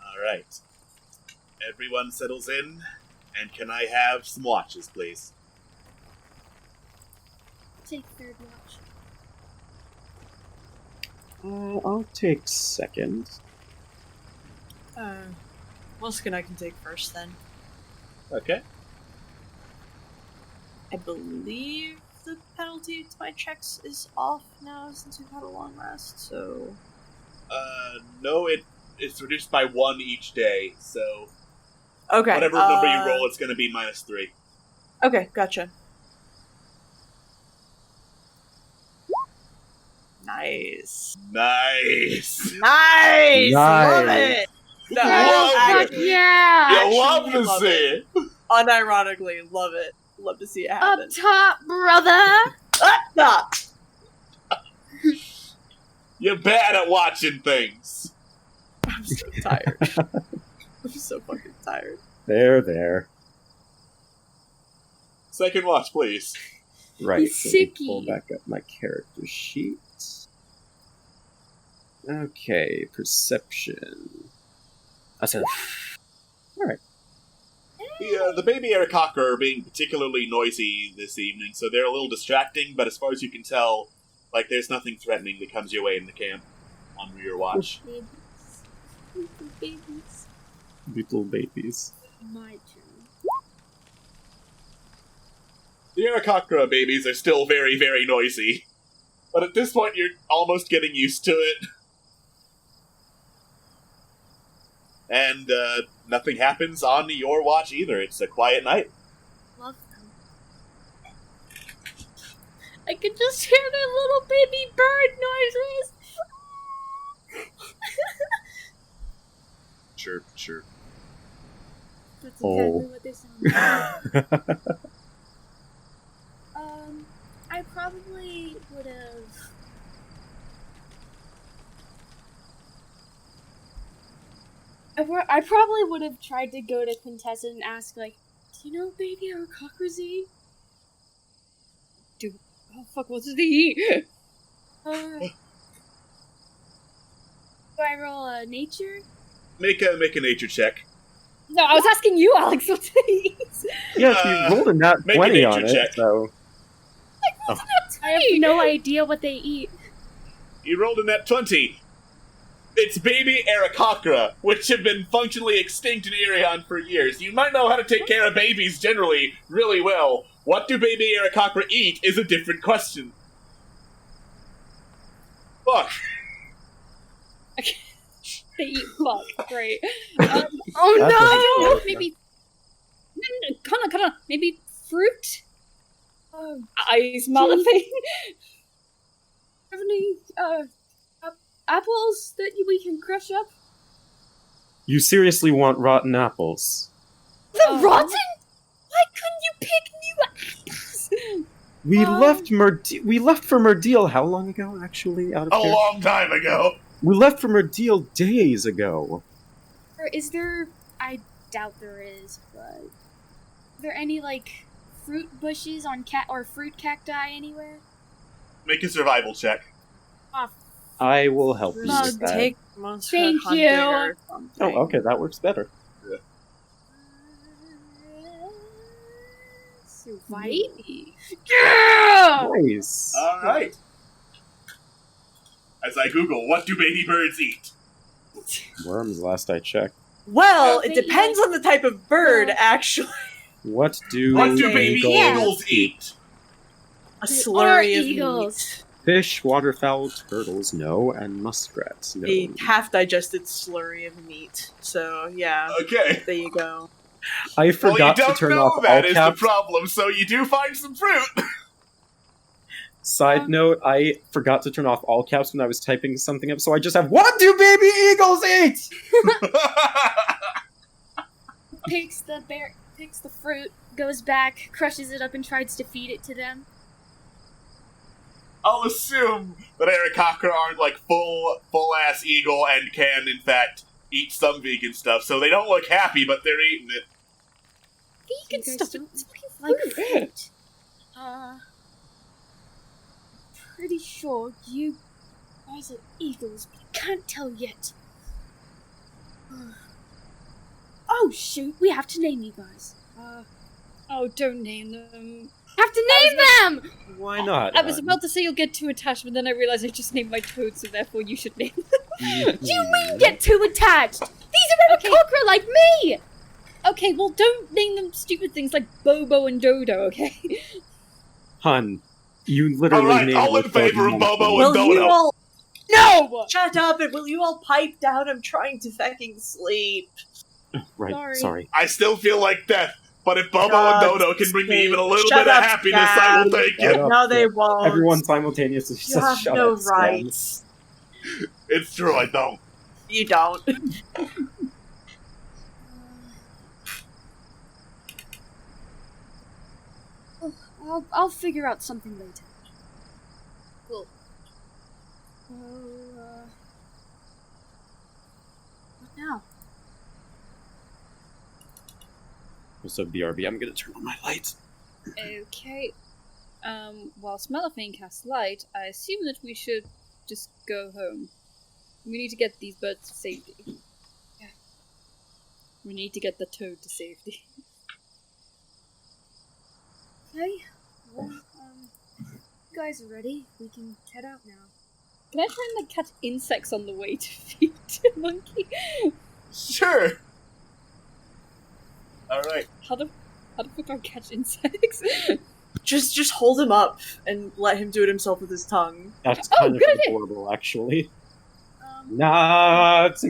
[SPEAKER 1] Alright. Everyone settles in, and can I have some watches, please?
[SPEAKER 7] take third watch?
[SPEAKER 4] I'll take second.
[SPEAKER 3] Wilskin, I can take first then.
[SPEAKER 1] Okay.
[SPEAKER 3] I believe the penalty to my checks is off now since we've had a long rest, so...
[SPEAKER 1] No, it's reduced by 1 each day, so...
[SPEAKER 3] Okay.
[SPEAKER 1] Whatever number you roll, it's going to be -3.
[SPEAKER 3] Okay, gotcha. Nice.
[SPEAKER 1] Nice!
[SPEAKER 3] Nice! Love it! No,
[SPEAKER 1] Love
[SPEAKER 7] Fuck yeah!
[SPEAKER 1] You love to
[SPEAKER 3] love
[SPEAKER 1] see
[SPEAKER 3] it.
[SPEAKER 1] it!
[SPEAKER 3] Unironically, love it. Love to see it
[SPEAKER 7] Up
[SPEAKER 3] happen.
[SPEAKER 7] top, brother!
[SPEAKER 3] Stop!
[SPEAKER 1] You're bad at watching things.
[SPEAKER 3] I'm so tired. I'm so fucking tired.
[SPEAKER 4] There.
[SPEAKER 1] Second watch, please.
[SPEAKER 4] Right,
[SPEAKER 7] He's
[SPEAKER 4] so let me
[SPEAKER 7] sicky.
[SPEAKER 4] pull back up my character sheet. Okay, perception. I said, alright.
[SPEAKER 1] The baby Aarakocra are being particularly noisy this evening, so they're a little distracting, but as far as you can tell, like, there's nothing threatening that comes your way in the camp on your watch.
[SPEAKER 7] Babies. Little babies.
[SPEAKER 4] Little babies.
[SPEAKER 7] My turn.
[SPEAKER 1] The Aarakocra babies are still very, very noisy, but at this point you're almost getting used to it. And, nothing happens on your watch either. It's a quiet night.
[SPEAKER 7] Love them. I could just hear their little baby bird noises.
[SPEAKER 1] Sure.
[SPEAKER 7] That's
[SPEAKER 4] Oh.
[SPEAKER 7] exactly what they sound like. I probably would have. I probably would have tried to go to Quintessa and ask, like, do you know baby Aarakocras eat?
[SPEAKER 8] Oh fuck, what does he eat?
[SPEAKER 7] Do I roll a nature?
[SPEAKER 1] Make a nature check.
[SPEAKER 8] No, I was asking you, Alex, what to eat.
[SPEAKER 4] Yeah, you rolled a nat
[SPEAKER 1] make a
[SPEAKER 4] 20 on
[SPEAKER 1] nature
[SPEAKER 4] it,
[SPEAKER 1] check.
[SPEAKER 4] so...
[SPEAKER 7] I have no idea what they eat.
[SPEAKER 1] You rolled a net 20. It's baby Aarakocra, which have been functionally extinct in Irion for years. You might know how to take care of babies generally really well. What do baby Aarakocra eat is a different question. Fuck.
[SPEAKER 8] They eat fuck, great.
[SPEAKER 7] Oh
[SPEAKER 4] That's
[SPEAKER 7] no!
[SPEAKER 4] a-
[SPEAKER 8] Maybe... Connor, maybe fruit? Eyes mouthing.
[SPEAKER 7] Have any apples that we can crush up?
[SPEAKER 4] You seriously want rotten apples?
[SPEAKER 7] The rotten? Why couldn't you pick new apples?
[SPEAKER 4] We left for Murdeal how long ago, actually? Out of
[SPEAKER 1] A
[SPEAKER 4] care?
[SPEAKER 1] long time ago.
[SPEAKER 4] We left for Murdeal days ago.
[SPEAKER 7] Or is there? I doubt there is, but are there any like fruit bushes on fruit cacti anywhere?
[SPEAKER 1] Make a survival check.
[SPEAKER 4] I will help you
[SPEAKER 7] Mug,
[SPEAKER 4] with that.
[SPEAKER 3] Take monster
[SPEAKER 7] Thank
[SPEAKER 3] hunting
[SPEAKER 7] you.
[SPEAKER 3] or something.
[SPEAKER 4] Oh, okay, that works better.
[SPEAKER 7] Survive. Yeah!
[SPEAKER 4] Nice.
[SPEAKER 1] Alright. As I Google, what do baby birds eat?
[SPEAKER 4] Worms, last I checked.
[SPEAKER 3] Well,
[SPEAKER 7] Yeah.
[SPEAKER 3] it depends on the type of bird,
[SPEAKER 7] Yeah.
[SPEAKER 3] actually.
[SPEAKER 4] What do
[SPEAKER 1] What do baby eagles eat?
[SPEAKER 3] A
[SPEAKER 7] They
[SPEAKER 3] slurry
[SPEAKER 7] are
[SPEAKER 3] of
[SPEAKER 7] eagles.
[SPEAKER 3] meat.
[SPEAKER 4] Fish, waterfowl, turtles, no, and muskrats, no.
[SPEAKER 3] A half-digested slurry of meat. So, yeah,
[SPEAKER 1] Okay.
[SPEAKER 3] there you go.
[SPEAKER 4] I forgot
[SPEAKER 1] well, you
[SPEAKER 4] to
[SPEAKER 1] don't
[SPEAKER 4] turn
[SPEAKER 1] know
[SPEAKER 4] off all
[SPEAKER 1] that is the
[SPEAKER 4] caps.
[SPEAKER 1] problem, so you do find some fruit.
[SPEAKER 4] Side note, I forgot to turn off all caps when I was typing something up, so I just have, what do baby eagles eat?
[SPEAKER 7] Picks the fruit, goes back, crushes it up, and tries to feed it to them.
[SPEAKER 1] I'll assume that Aarakocra aren't like full-ass eagle and can, in fact, eat some vegan stuff, so they don't look happy, but they're eating it.
[SPEAKER 7] Vegan
[SPEAKER 8] guys
[SPEAKER 7] stuff.
[SPEAKER 8] don't
[SPEAKER 7] It's fucking like
[SPEAKER 8] fruit.
[SPEAKER 7] fruit. Pretty sure you guys are eagles, but I can't tell yet. Oh shoot, we have to name you guys.
[SPEAKER 8] Oh, don't name them.
[SPEAKER 7] Have to name them!
[SPEAKER 4] Why not?
[SPEAKER 8] I was about to say you'll get too attached, but then I realized I just named my toad, so therefore you should name them.
[SPEAKER 7] Do you mean get too attached? These are Aarakocra like me!
[SPEAKER 8] Okay, well, don't name them stupid things like Bobo and Dodo, okay?
[SPEAKER 4] Hun, you literally
[SPEAKER 1] Alright,
[SPEAKER 4] named
[SPEAKER 1] all in
[SPEAKER 4] your
[SPEAKER 1] favor of
[SPEAKER 4] dog
[SPEAKER 1] Bobo
[SPEAKER 4] Monkey.
[SPEAKER 1] and
[SPEAKER 3] Will you
[SPEAKER 1] Dodo.
[SPEAKER 3] all
[SPEAKER 8] No!
[SPEAKER 3] shut up and will you all pipe down? I'm trying to fucking sleep.
[SPEAKER 4] Right, sorry.
[SPEAKER 1] I still feel like death, but if Bobo
[SPEAKER 3] God,
[SPEAKER 1] and Dodo can bring me even a little
[SPEAKER 3] shut
[SPEAKER 1] bit of
[SPEAKER 3] up,
[SPEAKER 1] happiness, I will
[SPEAKER 3] Dad.
[SPEAKER 1] take
[SPEAKER 4] Shut
[SPEAKER 1] it.
[SPEAKER 4] up.
[SPEAKER 3] No, they won't.
[SPEAKER 4] Everyone simultaneously
[SPEAKER 3] You
[SPEAKER 4] says
[SPEAKER 3] have
[SPEAKER 4] shut
[SPEAKER 3] no
[SPEAKER 4] up, Stan.
[SPEAKER 3] rights.
[SPEAKER 1] It's true, I don't.
[SPEAKER 3] You don't.
[SPEAKER 7] I'll figure out something later.
[SPEAKER 8] Cool.
[SPEAKER 7] What now?
[SPEAKER 4] So BRB, I'm gonna turn on my lights.
[SPEAKER 8] Okay. Whilst Malafine casts light, I assume that we should just go home. We need to get these birds to safety. Yeah. We need to get the toad to safety.
[SPEAKER 7] Okay. Well, you guys are ready. We can head out now.
[SPEAKER 8] Can I try and like catch insects on the way to feed a monkey?
[SPEAKER 1] Sure. Alright.
[SPEAKER 8] How the fuck do I catch insects?
[SPEAKER 3] Just hold him up and let him do it himself with his tongue.
[SPEAKER 4] That's
[SPEAKER 8] Oh,
[SPEAKER 4] kind of
[SPEAKER 8] good idea.
[SPEAKER 4] adorable, actually.
[SPEAKER 7] Um,
[SPEAKER 8] There's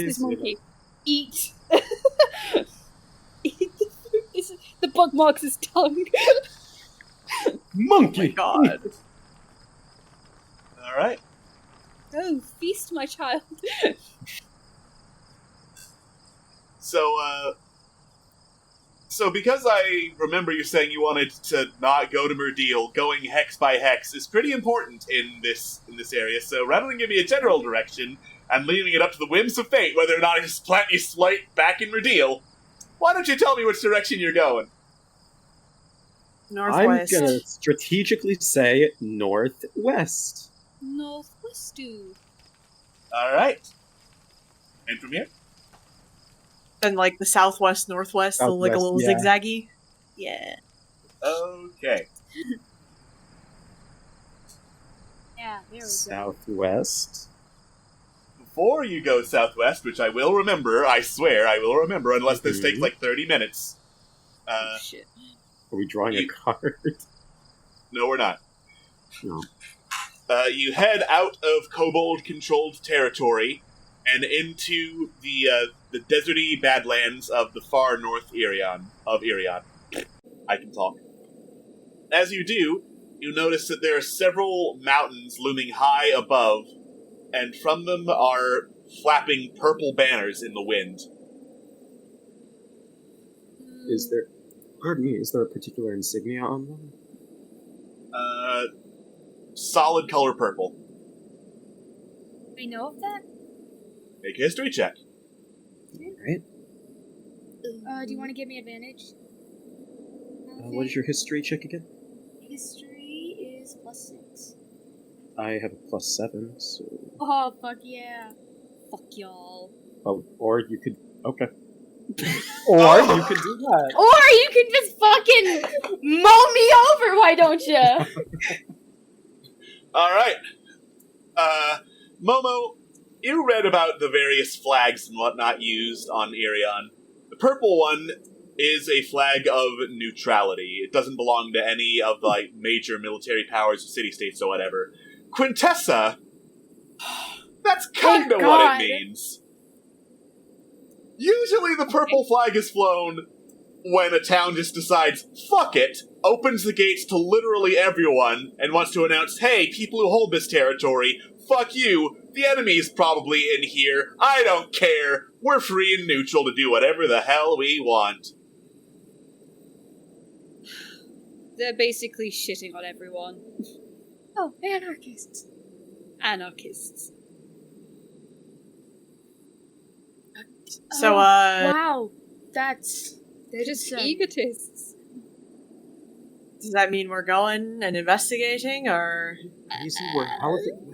[SPEAKER 8] this monkey. Eat. Eat the fruit. The bug marks his tongue.
[SPEAKER 4] Monkey!
[SPEAKER 3] God.
[SPEAKER 1] Alright.
[SPEAKER 8] Oh, feast, my child.
[SPEAKER 1] So because I remember you saying you wanted to not go to Murdeal, going hex by hex is pretty important in this area. So rather than give me a general direction and leaving it up to the whims of fate whether or not I just plant you slight back in Murdeal, why don't you tell me which direction you're going?
[SPEAKER 3] Northwest.
[SPEAKER 4] I'm gonna strategically say northwest.
[SPEAKER 8] Northwest do.
[SPEAKER 1] Alright. And from here?
[SPEAKER 3] And like the southwest, northwest, so like a little
[SPEAKER 4] Southwest,
[SPEAKER 3] zigzaggy. Yeah.
[SPEAKER 1] Okay.
[SPEAKER 7] yeah, there we go.
[SPEAKER 4] Southwest.
[SPEAKER 1] Before you go southwest, which I will remember, I swear I will remember, unless this takes like 30 minutes.
[SPEAKER 8] Shit.
[SPEAKER 4] Are we drawing a card?
[SPEAKER 1] No, we're not.
[SPEAKER 4] No.
[SPEAKER 1] You head out of kobold-controlled territory and into the deserty badlands of the far north Irion. I can talk. As you do, you notice that there are several mountains looming high above, and from them are flapping purple banners in the wind.
[SPEAKER 4] Is there... Pardon me, is there a particular insignia on them?
[SPEAKER 1] Solid color purple.
[SPEAKER 7] We know of that?
[SPEAKER 1] Make a history check.
[SPEAKER 4] Right.
[SPEAKER 7] Do you want to give me advantage?
[SPEAKER 4] What is your history check again?
[SPEAKER 7] History is +6.
[SPEAKER 4] I have a +7, so...
[SPEAKER 7] Oh, fuck yeah.
[SPEAKER 8] Fuck y'all.
[SPEAKER 4] Oh, or you could... Okay. Or you could do that.
[SPEAKER 7] Or you can just fucking mow me over, why don't you?
[SPEAKER 1] Alright. Momo, you read about the various flags and whatnot used on Irion. The purple one is a flag of neutrality. It doesn't belong to any of the like, major military powers or city-states or whatever. Quintessa, that's kind of
[SPEAKER 7] Thank
[SPEAKER 1] what
[SPEAKER 7] God.
[SPEAKER 1] it means. Usually the purple flag is flown when a town just decides, fuck it, opens the gates to literally everyone, and wants to announce, hey, people who hold this territory, fuck you, the enemy's probably in here, I don't care, we're free and neutral to do whatever the hell we want.
[SPEAKER 8] They're basically shitting on everyone.
[SPEAKER 7] Oh, anarchists.
[SPEAKER 8] Anarchists.
[SPEAKER 3] So,
[SPEAKER 7] Wow, that's...
[SPEAKER 8] They're just
[SPEAKER 7] insane.
[SPEAKER 8] egotists.
[SPEAKER 3] does that mean we're going and investigating, or?
[SPEAKER 4] Easy, we're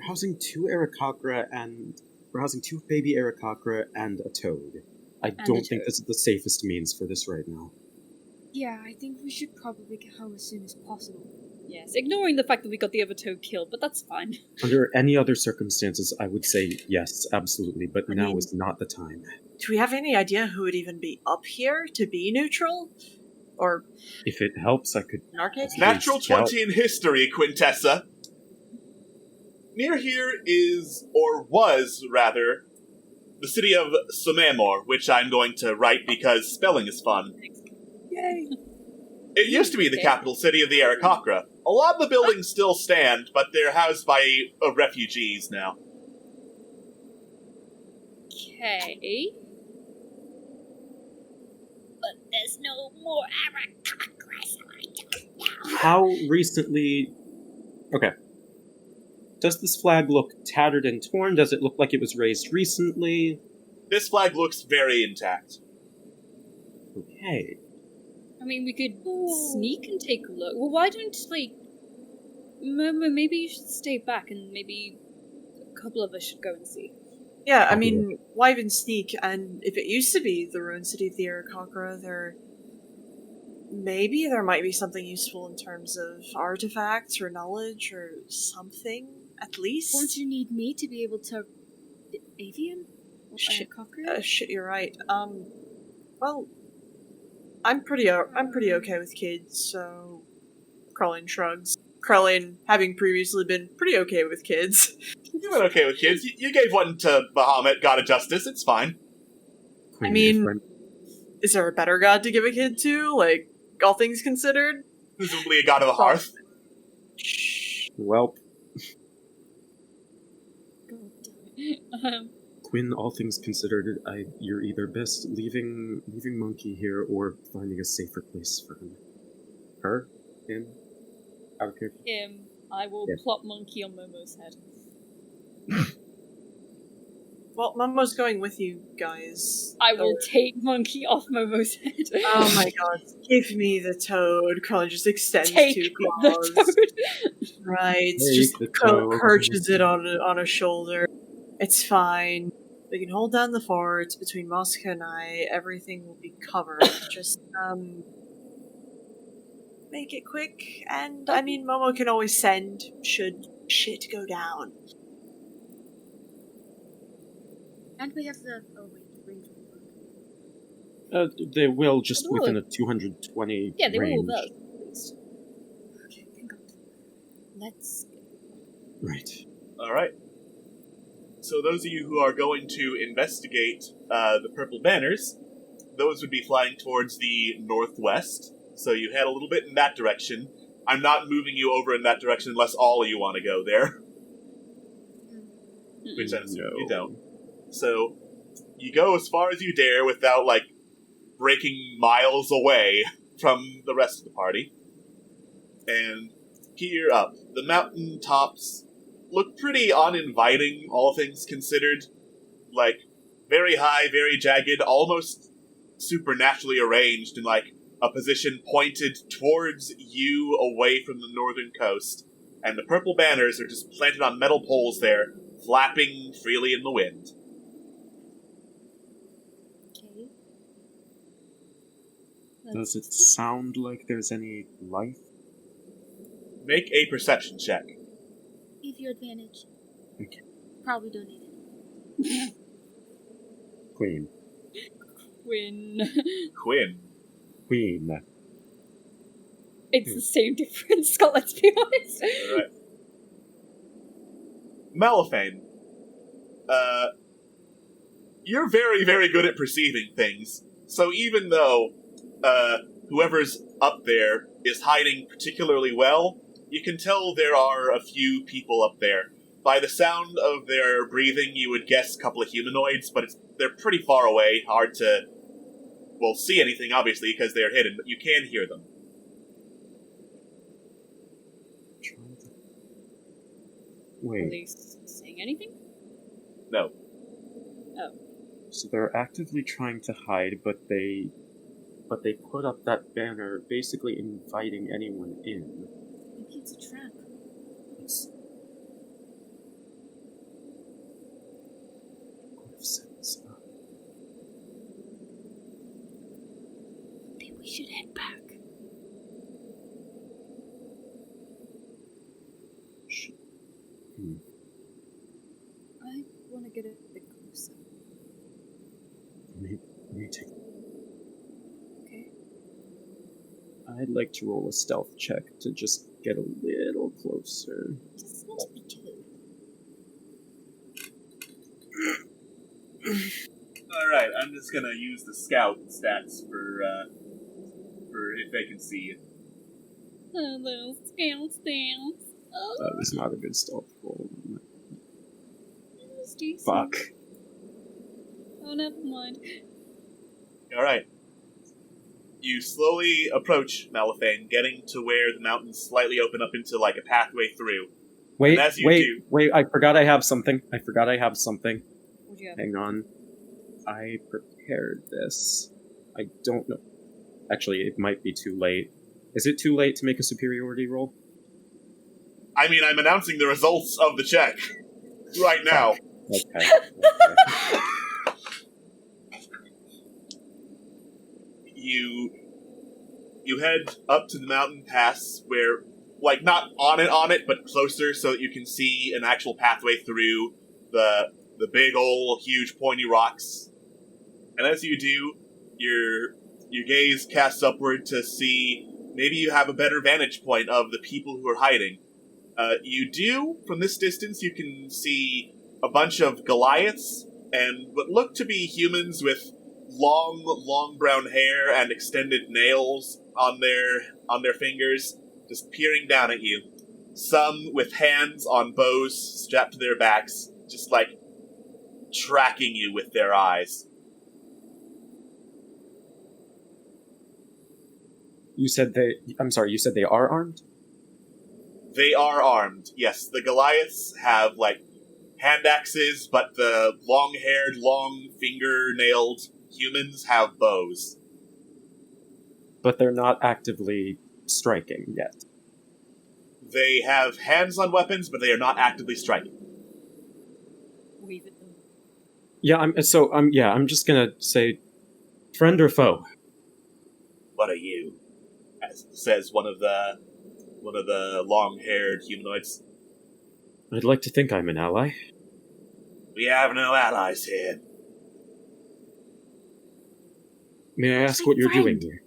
[SPEAKER 4] housing 2 Aarakocra and... We're housing 2 baby Aarakocra and a toad. I don't think this is the safest means for this right now.
[SPEAKER 7] Yeah, I think we should probably get home as soon as possible.
[SPEAKER 8] Yes, ignoring the fact that we got the other toad killed, but that's fine.
[SPEAKER 4] Under any other circumstances, I would say yes, absolutely, but
[SPEAKER 3] I
[SPEAKER 4] now
[SPEAKER 3] mean-
[SPEAKER 4] is not the time.
[SPEAKER 3] Do we have any idea who would even be up here to be neutral? Or
[SPEAKER 4] If it helps, I could.
[SPEAKER 3] in our case?
[SPEAKER 1] Natural
[SPEAKER 4] Scout.
[SPEAKER 1] 20 in history, Quintessa. Near here is, or was, rather, the city of Sumamor, which I'm going to write because spelling is fun.
[SPEAKER 3] Yay!
[SPEAKER 1] It used to be the
[SPEAKER 8] Okay.
[SPEAKER 1] capital city of the Aarakocra. A lot of the buildings still stand, but they're housed by refugees now.
[SPEAKER 8] Okay. But there's no more Aarakocra, so I don't know.
[SPEAKER 4] How recently. Okay. Does this flag look tattered and torn? Does it look like it was raised recently?
[SPEAKER 1] This flag looks very intact.
[SPEAKER 4] Okay.
[SPEAKER 8] I mean, we could sneak and take a look. Well, why don't, like... Maybe you should stay back and maybe a couple of us should go and see.
[SPEAKER 3] Yeah, I mean, why even sneak? And if it used to be the ruined city of the Aarakocra, maybe there might be something useful in terms of artifacts or knowledge or something, at least.
[SPEAKER 7] Won't you need me to be able to... Avian?
[SPEAKER 3] Shit.
[SPEAKER 7] Cocker?
[SPEAKER 3] Shit, you're right. Well, I'm pretty okay with kids, so... Krellin shrugs. Krellin, having previously been pretty okay with kids.
[SPEAKER 1] You went okay with kids. You gave one to Bahamut, God of Justice. It's fine.
[SPEAKER 3] I mean, is there a better god to give a kid to? Like, all things considered?
[SPEAKER 1] Presumably a god of the hearth.
[SPEAKER 4] Well,
[SPEAKER 8] Um,
[SPEAKER 4] Quinn, all things considered, you're either best leaving Monkey here or finding a safer place for him. Her? Him? Out of here?
[SPEAKER 8] I will
[SPEAKER 4] Yeah.
[SPEAKER 8] plop Monkey on Momo's head.
[SPEAKER 3] Well, Momo's going with you guys.
[SPEAKER 8] I will take Monkey off Momo's head.
[SPEAKER 3] Oh my god. Give me the toad. Krellin just extends
[SPEAKER 8] Take
[SPEAKER 3] two
[SPEAKER 8] the
[SPEAKER 3] claws.
[SPEAKER 8] toad.
[SPEAKER 3] Right.
[SPEAKER 4] Take
[SPEAKER 3] Just
[SPEAKER 4] the toad.
[SPEAKER 3] perches it on a shoulder. It's fine. We can hold down the fort between Mosca and I. Everything will be covered. Just, make it quick. And, I mean, Momo can always send should shit go down.
[SPEAKER 7] And we have the... Oh, wait, the range will work.
[SPEAKER 4] They will, just
[SPEAKER 8] They will.
[SPEAKER 4] within a 220
[SPEAKER 8] Yeah, they
[SPEAKER 4] range.
[SPEAKER 8] will well, at least.
[SPEAKER 7] Okay, thank God.
[SPEAKER 8] Let's...
[SPEAKER 4] Right.
[SPEAKER 1] Alright. So those of you who are going to investigate the purple banners, those would be flying towards the northwest. So you head a little bit in that direction. I'm not moving you over in that direction unless all of you want to go there. Which I assume you don't. So you go as far as you dare without, like, breaking miles away from the rest of the party. And here up, the mountain tops look pretty uninviting, all things considered. Like, very high, very jagged, almost supernaturally arranged in, like, a position pointed towards you away from the northern coast. And the purple banners are just planted on metal poles there, flapping freely in the wind.
[SPEAKER 8] Okay.
[SPEAKER 4] Does it sound like there's any life?
[SPEAKER 1] Make a perception check.
[SPEAKER 7] Give you advantage.
[SPEAKER 4] Okay.
[SPEAKER 7] Probably don't need it.
[SPEAKER 4] Queen.
[SPEAKER 8] Quinn.
[SPEAKER 4] Queen.
[SPEAKER 8] It's the same difference, Scott, let's be honest.
[SPEAKER 1] Alright. Malifane. You're very, very good at perceiving things. So even though, whoever's up there is hiding particularly well, you can tell there are a few people up there. By the sound of their breathing, you would guess a couple of humanoids, but they're pretty far away, hard to, well, see anything, obviously, because they're hidden, but you can hear them.
[SPEAKER 8] Are
[SPEAKER 4] Wait,
[SPEAKER 8] they saying anything?
[SPEAKER 1] No.
[SPEAKER 4] so they're actively trying to hide, but they put up that banner basically inviting anyone in.
[SPEAKER 7] Maybe it's a trap.
[SPEAKER 4] It's... Could have said this.
[SPEAKER 7] They will we should head back.
[SPEAKER 8] I want to get a bit closer.
[SPEAKER 4] Let me take.
[SPEAKER 8] Okay.
[SPEAKER 4] I'd like to roll a stealth check to just get a little closer.
[SPEAKER 7] Just not to be too.
[SPEAKER 1] Alright, I'm just gonna use the scout stats for if they can see you.
[SPEAKER 8] Oh, those scout stamps. Oh,
[SPEAKER 4] That was not a good stealth roll.
[SPEAKER 8] it's decent.
[SPEAKER 4] Fuck.
[SPEAKER 8] Oh, never mind.
[SPEAKER 1] Alright. You slowly approach Malifane, getting to where the mountains slightly open up into like a pathway through.
[SPEAKER 4] Wait,
[SPEAKER 1] And as you
[SPEAKER 4] wait, I forgot I have something.
[SPEAKER 8] What'd you have?
[SPEAKER 4] Hang on. I prepared this. I don't know. Actually, it might be too late. Is it too late to make a superiority roll?
[SPEAKER 1] I mean, I'm announcing the results of the check right now.
[SPEAKER 4] Okay.
[SPEAKER 1] You head up to the mountain pass where, like, not on it, but closer so that you can see an actual pathway through the big old huge pointy rocks. And as you do, your gaze casts upward to see maybe you have a better vantage point of the people who are hiding. You do, from this distance, you can see a bunch of Goliaths and what look to be humans with long brown hair and extended nails on their fingers, just peering down at you. Some with hands on bows strapped to their backs, just like tracking you with their eyes.
[SPEAKER 4] You said they are armed?
[SPEAKER 1] They are armed, yes. The Goliaths have, like, hand axes, but the long-haired, long-finger-nailed humans have bows.
[SPEAKER 4] But they're not actively striking yet.
[SPEAKER 1] They have hands on weapons, but they are not actively striking.
[SPEAKER 8] Wave at them.
[SPEAKER 4] Yeah, I'm just gonna say, friend or foe?
[SPEAKER 1] What are you? As says one of the long-haired humanoids.
[SPEAKER 4] I'd like to think I'm an ally.
[SPEAKER 1] We have no allies here.
[SPEAKER 4] May I ask what you're doing here?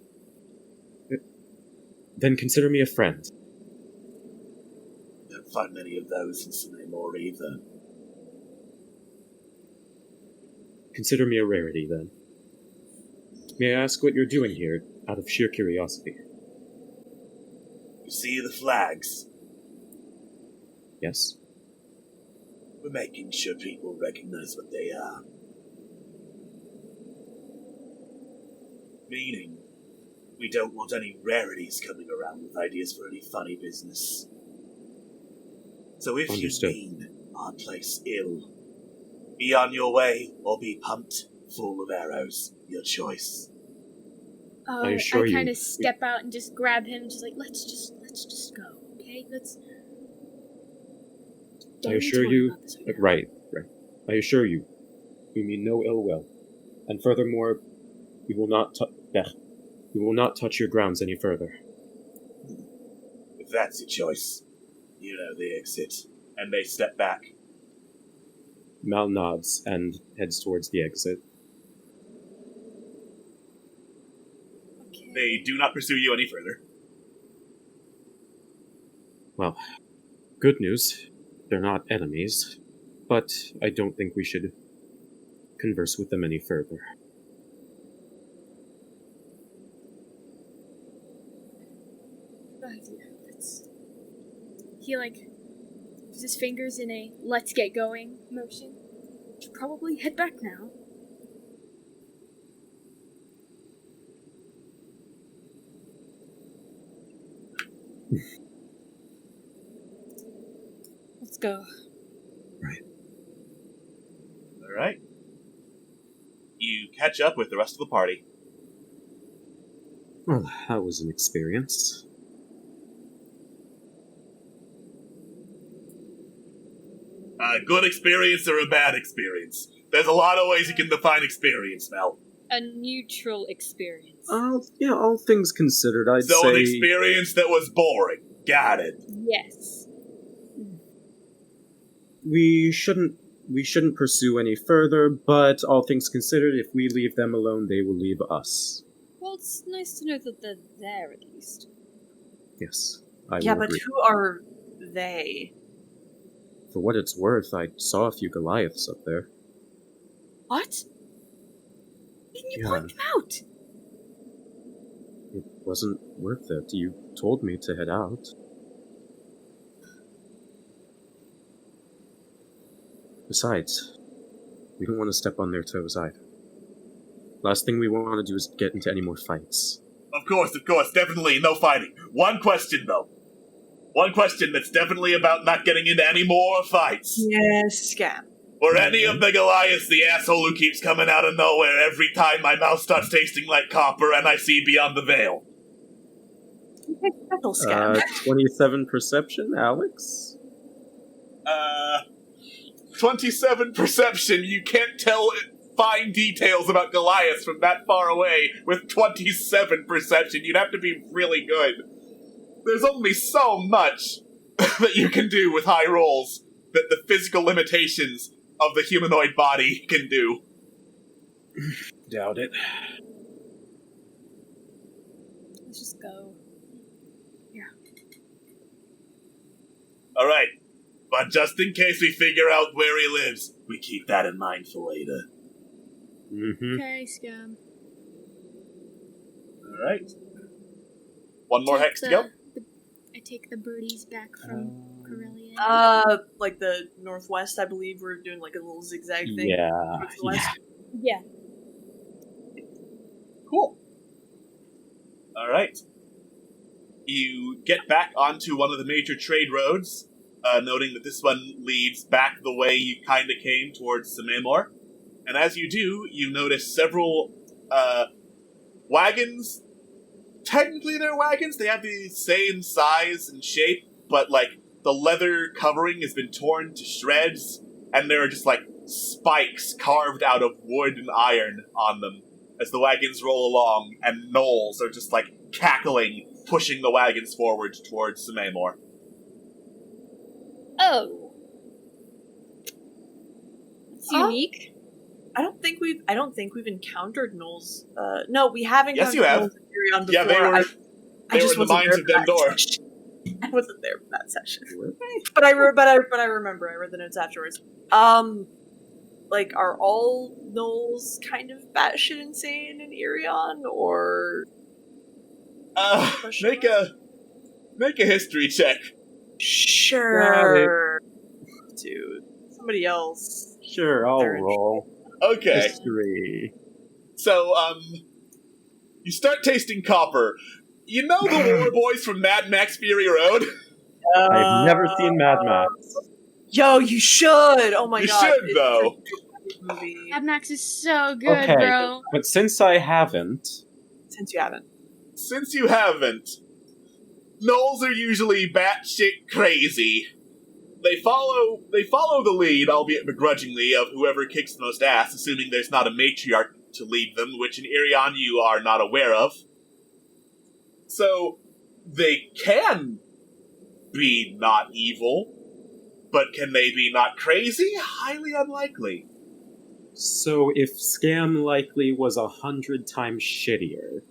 [SPEAKER 4] Then consider me a friend.
[SPEAKER 1] Don't find many of those in Cinemore either.
[SPEAKER 4] Consider me a rarity, then. May I ask what you're doing here, out of sheer curiosity?
[SPEAKER 1] You see the flags?
[SPEAKER 4] Yes?
[SPEAKER 1] We're making sure people recognize what they are. Meaning, we don't want any rarities coming around with ideas for any funny business. So if
[SPEAKER 4] Understood.
[SPEAKER 1] you mean our place ill, be on your way or be pumped full of arrows. Your choice.
[SPEAKER 4] I assure you-
[SPEAKER 7] kind of step out and just grab him and just like, let's just go, okay?
[SPEAKER 4] I assure you, right. I assure you, we mean no ill will, and furthermore, we will not touch your grounds any further.
[SPEAKER 1] If that's your choice, you know the exit. And they step back.
[SPEAKER 4] Mal nods and heads towards the exit.
[SPEAKER 1] They do not pursue you any further.
[SPEAKER 4] Well, good news. They're not enemies, but I don't think we should converse with them any further.
[SPEAKER 7] He moves his fingers in a let's get going motion. Should probably head back now.
[SPEAKER 8] Let's go.
[SPEAKER 1] Alright. You catch up with the rest of the party.
[SPEAKER 4] Well, that was an experience.
[SPEAKER 1] A good experience or a bad experience? There's a lot of ways you can define experience, Mel.
[SPEAKER 8] a neutral experience.
[SPEAKER 4] Yeah, all things considered, I'd
[SPEAKER 1] So
[SPEAKER 4] say...
[SPEAKER 1] an experience that was boring. Got it.
[SPEAKER 8] Yes.
[SPEAKER 4] We shouldn't pursue any further, but all things considered, if we leave them alone, they will leave us.
[SPEAKER 8] Well, it's nice to know that they're there at least.
[SPEAKER 4] Yes, I
[SPEAKER 3] Yeah,
[SPEAKER 4] will
[SPEAKER 3] but
[SPEAKER 4] agree.
[SPEAKER 3] who are they?
[SPEAKER 4] For what it's worth, I saw a few Goliaths up there.
[SPEAKER 3] What? Didn't you
[SPEAKER 4] Yeah.
[SPEAKER 3] point them out?
[SPEAKER 4] It wasn't worth it. You told me to head out. Besides, we don't want to step on their toes either. Last thing we want to do is get into any more fights.
[SPEAKER 1] Of course, definitely no fighting. One question, though. One question that's definitely about not getting into any more fights.
[SPEAKER 3] Yes, scam.
[SPEAKER 1] Or any of the Goliaths, the asshole who keeps coming out of nowhere every time my mouth starts tasting like copper and I see beyond the veil.
[SPEAKER 3] Metal scam.
[SPEAKER 4] 27 perception, Alex?
[SPEAKER 1] 27 perception. You can't tell fine details about Goliaths from that far away with 27 perception. You'd have to be really good. There's only so much that you can do with high rolls that the physical limitations of the humanoid body can do.
[SPEAKER 4] Doubt it.
[SPEAKER 8] Let's just go.
[SPEAKER 1] Alright, but just in case we figure out where he lives, we keep that in mind for later.
[SPEAKER 4] Mm-hmm.
[SPEAKER 7] Okay, scam.
[SPEAKER 1] Alright. One more hex to go?
[SPEAKER 7] I take the birdies back from Corellia.
[SPEAKER 3] Like the northwest, I believe we're doing like a little zigzag thing.
[SPEAKER 4] Yeah.
[SPEAKER 3] towards the west.
[SPEAKER 8] Yeah.
[SPEAKER 1] Cool. Alright. You get back onto one of the major trade roads, noting that this one leads back the way you kind of came towards Samamor. And as you do, you notice several wagons. Technically they're wagons, they have the same size and shape, but like the leather covering has been torn to shreds, and there are just like spikes carved out of wood and iron on them as the wagons roll along, and gnolls are just like cackling, pushing the wagons forward towards Samamor.
[SPEAKER 8] Oh. It's unique.
[SPEAKER 3] I don't think we've encountered gnolls. No, we have encountered
[SPEAKER 1] Yes, you have.
[SPEAKER 3] gnolls in Furion before.
[SPEAKER 1] Yeah, they were
[SPEAKER 3] I just
[SPEAKER 1] in the
[SPEAKER 3] wasn't
[SPEAKER 1] mines
[SPEAKER 3] there
[SPEAKER 1] of
[SPEAKER 3] for that
[SPEAKER 1] Dendor.
[SPEAKER 3] session. I wasn't there for that session. But I remember. I read the notes afterwards. Like, are all gnolls kind of batshit insane in Irion, or
[SPEAKER 1] Make a history check.
[SPEAKER 3] sure, dude, somebody else?
[SPEAKER 4] Sure, I'll
[SPEAKER 3] They're in-
[SPEAKER 4] roll.
[SPEAKER 1] Okay.
[SPEAKER 4] History.
[SPEAKER 1] So, you start tasting copper. You know the War Boys from Mad Max Fury Road?
[SPEAKER 4] I've never seen Mad Max.
[SPEAKER 3] Yo, you should. Oh my
[SPEAKER 1] You
[SPEAKER 3] god,
[SPEAKER 1] should,
[SPEAKER 3] it's
[SPEAKER 1] though.
[SPEAKER 3] such a good movie.
[SPEAKER 7] Mad Max is so good,
[SPEAKER 4] Okay.
[SPEAKER 7] bro.
[SPEAKER 4] But since I haven't,
[SPEAKER 3] Since you haven't.
[SPEAKER 1] Since you haven't, gnolls are usually batshit crazy. They follow the lead, albeit begrudgingly, of whoever kicks the most ass, assuming there's not a matriarch to lead them, which in Irion you are not aware of. So, they can be not evil, but can they be not crazy? Highly unlikely.
[SPEAKER 4] so if Scam Likely was 100 times shittier,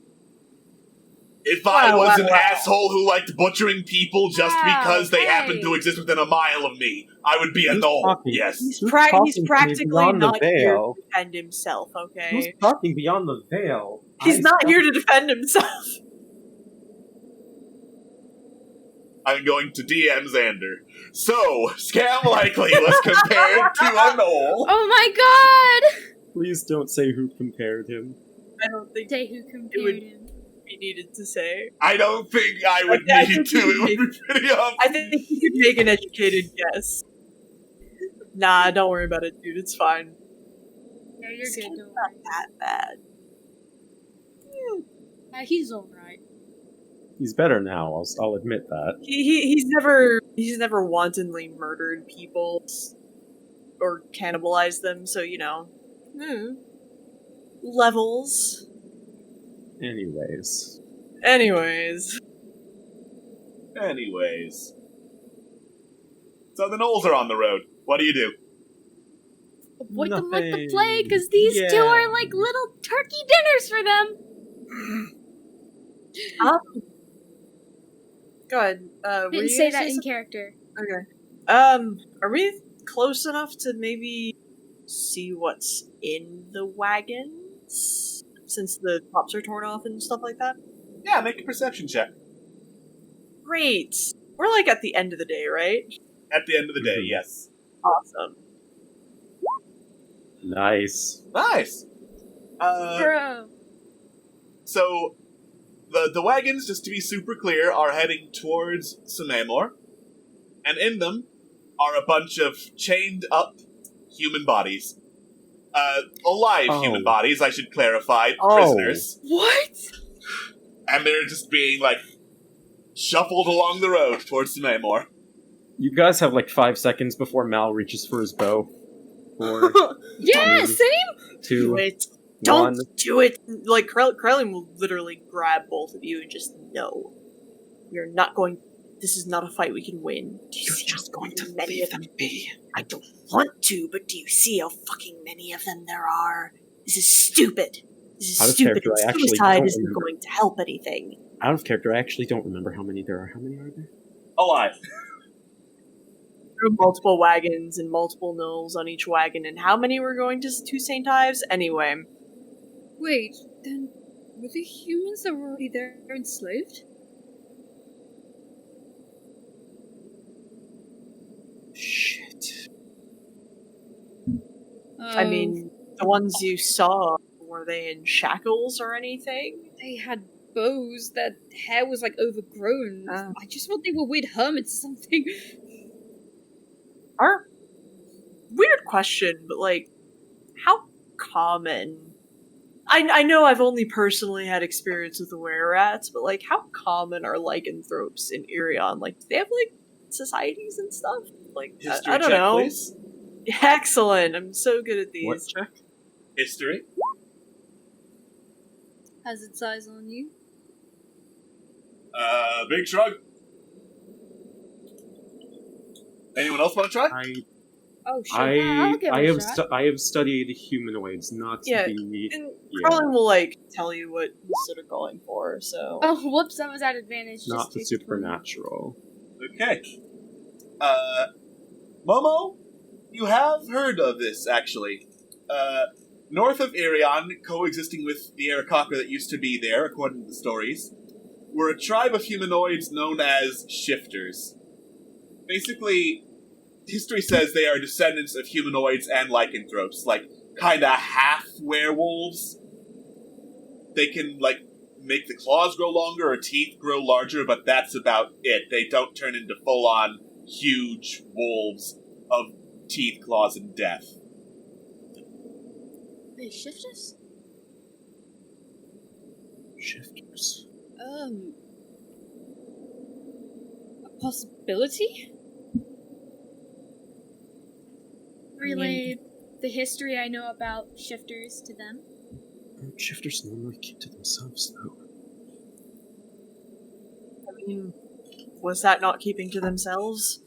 [SPEAKER 1] If I
[SPEAKER 3] Wow,
[SPEAKER 1] was
[SPEAKER 3] wow,
[SPEAKER 1] an
[SPEAKER 3] wow.
[SPEAKER 1] asshole who liked butchering people just
[SPEAKER 7] Wow,
[SPEAKER 1] because they
[SPEAKER 7] hey.
[SPEAKER 1] happen to exist within a mile of me, I would be a
[SPEAKER 4] Who's
[SPEAKER 1] gnoll.
[SPEAKER 4] talking?
[SPEAKER 1] Yes.
[SPEAKER 3] He's,
[SPEAKER 4] Who's
[SPEAKER 3] he's
[SPEAKER 4] talking to me
[SPEAKER 3] practically
[SPEAKER 4] beyond the
[SPEAKER 3] not here
[SPEAKER 4] veil?
[SPEAKER 3] to defend himself,
[SPEAKER 4] who's
[SPEAKER 3] okay?
[SPEAKER 4] talking beyond the veil?
[SPEAKER 3] He's not here to defend himself.
[SPEAKER 1] I'm going to DM Xander. So, Scam Likely was compared to a gnoll.
[SPEAKER 7] Oh my god!
[SPEAKER 4] Please don't say who compared him.
[SPEAKER 3] I don't think
[SPEAKER 7] Say who
[SPEAKER 3] would-
[SPEAKER 7] compared him.
[SPEAKER 3] he needed to say.
[SPEAKER 1] I don't think I would
[SPEAKER 3] I
[SPEAKER 1] need
[SPEAKER 3] think
[SPEAKER 1] to.
[SPEAKER 3] you
[SPEAKER 1] It would be pretty obvious.
[SPEAKER 3] I think you could make an educated guess. Nah, don't worry about it, dude. It's fine.
[SPEAKER 7] Yeah, you're
[SPEAKER 3] It's
[SPEAKER 7] good.
[SPEAKER 3] not
[SPEAKER 7] Don't worry.
[SPEAKER 3] that bad.
[SPEAKER 7] He's alright.
[SPEAKER 4] He's better now. I'll admit that.
[SPEAKER 3] He's never wantonly murdered people or cannibalized them. So you know, levels.
[SPEAKER 4] Anyways.
[SPEAKER 3] Anyways.
[SPEAKER 1] So the gnolls are on the road. What do you do?
[SPEAKER 7] Avoid them like the
[SPEAKER 4] Nothing.
[SPEAKER 7] plague, because these two
[SPEAKER 4] Yeah.
[SPEAKER 7] are like little turkey dinners for them.
[SPEAKER 3] Go ahead. Were
[SPEAKER 7] Didn't
[SPEAKER 3] you
[SPEAKER 7] say
[SPEAKER 3] gonna
[SPEAKER 7] that in
[SPEAKER 3] something?
[SPEAKER 7] character.
[SPEAKER 3] Okay. Are we close enough to maybe see what's in the wagons? Since the tops are torn off and stuff like that?
[SPEAKER 1] Yeah, make a perception check.
[SPEAKER 3] Great! We're like at the end of the day, right?
[SPEAKER 1] At the end of the day,
[SPEAKER 4] Mhm.
[SPEAKER 1] yes.
[SPEAKER 3] Awesome.
[SPEAKER 4] Nice.
[SPEAKER 1] Nice.
[SPEAKER 7] Bro.
[SPEAKER 1] So the wagons, just to be super clear, are heading towards Samamor, and in them are a bunch of chained up human bodies. Alive human bodies, I should clarify, prisoners.
[SPEAKER 3] What?
[SPEAKER 1] And they're just being, like, shuffled along the road towards Samamor.
[SPEAKER 4] You guys have like 5 seconds before Mal reaches for his bow. 4,
[SPEAKER 8] Yeah,
[SPEAKER 4] Three.
[SPEAKER 8] same.
[SPEAKER 4] 2,
[SPEAKER 3] Wait. Don't
[SPEAKER 4] 1.
[SPEAKER 3] do it! Like, Krellin will literally grab both of you and just, no. You're not going... This is not a fight we can win. Do you see just going to leave them be? I don't want to, but do you see how fucking many of them there are? This is stupid. This is
[SPEAKER 4] Out of
[SPEAKER 3] stupid.
[SPEAKER 4] character, I actually
[SPEAKER 3] Suicide
[SPEAKER 4] don't
[SPEAKER 3] isn't
[SPEAKER 4] remember.
[SPEAKER 3] going to help anything.
[SPEAKER 4] Out of character, I actually don't remember how many there are. How many are there?
[SPEAKER 1] Alive.
[SPEAKER 3] There are multiple wagons and multiple gnolls on each wagon, and how many were going to St. Ives? Anyway.
[SPEAKER 8] Wait, then were the humans that were already there enslaved?
[SPEAKER 4] Shit.
[SPEAKER 3] I mean, the ones you saw, were they in shackles or anything?
[SPEAKER 8] They had bows. Their hair was like overgrown.
[SPEAKER 3] Oh.
[SPEAKER 8] I just thought they were weird hermits or something.
[SPEAKER 3] Weird question, but like, how common? I know I've only personally had experience with the were-rats, but like, how common are lycanthropes in Irion? Like, do they have like societies and stuff? Like,
[SPEAKER 1] History
[SPEAKER 3] I don't
[SPEAKER 1] check,
[SPEAKER 3] know.
[SPEAKER 1] please.
[SPEAKER 3] Excellent. I'm so good at these.
[SPEAKER 4] What check?
[SPEAKER 1] History.
[SPEAKER 8] Has its eyes on you?
[SPEAKER 1] Big shrug. Anyone else want to try?
[SPEAKER 8] Oh, sure. I'll give it a shot.
[SPEAKER 4] I have studied humanoids, not
[SPEAKER 3] Yeah,
[SPEAKER 4] the.
[SPEAKER 3] And
[SPEAKER 4] Yeah.
[SPEAKER 3] Colin will like tell you what he's sort of going for. So
[SPEAKER 7] Oh, whoops, I was at advantage.
[SPEAKER 4] Not
[SPEAKER 7] Just
[SPEAKER 4] the
[SPEAKER 7] take it from me.
[SPEAKER 4] supernatural.
[SPEAKER 1] Okay. Momo, you have heard of this, actually. North of Irion, coexisting with the Arakaka that used to be there, according to the stories, were a tribe of humanoids known as Shifters. Basically, history says they are descendants of humanoids and lycanthropes, like, kinda half werewolves. They can, like, make the claws grow longer or teeth grow larger, but that's about it. They don't turn into full-on huge wolves of teeth, claws, and death.
[SPEAKER 7] They shift us?
[SPEAKER 4] Shifters.
[SPEAKER 8] A possibility?
[SPEAKER 7] Relay the history I know about shifters to them.
[SPEAKER 4] Shifters normally keep to themselves, though.
[SPEAKER 3] I mean, was that not keeping to themselves?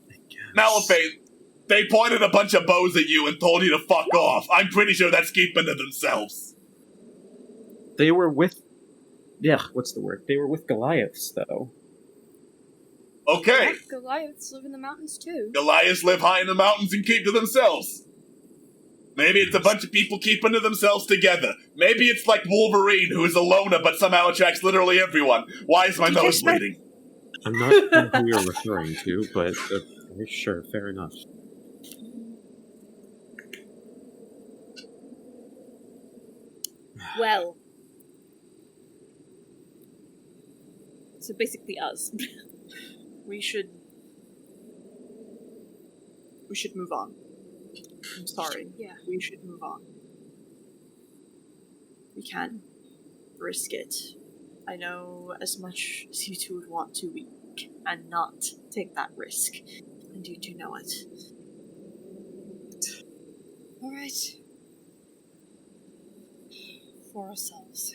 [SPEAKER 4] I guess.
[SPEAKER 1] Malafate, they pointed a bunch of bows at you and told you to fuck off. I'm pretty sure that's keeping to themselves.
[SPEAKER 4] They were with. Yeah, what's the word? They were with Goliaths, though.
[SPEAKER 1] Okay.
[SPEAKER 7] Heck, Goliaths live in the mountains too.
[SPEAKER 1] Goliaths live high in the mountains and keep to themselves. Maybe it's a bunch of people keeping to themselves together. Maybe it's like Wolverine, who is a loner but somehow attracts literally everyone. Why is my
[SPEAKER 3] Did you
[SPEAKER 1] nose
[SPEAKER 3] just say-
[SPEAKER 1] bleeding?
[SPEAKER 4] I'm not sure who you're referring to, but sure, fair enough.
[SPEAKER 8] Well. So basically us.
[SPEAKER 3] We should move on. I'm sorry.
[SPEAKER 7] Yeah.
[SPEAKER 3] We should move on. We can't risk it. I know as much as you two would want to, we cannot take that risk. And you do know it.
[SPEAKER 8] Alright. for ourselves.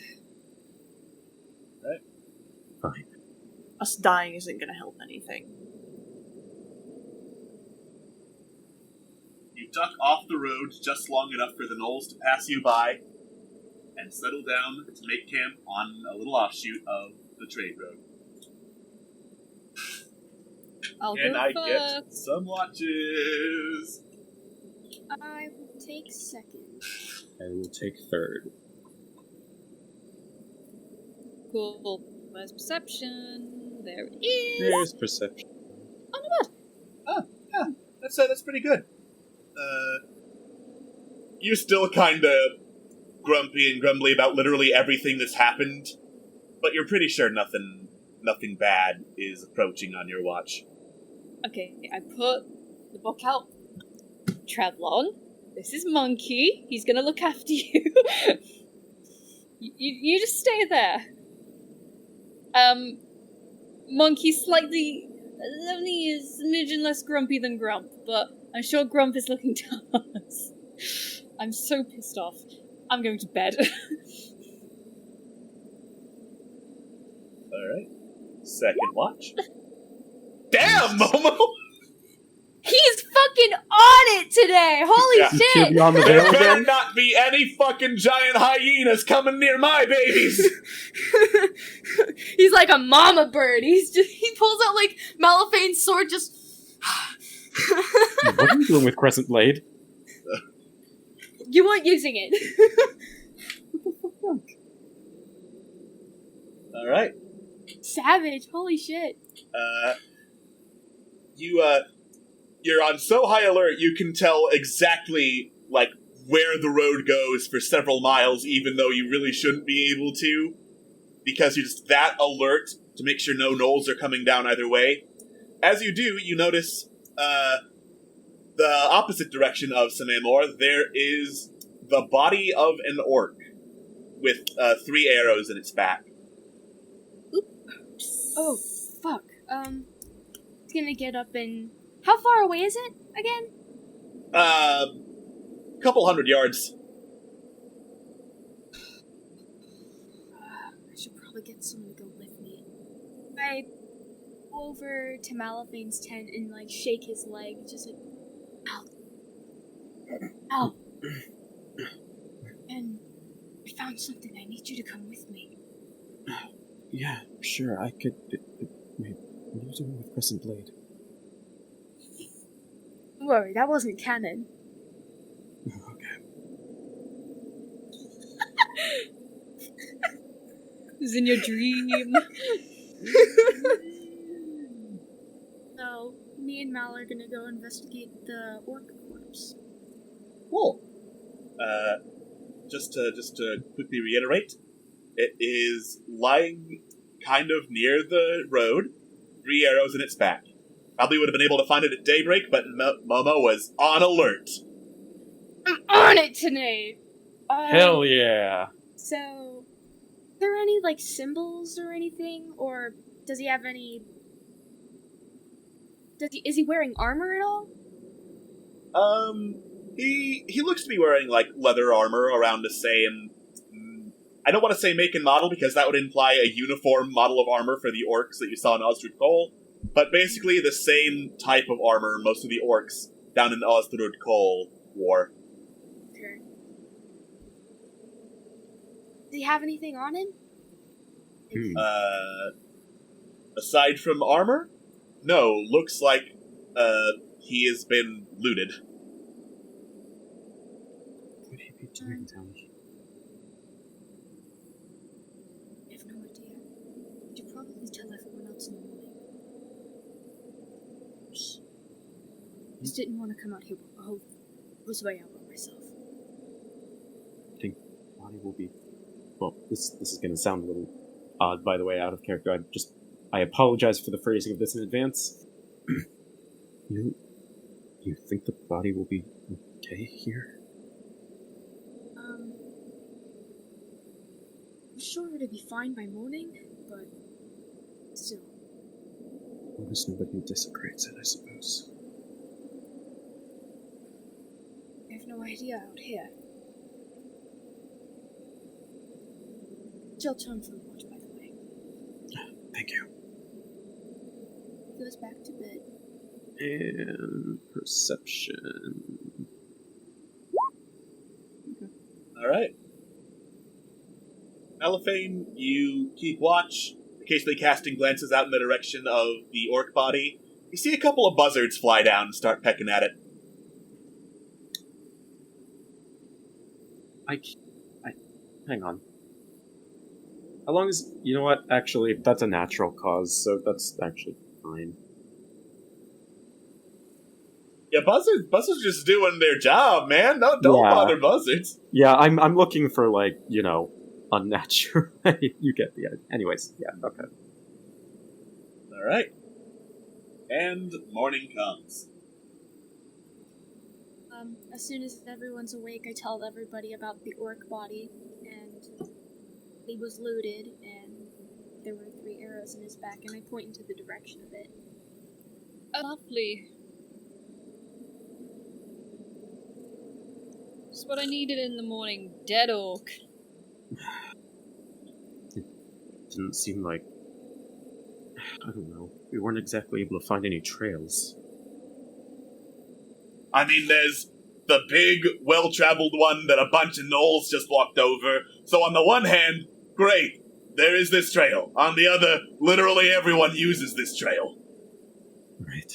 [SPEAKER 4] Fine.
[SPEAKER 3] Us dying isn't gonna help anything.
[SPEAKER 1] You duck off the road just long enough for the gnolls to pass you by and settle down to make camp on a little offshoot of the trade road.
[SPEAKER 8] I'll
[SPEAKER 1] Can
[SPEAKER 8] go
[SPEAKER 1] I
[SPEAKER 8] first.
[SPEAKER 1] get some watches?
[SPEAKER 7] I will take second.
[SPEAKER 4] I will take third.
[SPEAKER 8] Cool. Where's perception? There it is.
[SPEAKER 4] There's perception.
[SPEAKER 1] That's pretty good. You still kinda grumpy and grumbly about literally everything that's happened, but you're pretty sure nothing bad is approaching on your watch.
[SPEAKER 8] Okay, I put the book out. Trevlon, this is Monkey. He's gonna look after you. you just stay there. Monkey slightly, only is a smidgen less grumpy than Grump, but I'm sure Grump is looking down on us. I'm so pissed off. I'm going to bed.
[SPEAKER 1] Alright. Second watch. Damn, Momo!
[SPEAKER 7] He's fucking on it today! Holy
[SPEAKER 1] Yeah.
[SPEAKER 7] shit!
[SPEAKER 4] Should be on the
[SPEAKER 1] There
[SPEAKER 4] veil
[SPEAKER 1] better
[SPEAKER 4] again?
[SPEAKER 1] not be any fucking giant hyenas coming near my babies!
[SPEAKER 7] He's like a mama bird. He pulls out like Malaphane's sword, just.
[SPEAKER 4] What are you doing with Crescent Blade?
[SPEAKER 7] You weren't using it.
[SPEAKER 1] Alright.
[SPEAKER 7] Savage. Holy shit.
[SPEAKER 1] You're on so high alert you can tell exactly, like, where the road goes for several miles, even though you really shouldn't be able to, because you're just that alert to make sure no gnolls are coming down either way. As you do, you notice, the opposite direction of Samamor, there is the body of an orc with 3 arrows in its back.
[SPEAKER 7] Oh, fuck. It's gonna get up and. How far away is it again?
[SPEAKER 1] Couple 100 yards.
[SPEAKER 7] I should probably get someone to go with me. I go over to Malaphane's tent and, like, shake his leg, just like, ow. Ow. And I found something. I need you to come with me.
[SPEAKER 4] Yeah, sure, I could... Wait, what are you doing with Crescent Blade?
[SPEAKER 7] Don't worry, that wasn't canon.
[SPEAKER 4] Okay.
[SPEAKER 8] It was in your dream.
[SPEAKER 7] So, me and Mal are gonna go investigate the orc corpse.
[SPEAKER 1] Cool. Just to quickly reiterate, it is lying kind of near the road, 3 arrows in its back. Probably would have been able to find it at daybreak, but Momo was on alert.
[SPEAKER 7] I'm on it today!
[SPEAKER 4] Hell yeah!
[SPEAKER 7] So, are there any, like, symbols or anything? Or does he have any... Is he wearing armor at all?
[SPEAKER 1] He looks to be wearing, like, leather armor around the same... I don't want to say make and model, because that would imply a uniform model of armor for the orcs that you saw in Osrud Cole, but basically the same type of armor most of the orcs down in Osrud Cole wore.
[SPEAKER 7] Okay. Does he have anything on him?
[SPEAKER 1] Aside from armor? No, looks like, he has been looted.
[SPEAKER 4] What would he be doing down here?
[SPEAKER 7] I have no idea. I should probably tell everyone else in the morning. Just didn't want to come out here all this way out by myself.
[SPEAKER 4] I think Bonnie will be... Well, this is going to sound a little odd, by the way, out of character. I apologize for the phrasing of this in advance. You think the body will be okay here?
[SPEAKER 7] I'm sure it'll be fine by morning, but still.
[SPEAKER 4] Well, there's nobody who desecrates it, I suppose.
[SPEAKER 7] I have no idea out here. Jill tone for watch, by the way.
[SPEAKER 4] Thank you.
[SPEAKER 7] Goes back to bed.
[SPEAKER 4] And perception.
[SPEAKER 1] Alright. Malifane, you keep watch, occasionally casting glances out in the direction of the orc body. You see a couple of buzzards fly down and start pecking at it.
[SPEAKER 4] Hang on. How long is... You know what? Actually, that's a natural cause, so that's actually fine.
[SPEAKER 1] Yeah, buzzards just doing their job, man. No, don't
[SPEAKER 4] Yeah.
[SPEAKER 1] bother buzzards.
[SPEAKER 4] Yeah, I'm looking for, like, unnatural... You get the idea. Anyways, yeah, okay.
[SPEAKER 1] Alright. And morning comes.
[SPEAKER 7] As soon as everyone's awake, I tell everybody about the orc body, and he was looted, and there were 3 arrows in his back, and I point into the direction of it.
[SPEAKER 8] Lovely. Just what I needed in the morning. Dead orc.
[SPEAKER 4] Didn't seem like... I don't know. We weren't exactly able to find any trails.
[SPEAKER 1] I mean, there's the big, well-traveled one that a bunch of gnolls just walked over. So on the one hand, great, there is this trail. On the other, literally everyone uses this trail.
[SPEAKER 4] Right.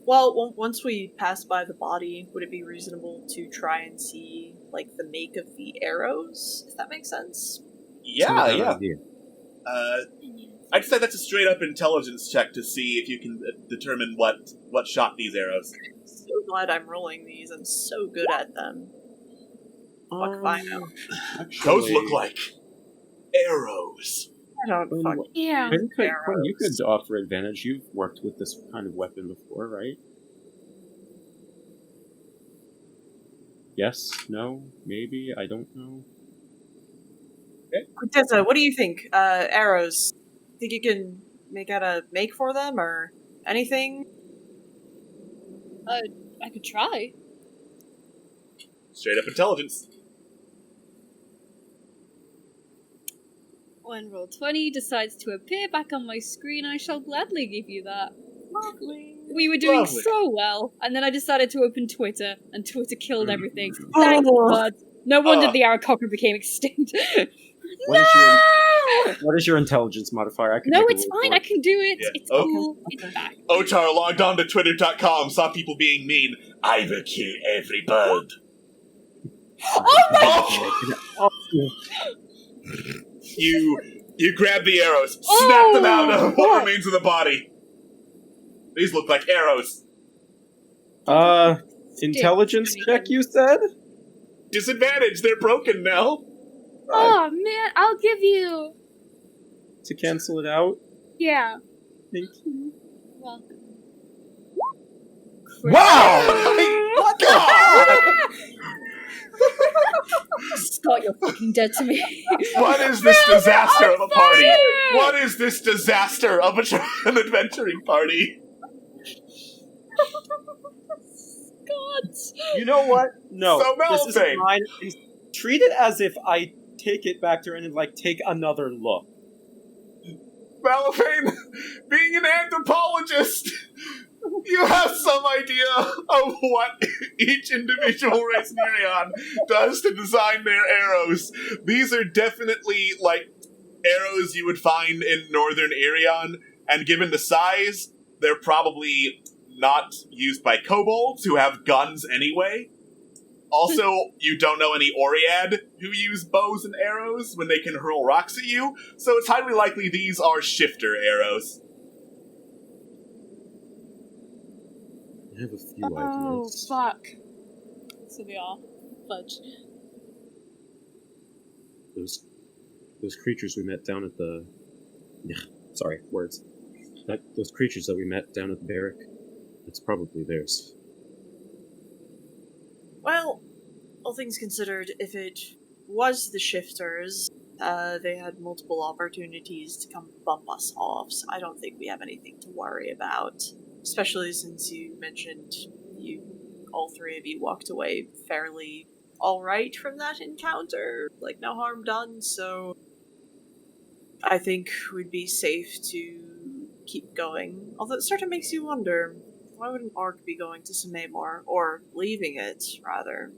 [SPEAKER 3] Well, once we pass by the body, would it be reasonable to try and see, like, the make of the arrows? If that makes sense?
[SPEAKER 1] Yeah,
[SPEAKER 4] Sounds like an
[SPEAKER 1] yeah.
[SPEAKER 4] idea.
[SPEAKER 1] I'd say that's a straight-up intelligence check to see if you can determine what shot these arrows.
[SPEAKER 3] So glad I'm rolling these. I'm so good at them. Fuck if I know.
[SPEAKER 1] Those look like arrows.
[SPEAKER 3] I don't fucking
[SPEAKER 7] Yeah.
[SPEAKER 4] Quinn,
[SPEAKER 3] arrows.
[SPEAKER 4] you could offer advantage. You've worked with this kind of weapon before, right? Yes? No? Maybe? I don't know.
[SPEAKER 3] Quintessa, what do you think? Arrows. Think you can make out a make for them or anything?
[SPEAKER 8] I could try.
[SPEAKER 1] Straight-up intelligence.
[SPEAKER 8] When roll 20 decides to appear back on my screen, I shall gladly give you that.
[SPEAKER 3] Lovely.
[SPEAKER 8] We were doing
[SPEAKER 1] Lovely.
[SPEAKER 8] so well, and then I decided to open Twitter, and Twitter killed everything. Thank
[SPEAKER 3] Oh.
[SPEAKER 8] God. No wonder the Aarakocra became extinct.
[SPEAKER 4] What is your intelligence modifier? I can
[SPEAKER 8] No,
[SPEAKER 4] make a
[SPEAKER 8] it's
[SPEAKER 4] roll
[SPEAKER 8] fine.
[SPEAKER 4] for
[SPEAKER 8] I
[SPEAKER 4] it.
[SPEAKER 8] can do it.
[SPEAKER 1] Yeah.
[SPEAKER 8] It's
[SPEAKER 1] Okay.
[SPEAKER 8] cool. It's back.
[SPEAKER 1] Otar logged on to Twitter.com, saw people being mean. I will kill every bird.
[SPEAKER 8] Oh my!
[SPEAKER 1] Oh! You grab the arrows, snap them out of what remains of the body. These look like arrows.
[SPEAKER 4] Intelligence check, you said?
[SPEAKER 1] Disadvantage, they're broken now.
[SPEAKER 7] Oh man, I'll give you.
[SPEAKER 4] To cancel it out?
[SPEAKER 7] Yeah.
[SPEAKER 4] Thank you.
[SPEAKER 7] Welcome.
[SPEAKER 1] Wow! God!
[SPEAKER 8] Scott, you're fucking dead to me.
[SPEAKER 1] What is this disaster of a party? What is this disaster of an adventuring party?
[SPEAKER 8] God.
[SPEAKER 4] You know what? No.
[SPEAKER 1] So
[SPEAKER 4] this is
[SPEAKER 1] Malifane.
[SPEAKER 4] mine. Treat it as if I take it back to her and, take another look.
[SPEAKER 1] Malifane, being an anthropologist, you have some idea of what each individual race in Irion does to design their arrows. These are definitely, arrows you would find in northern Irion, and given the size, they're probably not used by kobolds, who have guns anyway. Also, you don't know any Oread who use bows and arrows when they can hurl rocks at you, so it's highly likely these are shifter arrows.
[SPEAKER 4] I have a few
[SPEAKER 7] Oh
[SPEAKER 4] ideas.
[SPEAKER 7] fuck.
[SPEAKER 8] So they are. Fudge.
[SPEAKER 4] Those creatures we met down at the... Sorry, words. Those creatures that we met down at the barrack, it's probably theirs.
[SPEAKER 3] Well, all things considered, if it was the shifters, they had multiple opportunities to come bump us off, so I don't think we have anything to worry about. Especially since you mentioned all 3 of you walked away fairly alright from that encounter. Like, no harm done, so I think we'd be safe to keep going. Although it sort of makes you wonder, why would an orc be going to Samemor? Or leaving it, rather?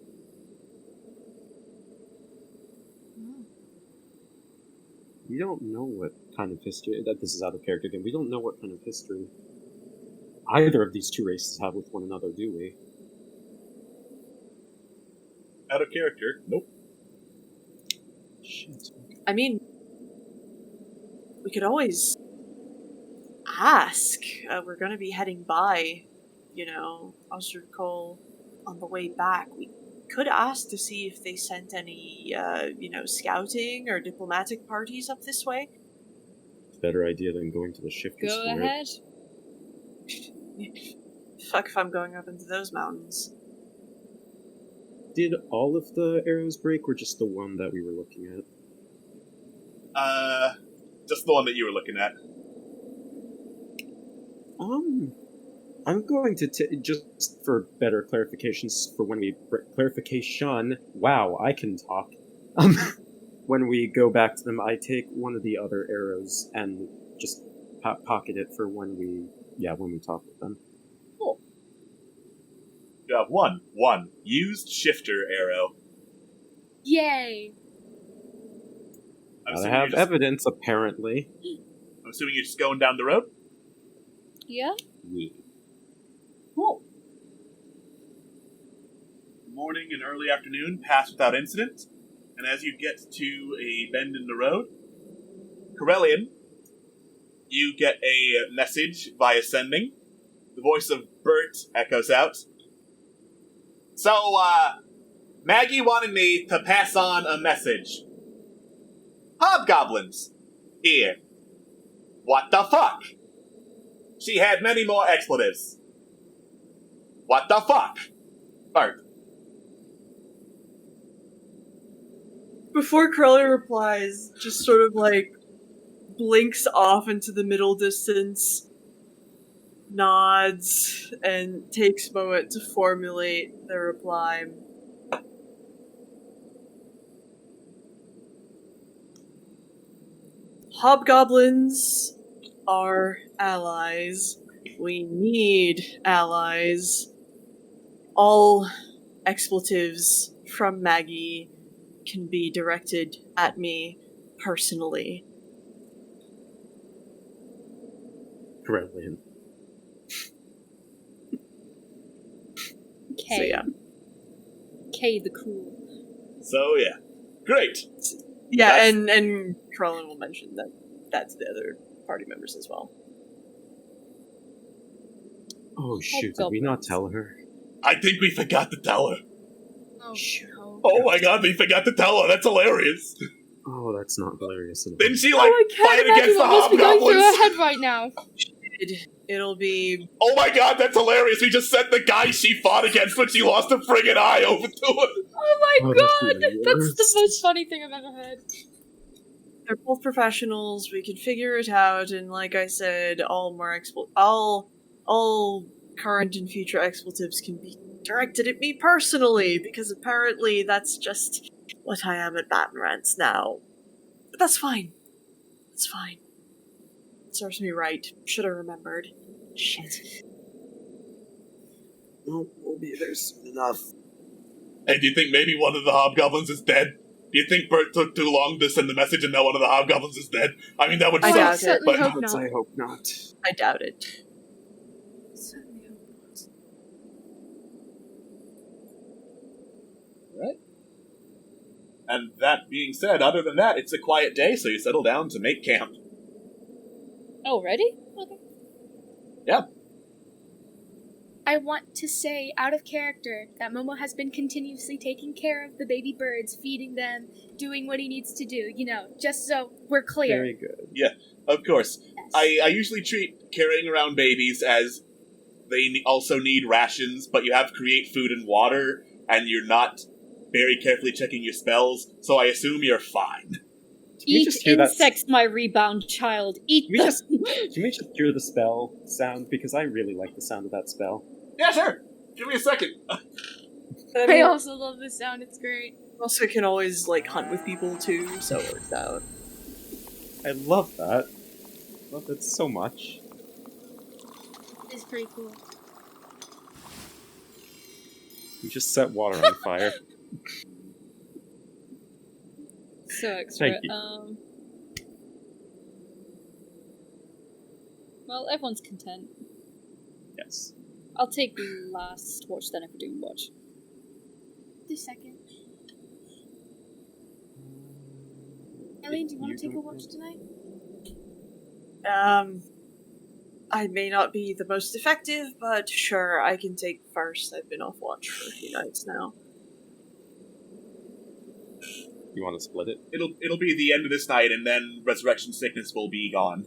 [SPEAKER 4] We don't know what kind of history, that this is out of character again, we don't know what kind of history either of these two races have with one another, do we?
[SPEAKER 1] Out of character? Nope.
[SPEAKER 4] Shit.
[SPEAKER 3] I mean, we could always ask. We're gonna be heading by, Osric Cole on the way back. We could ask to see if they sent any, scouting or diplomatic parties up this way.
[SPEAKER 4] Better idea than going to the shifters
[SPEAKER 8] Go
[SPEAKER 4] for
[SPEAKER 8] ahead.
[SPEAKER 3] Fuck if I'm going up into those mountains.
[SPEAKER 4] Did all of the arrows break, or just the one that we were looking at?
[SPEAKER 1] Just the one that you were looking at.
[SPEAKER 4] I'm going to just for better clarifications for when we clarification. Wow, I can talk. When we go back to them, I take one of the other arrows and just pocket it for when we talk with them.
[SPEAKER 1] Cool. You have one used shifter arrow.
[SPEAKER 7] Yay!
[SPEAKER 1] I'm
[SPEAKER 4] I
[SPEAKER 1] assuming
[SPEAKER 4] have
[SPEAKER 1] you're just-
[SPEAKER 4] evidence, apparently.
[SPEAKER 1] I'm assuming you're just going down the road.
[SPEAKER 8] Yeah?
[SPEAKER 4] Yeah.
[SPEAKER 1] Cool. Morning and early afternoon pass without incident, and as you get to a bend in the road, Corellian, you get a message via sending. The voice of Bert echoes out. So, Maggie wanted me to pass on a message. Hobgoblins. Here. What the fuck? She had many more expletives. What the fuck? Bert.
[SPEAKER 3] Before Crowley replies, just sort of blinks off into the middle distance, nods, and takes a moment to formulate the reply. Hobgoblins are allies. We need allies. All expletives from Maggie can be directed at me personally.
[SPEAKER 4] Corellian.
[SPEAKER 8] Okay.
[SPEAKER 3] So yeah.
[SPEAKER 8] K the cool.
[SPEAKER 1] So, yeah. Great.
[SPEAKER 3] Yeah,
[SPEAKER 1] That's-
[SPEAKER 3] and Krellin will mention that that's the other party members as well.
[SPEAKER 4] Oh shoot, did we not tell her?
[SPEAKER 1] I think we forgot to tell her.
[SPEAKER 7] Oh,
[SPEAKER 4] Shoot.
[SPEAKER 7] no.
[SPEAKER 1] Oh my god, we forgot to tell her. That's hilarious.
[SPEAKER 4] Oh, that's not hilarious at all.
[SPEAKER 1] Didn't she,
[SPEAKER 7] Oh, I can't
[SPEAKER 1] fight
[SPEAKER 7] imagine
[SPEAKER 1] against the
[SPEAKER 7] what must be going through her
[SPEAKER 1] hobgoblins?
[SPEAKER 7] head right now.
[SPEAKER 3] It'll be
[SPEAKER 1] Oh my god, that's hilarious. We just sent the guy she fought against when she lost a friggin' eye over to her.
[SPEAKER 7] Oh my
[SPEAKER 4] Oh, that's
[SPEAKER 7] god!
[SPEAKER 4] the
[SPEAKER 7] That's the
[SPEAKER 4] worst.
[SPEAKER 7] most funny thing I've ever heard.
[SPEAKER 3] they're both professionals. We can figure it out, and like I said, all current and future expletives can be directed at me personally, because apparently that's just what I am at Baton Rants now. But that's fine. It's fine. It serves me right. Should have remembered. Shit.
[SPEAKER 4] No, we'll be there soon enough.
[SPEAKER 1] Hey, do you think maybe one of the hobgoblins is dead? Do you think Bert took too long to send the message and now one of the hobgoblins is dead? I mean, that would
[SPEAKER 3] I
[SPEAKER 1] suck.
[SPEAKER 3] doubt it.
[SPEAKER 7] certainly
[SPEAKER 1] but-
[SPEAKER 7] hope not.
[SPEAKER 4] I hope not.
[SPEAKER 3] I doubt it.
[SPEAKER 7] Certainly hope not.
[SPEAKER 1] And that being said, other than that, it's a quiet day, so you settle down to make camp.
[SPEAKER 8] Already? Okay.
[SPEAKER 7] I want to say, out of character, that Momo has been continuously taking care of the baby birds, feeding them, doing what he needs to do, just so we're clear.
[SPEAKER 4] Very good.
[SPEAKER 1] Of course.
[SPEAKER 7] Yes.
[SPEAKER 1] I usually treat carrying around babies as they also need rations, but you have to create food and water, and you're not very carefully checking your spells, so I assume you're fine.
[SPEAKER 4] we
[SPEAKER 8] Eat
[SPEAKER 4] just hear that-
[SPEAKER 8] insects, my rebound child. Eat
[SPEAKER 4] We
[SPEAKER 8] them.
[SPEAKER 4] Can we just hear the spell sound? Because I really like the sound of that spell.
[SPEAKER 1] Yeah, sure. Give me a second.
[SPEAKER 3] I
[SPEAKER 7] I
[SPEAKER 3] mean,
[SPEAKER 7] also love this sound, it's great.
[SPEAKER 3] also can always, like, hunt with people, too, so it works out.
[SPEAKER 4] I love that. Love it so much.
[SPEAKER 7] It's pretty cool.
[SPEAKER 4] You just set water on fire.
[SPEAKER 8] So extra.
[SPEAKER 4] Thank you.
[SPEAKER 8] Well, everyone's content.
[SPEAKER 4] Yes.
[SPEAKER 8] I'll take last watch then if we're doing watch.
[SPEAKER 7] The second. Eileen, do you want
[SPEAKER 4] You
[SPEAKER 7] to take a
[SPEAKER 4] don't
[SPEAKER 7] watch tonight?
[SPEAKER 3] I may not be the most effective, but sure, I can take first. I've been off watch for a few nights now.
[SPEAKER 4] You want to split it?
[SPEAKER 1] It'll be the end of this night, and then resurrection sickness will be gone.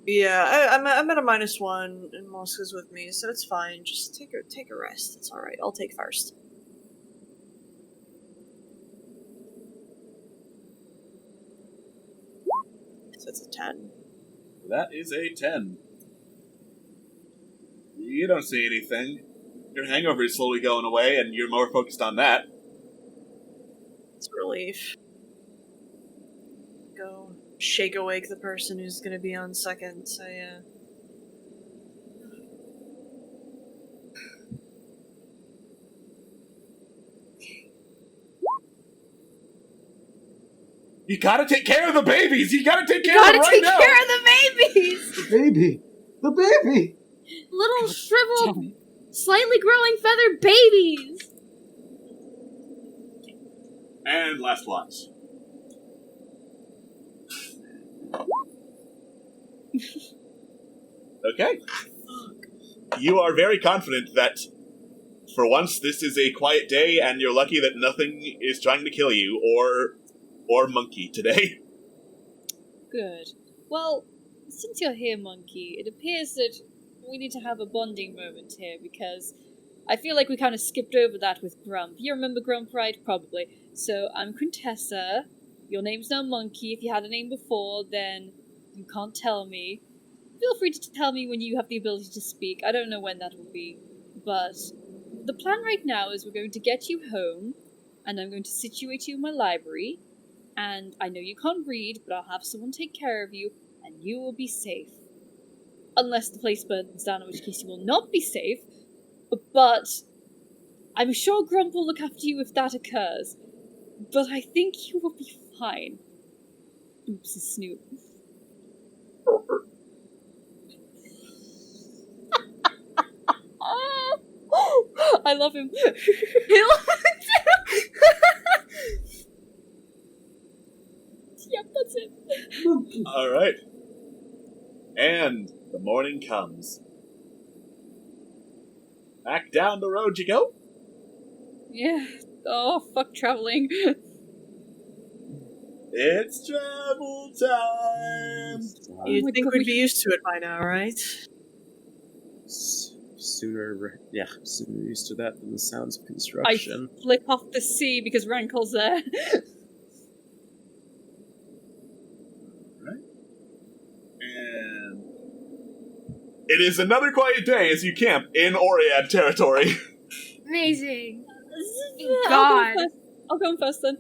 [SPEAKER 3] Yeah, I'm at a -1, and Mosca's with me, so it's fine. Just take a rest. It's alright. I'll take first. So it's a 10.
[SPEAKER 1] That is a 10. You don't see anything. Your hangover is slowly going away, and you're more focused on that.
[SPEAKER 3] It's a relief. Go shake awake the person who's gonna be on second, so yeah.
[SPEAKER 1] You gotta take care of the babies! You gotta take care
[SPEAKER 7] Gotta
[SPEAKER 1] of them right
[SPEAKER 7] take
[SPEAKER 1] now!
[SPEAKER 7] care of the babies!
[SPEAKER 9] The baby! The baby!
[SPEAKER 7] Little shriveled, slightly growing feathered babies!
[SPEAKER 1] And last watch. Okay. You are very confident that, for once, this is a quiet day, and you're lucky that nothing is trying to kill you, or Monkey today.
[SPEAKER 8] Good. Well, since you're here, Monkey, it appears that we need to have a bonding moment here, because I feel like we kind of skipped over that with Grump. You remember Grump, right? Probably. So, I'm Quintessa. Your name's now Monkey. If you had a name before, then you can't tell me. Feel free to tell me when you have the ability to speak. I don't know when that will be. But the plan right now is we're going to get you home, and I'm going to situate you in my library, and I know you can't read, but I'll have someone take care of you, and you will be safe. Unless the place burns down, in which case you will not be safe. But I'm sure Grump will look after you if that occurs. But I think you will be fine. Oops, is Snoop. I love him.
[SPEAKER 7] I love it too!
[SPEAKER 8] Yep, that's it.
[SPEAKER 1] Alright. And the morning comes. Back down the road you go.
[SPEAKER 8] Yeah. Oh, fuck traveling.
[SPEAKER 1] It's travel time.
[SPEAKER 3] You'd
[SPEAKER 8] my
[SPEAKER 3] think
[SPEAKER 8] God,
[SPEAKER 3] we'd be used to it by now, right?
[SPEAKER 4] Sooner used to that than the sounds of construction.
[SPEAKER 8] I flip off the sea because Rankle's there.
[SPEAKER 1] And it is another quiet day as you camp in Oriad territory.
[SPEAKER 7] Amazing.
[SPEAKER 8] I'll
[SPEAKER 7] God.
[SPEAKER 8] I'll go first then.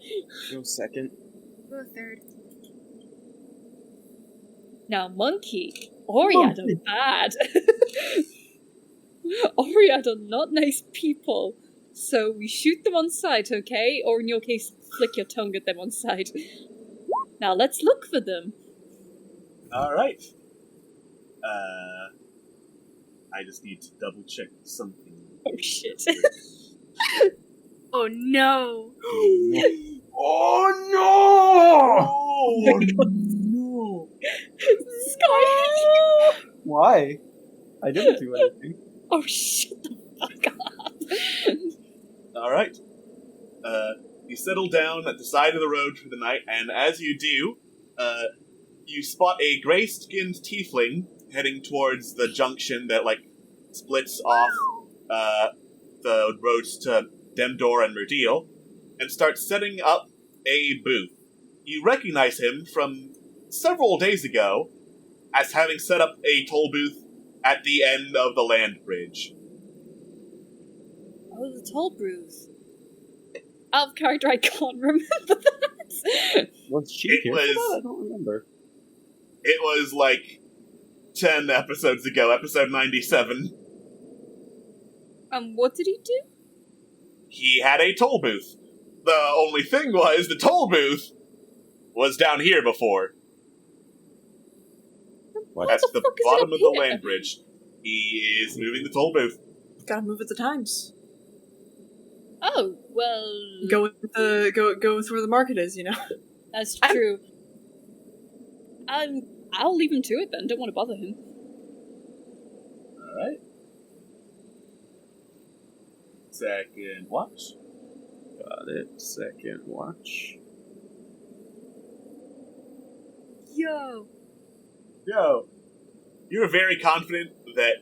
[SPEAKER 4] Go second.
[SPEAKER 7] Go third.
[SPEAKER 8] Now, Monkey, Oriad are bad. Oriad are not nice people. So we shoot them on sight, okay? Or in your case, flick your tongue at them on sight. Now let's look for them.
[SPEAKER 1] Alright. I just need to double check something.
[SPEAKER 8] Oh shit.
[SPEAKER 7] Oh no!
[SPEAKER 9] Oh no!
[SPEAKER 1] Oh no!
[SPEAKER 8] Sky!
[SPEAKER 4] Why? I didn't do anything.
[SPEAKER 8] Oh, shut the fuck up.
[SPEAKER 1] Alright. You settle down at the side of the road for the night, and as you do, you spot a gray-skinned tiefling heading towards the junction that, splits off, the roads to Demdor and Murdeal, and starts setting up a booth. You recognize him from several days ago as having set up a toll booth at the end of the land bridge.
[SPEAKER 8] Oh, the toll booth. out of character, I can't remember that.
[SPEAKER 4] Was she
[SPEAKER 1] It
[SPEAKER 4] here?
[SPEAKER 1] was-
[SPEAKER 4] For that? I don't remember.
[SPEAKER 1] It was like 10 episodes ago, episode 97.
[SPEAKER 8] What did he do?
[SPEAKER 1] He had a toll booth. The only thing was, the toll booth was down here before.
[SPEAKER 4] What?
[SPEAKER 1] At the
[SPEAKER 8] fuck is it
[SPEAKER 1] bottom
[SPEAKER 8] up
[SPEAKER 1] of the
[SPEAKER 8] here?
[SPEAKER 1] land bridge. He is moving the toll booth.
[SPEAKER 3] Gotta move with the times.
[SPEAKER 8] Oh, well...
[SPEAKER 3] Go with where the market is, you know?
[SPEAKER 8] That's true. I'll leave him to it then, don't want to bother him.
[SPEAKER 1] Alright. Second watch.
[SPEAKER 4] Got it. Second watch.
[SPEAKER 8] Yo!
[SPEAKER 1] Yo, you're very confident that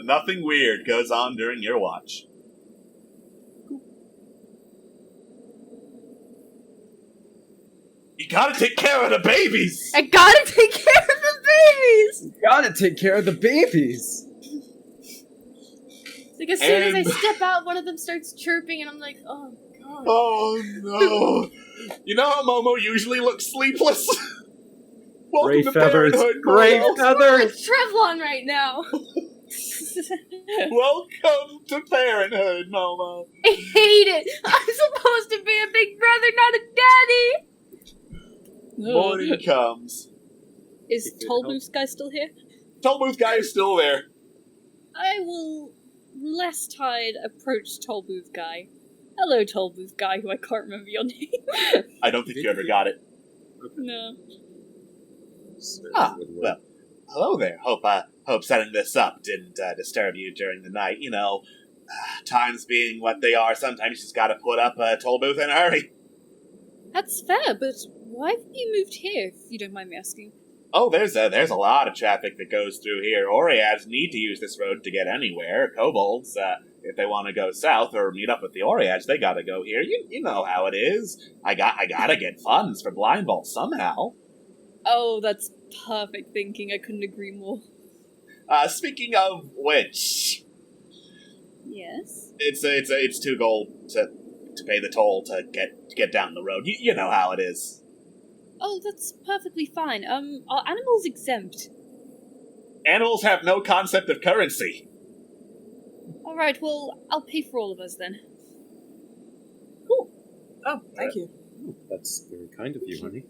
[SPEAKER 1] nothing weird goes on during your watch. You gotta take care of the babies!
[SPEAKER 7] I gotta take care of the babies!
[SPEAKER 9] Gotta take care of the babies.
[SPEAKER 7] Like, as soon as I
[SPEAKER 1] And-
[SPEAKER 7] step out, one of them starts chirping, and I'm like, oh god.
[SPEAKER 1] Oh no! You know how Momo usually looks sleepless? Welcome
[SPEAKER 4] Gray
[SPEAKER 1] to
[SPEAKER 4] feathers.
[SPEAKER 1] Parenthood,
[SPEAKER 4] Gray
[SPEAKER 1] Momo.
[SPEAKER 4] feathers.
[SPEAKER 7] It's Trevlon right now.
[SPEAKER 1] Welcome to Parenthood, Momo.
[SPEAKER 7] I hate it. I'm supposed to be a big brother, not a daddy.
[SPEAKER 1] Morning comes.
[SPEAKER 8] Is
[SPEAKER 4] If it
[SPEAKER 8] Tollbooth guy still here?
[SPEAKER 1] Toll booth guy is still there.
[SPEAKER 8] I will, lest hide, approach Tollbooth guy. Hello, Tollbooth guy, who I can't remember your name.
[SPEAKER 1] I don't think you ever got it.
[SPEAKER 8] No.
[SPEAKER 1] Ah, well, hello there. Hope setting this up didn't disturb you during the night. You know, times being what they are, sometimes you just gotta put up a toll booth in a hurry.
[SPEAKER 8] That's fair, but why have you moved here, if you don't mind me asking?
[SPEAKER 1] Oh, there's a lot of traffic that goes through here. Oreads need to use this road to get anywhere. Kobolds, if they want to go south or meet up with the Oreads, they gotta go here. You know how it is. I gotta get funds for Blind Vault somehow.
[SPEAKER 8] Oh, that's perfect thinking, I couldn't agree more.
[SPEAKER 1] Speaking of which,
[SPEAKER 8] Yes?
[SPEAKER 1] it's 2 gold to pay the toll to get down the road. You know how it is.
[SPEAKER 8] Oh, that's perfectly fine. Are animals exempt?
[SPEAKER 1] Animals have no concept of currency.
[SPEAKER 8] Alright, well, I'll pay for all of us then.
[SPEAKER 3] Oh, thank you.
[SPEAKER 4] Oh, that's very kind of you, honey.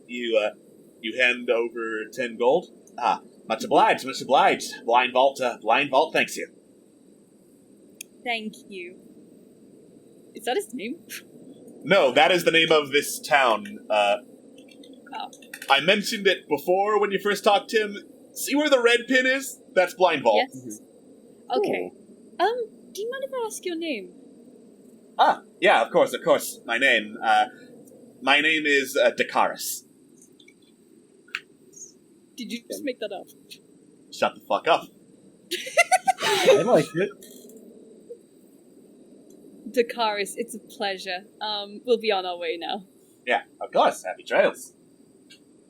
[SPEAKER 1] You hand over 10 gold. Ah, much obliged, much obliged. Blind Vault thanks you.
[SPEAKER 8] Thank you. Is that his name?
[SPEAKER 1] No, that is the name of this town. I mentioned it before when you first talked to him. See where the red pin is? That's Blind Vault.
[SPEAKER 8] Yes. Okay. Do you mind if I ask your name?
[SPEAKER 1] Ah, yeah, of course. My name is Dakaris.
[SPEAKER 8] Did you just make that up?
[SPEAKER 1] Shut the fuck up.
[SPEAKER 4] I like it.
[SPEAKER 8] Dakaris, it's a pleasure. We'll be on our way now.
[SPEAKER 1] Yeah, of course. Happy trails.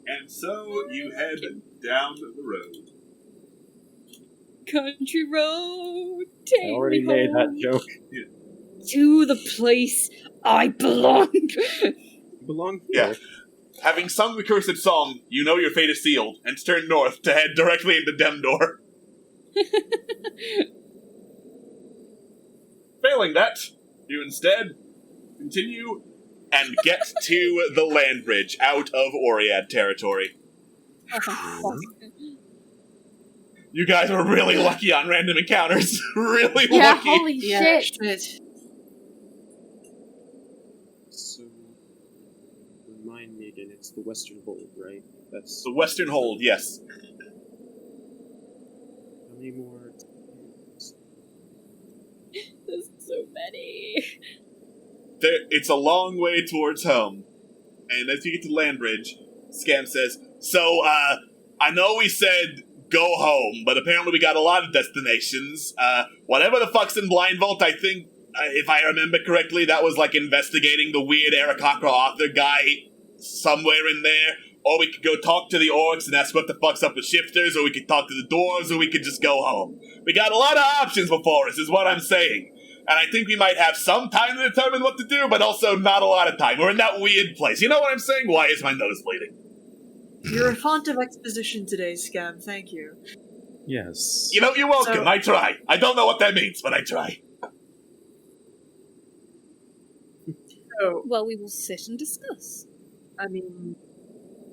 [SPEAKER 1] And so you head down the road.
[SPEAKER 8] Country road, take
[SPEAKER 4] I already
[SPEAKER 8] me
[SPEAKER 4] made that
[SPEAKER 8] home
[SPEAKER 4] joke.
[SPEAKER 8] to the place I belong.
[SPEAKER 4] You belong here.
[SPEAKER 1] Yeah. Having sung the cursed song, you know your fate is sealed, and turn north to head directly into Demdor. Failing that, you instead continue and get to the land bridge out of Oread territory. You guys were really lucky on random encounters. Really
[SPEAKER 7] Yeah,
[SPEAKER 1] lucky.
[SPEAKER 7] holy shit.
[SPEAKER 4] So, remind me again, it's the Western Hold, right? That's
[SPEAKER 1] The Western Hold, yes.
[SPEAKER 4] how many more?
[SPEAKER 8] There's so many.
[SPEAKER 1] It's a long way towards home. And as you get to Landbridge, Scam says, So, I know we said go home, but apparently we got a lot of destinations. Whatever the fuck's in Blind Vault, I think, if I remember correctly, that was like investigating the weird Aarakocra author guy somewhere in there. Or we could go talk to the orcs and ask what the fuck's up with shifters, or we could talk to the dwarves, or we could just go home. We got a lot of options before us, is what I'm saying. And I think we might have some time to determine what to do, but also not a lot of time. We're in that weird place. You know what I'm saying? Why is my nose bleeding?
[SPEAKER 3] You're a font of exposition today, Scab. Thank you.
[SPEAKER 4] Yes.
[SPEAKER 1] You know, you're welcome.
[SPEAKER 3] So-
[SPEAKER 1] I try. I don't know what that means, but I try.
[SPEAKER 3] So,
[SPEAKER 8] Well, we will sit and discuss.
[SPEAKER 3] I mean,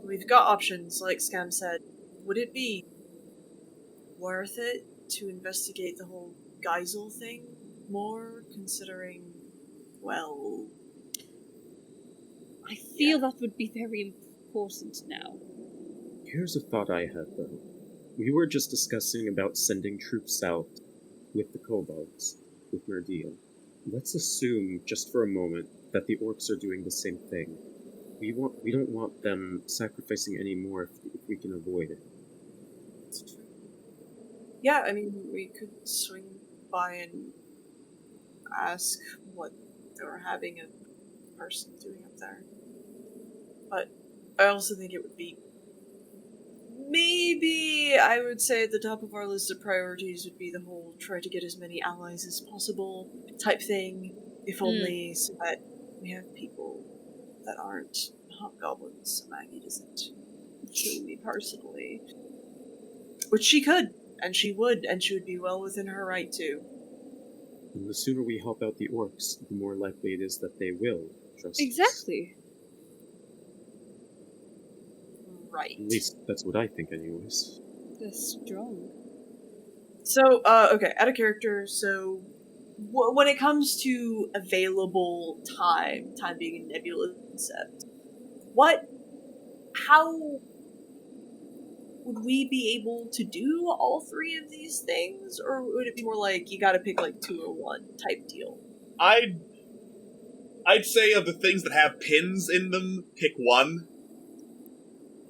[SPEAKER 3] we've got options, like Scam said. Would it be worth it to investigate the whole Geisel thing more, considering, well...
[SPEAKER 8] I feel that would be very important now.
[SPEAKER 4] Here's a thought I had, though. We were just discussing about sending troops out with the kobolds, with Merdeal. Let's assume, just for a moment, that the orcs are doing the same thing. We don't want them sacrificing any more if we can avoid it.
[SPEAKER 3] It's true. Yeah, I mean, we could swing by and ask what they were having a person doing up there. But I also think it would be... Maybe, I would say at the top of our list of priorities would be the whole try to get as many allies as possible type thing, if only so that we have people that aren't hobgoblins, so Maggie doesn't kill me personally. Which she could, and she would be well within her right to.
[SPEAKER 4] And the sooner we help out the orcs, the more likely it is that they will trust us.
[SPEAKER 8] Exactly.
[SPEAKER 3] Right.
[SPEAKER 4] At least that's what I think, anyways.
[SPEAKER 8] They're strong.
[SPEAKER 3] So, okay, out of character, so when it comes to available time being a nebulous concept, how would we be able to do all three of these things, or would it be more like you gotta pick like 2 or 1 type deal?
[SPEAKER 1] I'd say of the things that have pins in them, pick one.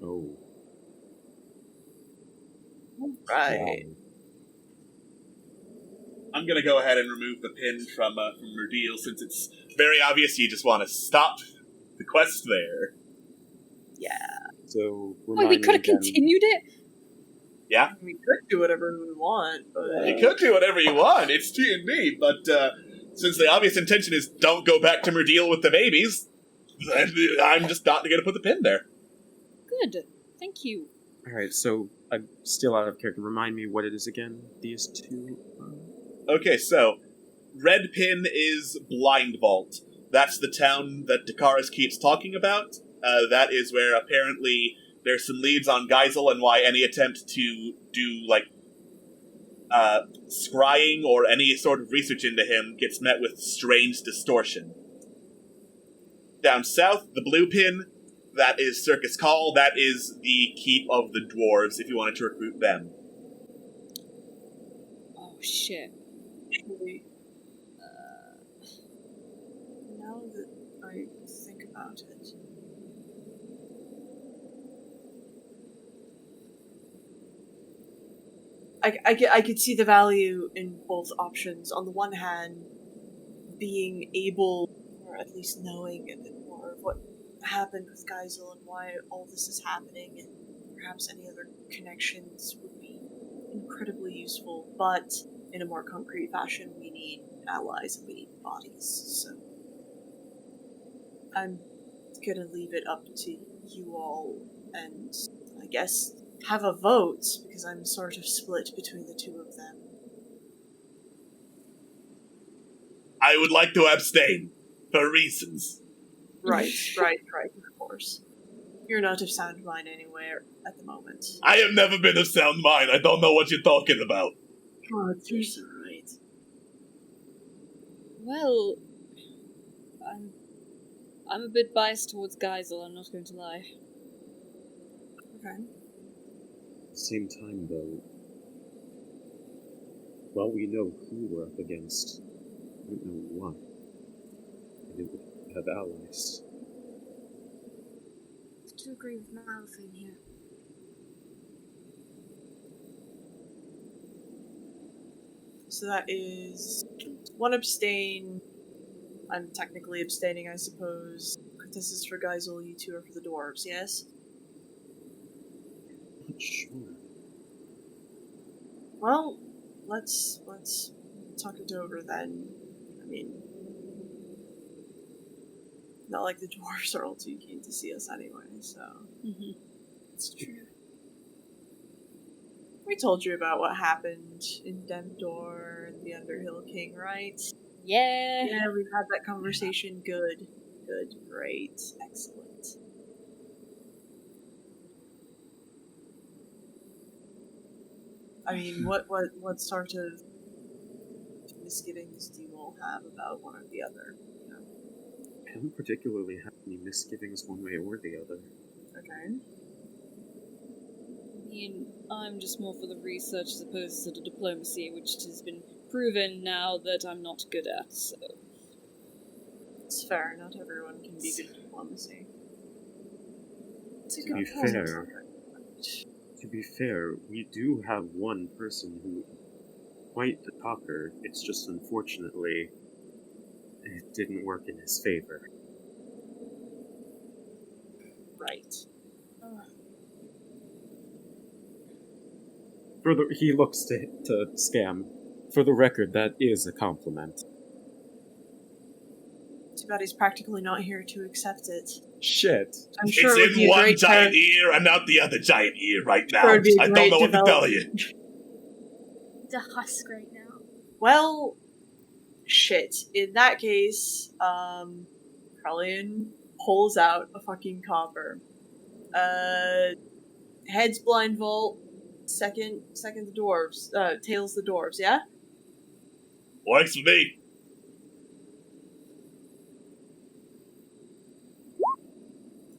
[SPEAKER 4] Oh.
[SPEAKER 3] Right.
[SPEAKER 1] I'm gonna go ahead and remove the pin from Merdeal, since it's very obvious you just want to stop the quest there.
[SPEAKER 3] Yeah.
[SPEAKER 4] So,
[SPEAKER 8] Wait, we could have continued it?
[SPEAKER 1] Yeah?
[SPEAKER 3] We could do whatever we want, but...
[SPEAKER 1] You could do whatever you want, it's D&D, but since the obvious intention is don't go back to Merdeal with the babies, then I'm just not gonna put the pin there.
[SPEAKER 8] Good. Thank you.
[SPEAKER 4] Alright, so I'm still out of character. Remind me what it is again, these two?
[SPEAKER 1] Okay, so, red pin is Blind Vault. That's the town that Dakaris keeps talking about. That is where apparently there's some leads on Geisel and why any attempt to do, like, scrying or any sort of research into him gets met with strange distortion. Down south, the blue pin, that is Circus Call. That is the keep of the dwarves, if you wanted to recruit them.
[SPEAKER 8] Oh, shit.
[SPEAKER 3] Actually, now that I think about it, I could see the value in both options. On the one hand, being able, or at least knowing a bit more of what happened with Geisel and why all this is happening, and perhaps any other connections would be incredibly useful, but in a more concrete fashion, we need allies and we need bodies, so I'm gonna leave it up to you all, and I guess have a vote, because I'm sort of split between the two of them.
[SPEAKER 1] I would like to abstain, for reasons.
[SPEAKER 3] Right, of course. You're not of sound mind anywhere at the moment.
[SPEAKER 1] I have never been of sound mind, I don't know what you're talking about.
[SPEAKER 3] God, you're so right.
[SPEAKER 8] Well, I'm a bit biased towards Geisel, I'm not going to lie.
[SPEAKER 3] Okay.
[SPEAKER 4] Same time, though, well, we know who we're up against. We don't know what. And it would have allies.
[SPEAKER 7] I do agree with Malphine here.
[SPEAKER 3] So that is 1 abstain. I'm technically abstaining, I suppose. This is for Geisel, you 2 are for the dwarves, yes?
[SPEAKER 4] Not sure.
[SPEAKER 3] Well, let's talk it over then. mean, not like the dwarves are all too keen to see us anyway, so.
[SPEAKER 8] It's true.
[SPEAKER 3] We told you about what happened in Demdor and the Underhill King, right?
[SPEAKER 8] Yeah.
[SPEAKER 3] Yeah, we've had that conversation. Good. Good. Great. Excellent. I mean, what sort of misgivings do you all have about one or the other? You know?
[SPEAKER 4] I don't particularly have any misgivings one way or the other.
[SPEAKER 3] Okay.
[SPEAKER 8] I mean, I'm just more for the research as opposed to the diplomacy, which has been proven now that I'm not good at, so.
[SPEAKER 3] It's fair, not everyone can be good at diplomacy.
[SPEAKER 4] To be fair, we do have one person who is quite the talker. It's just unfortunately it didn't work in his favor.
[SPEAKER 3] Right.
[SPEAKER 4] He looks to Scam. For the record, that is a compliment.
[SPEAKER 3] Too bad he's practically not here to accept it.
[SPEAKER 4] Shit.
[SPEAKER 3] I'm sure it would
[SPEAKER 1] It's
[SPEAKER 3] be
[SPEAKER 1] in
[SPEAKER 3] a
[SPEAKER 1] one
[SPEAKER 3] great
[SPEAKER 1] giant ear and not the other giant ear right now.
[SPEAKER 3] Sure, it'd be a
[SPEAKER 1] I don't
[SPEAKER 3] great
[SPEAKER 1] know what to tell you.
[SPEAKER 7] It's a husk right now.
[SPEAKER 3] Well, shit. In that case, Carlian pulls out a fucking copper. Heads blind vault, second the dwarves, tails the dwarves, yeah?
[SPEAKER 1] Works for me.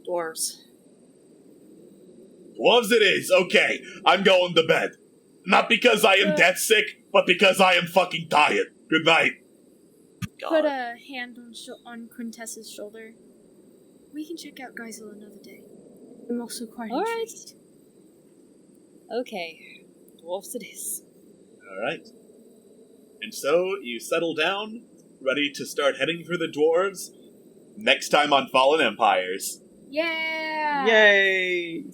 [SPEAKER 3] Dwarves.
[SPEAKER 1] Dwarves it is. Okay, I'm going to bed. Not because I am death sick, but because I am fucking tired. Good night.
[SPEAKER 7] Put a hand on Quintessa's shoulder. We can check out Geisel another day. I'm also quite intrigued.
[SPEAKER 8] Okay. Dwarfs it is.
[SPEAKER 1] Alright. And so you settle down, ready to start heading for the dwarves. Next time on Fallen Empires.
[SPEAKER 7] Yeah!
[SPEAKER 9] Yay!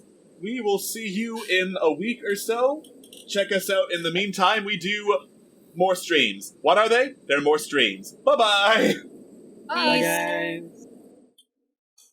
[SPEAKER 1] We will see you in a week or so. Check us out in the meantime. We do more streams. What are they? They're more streams. Bye-bye!
[SPEAKER 9] Bye, guys.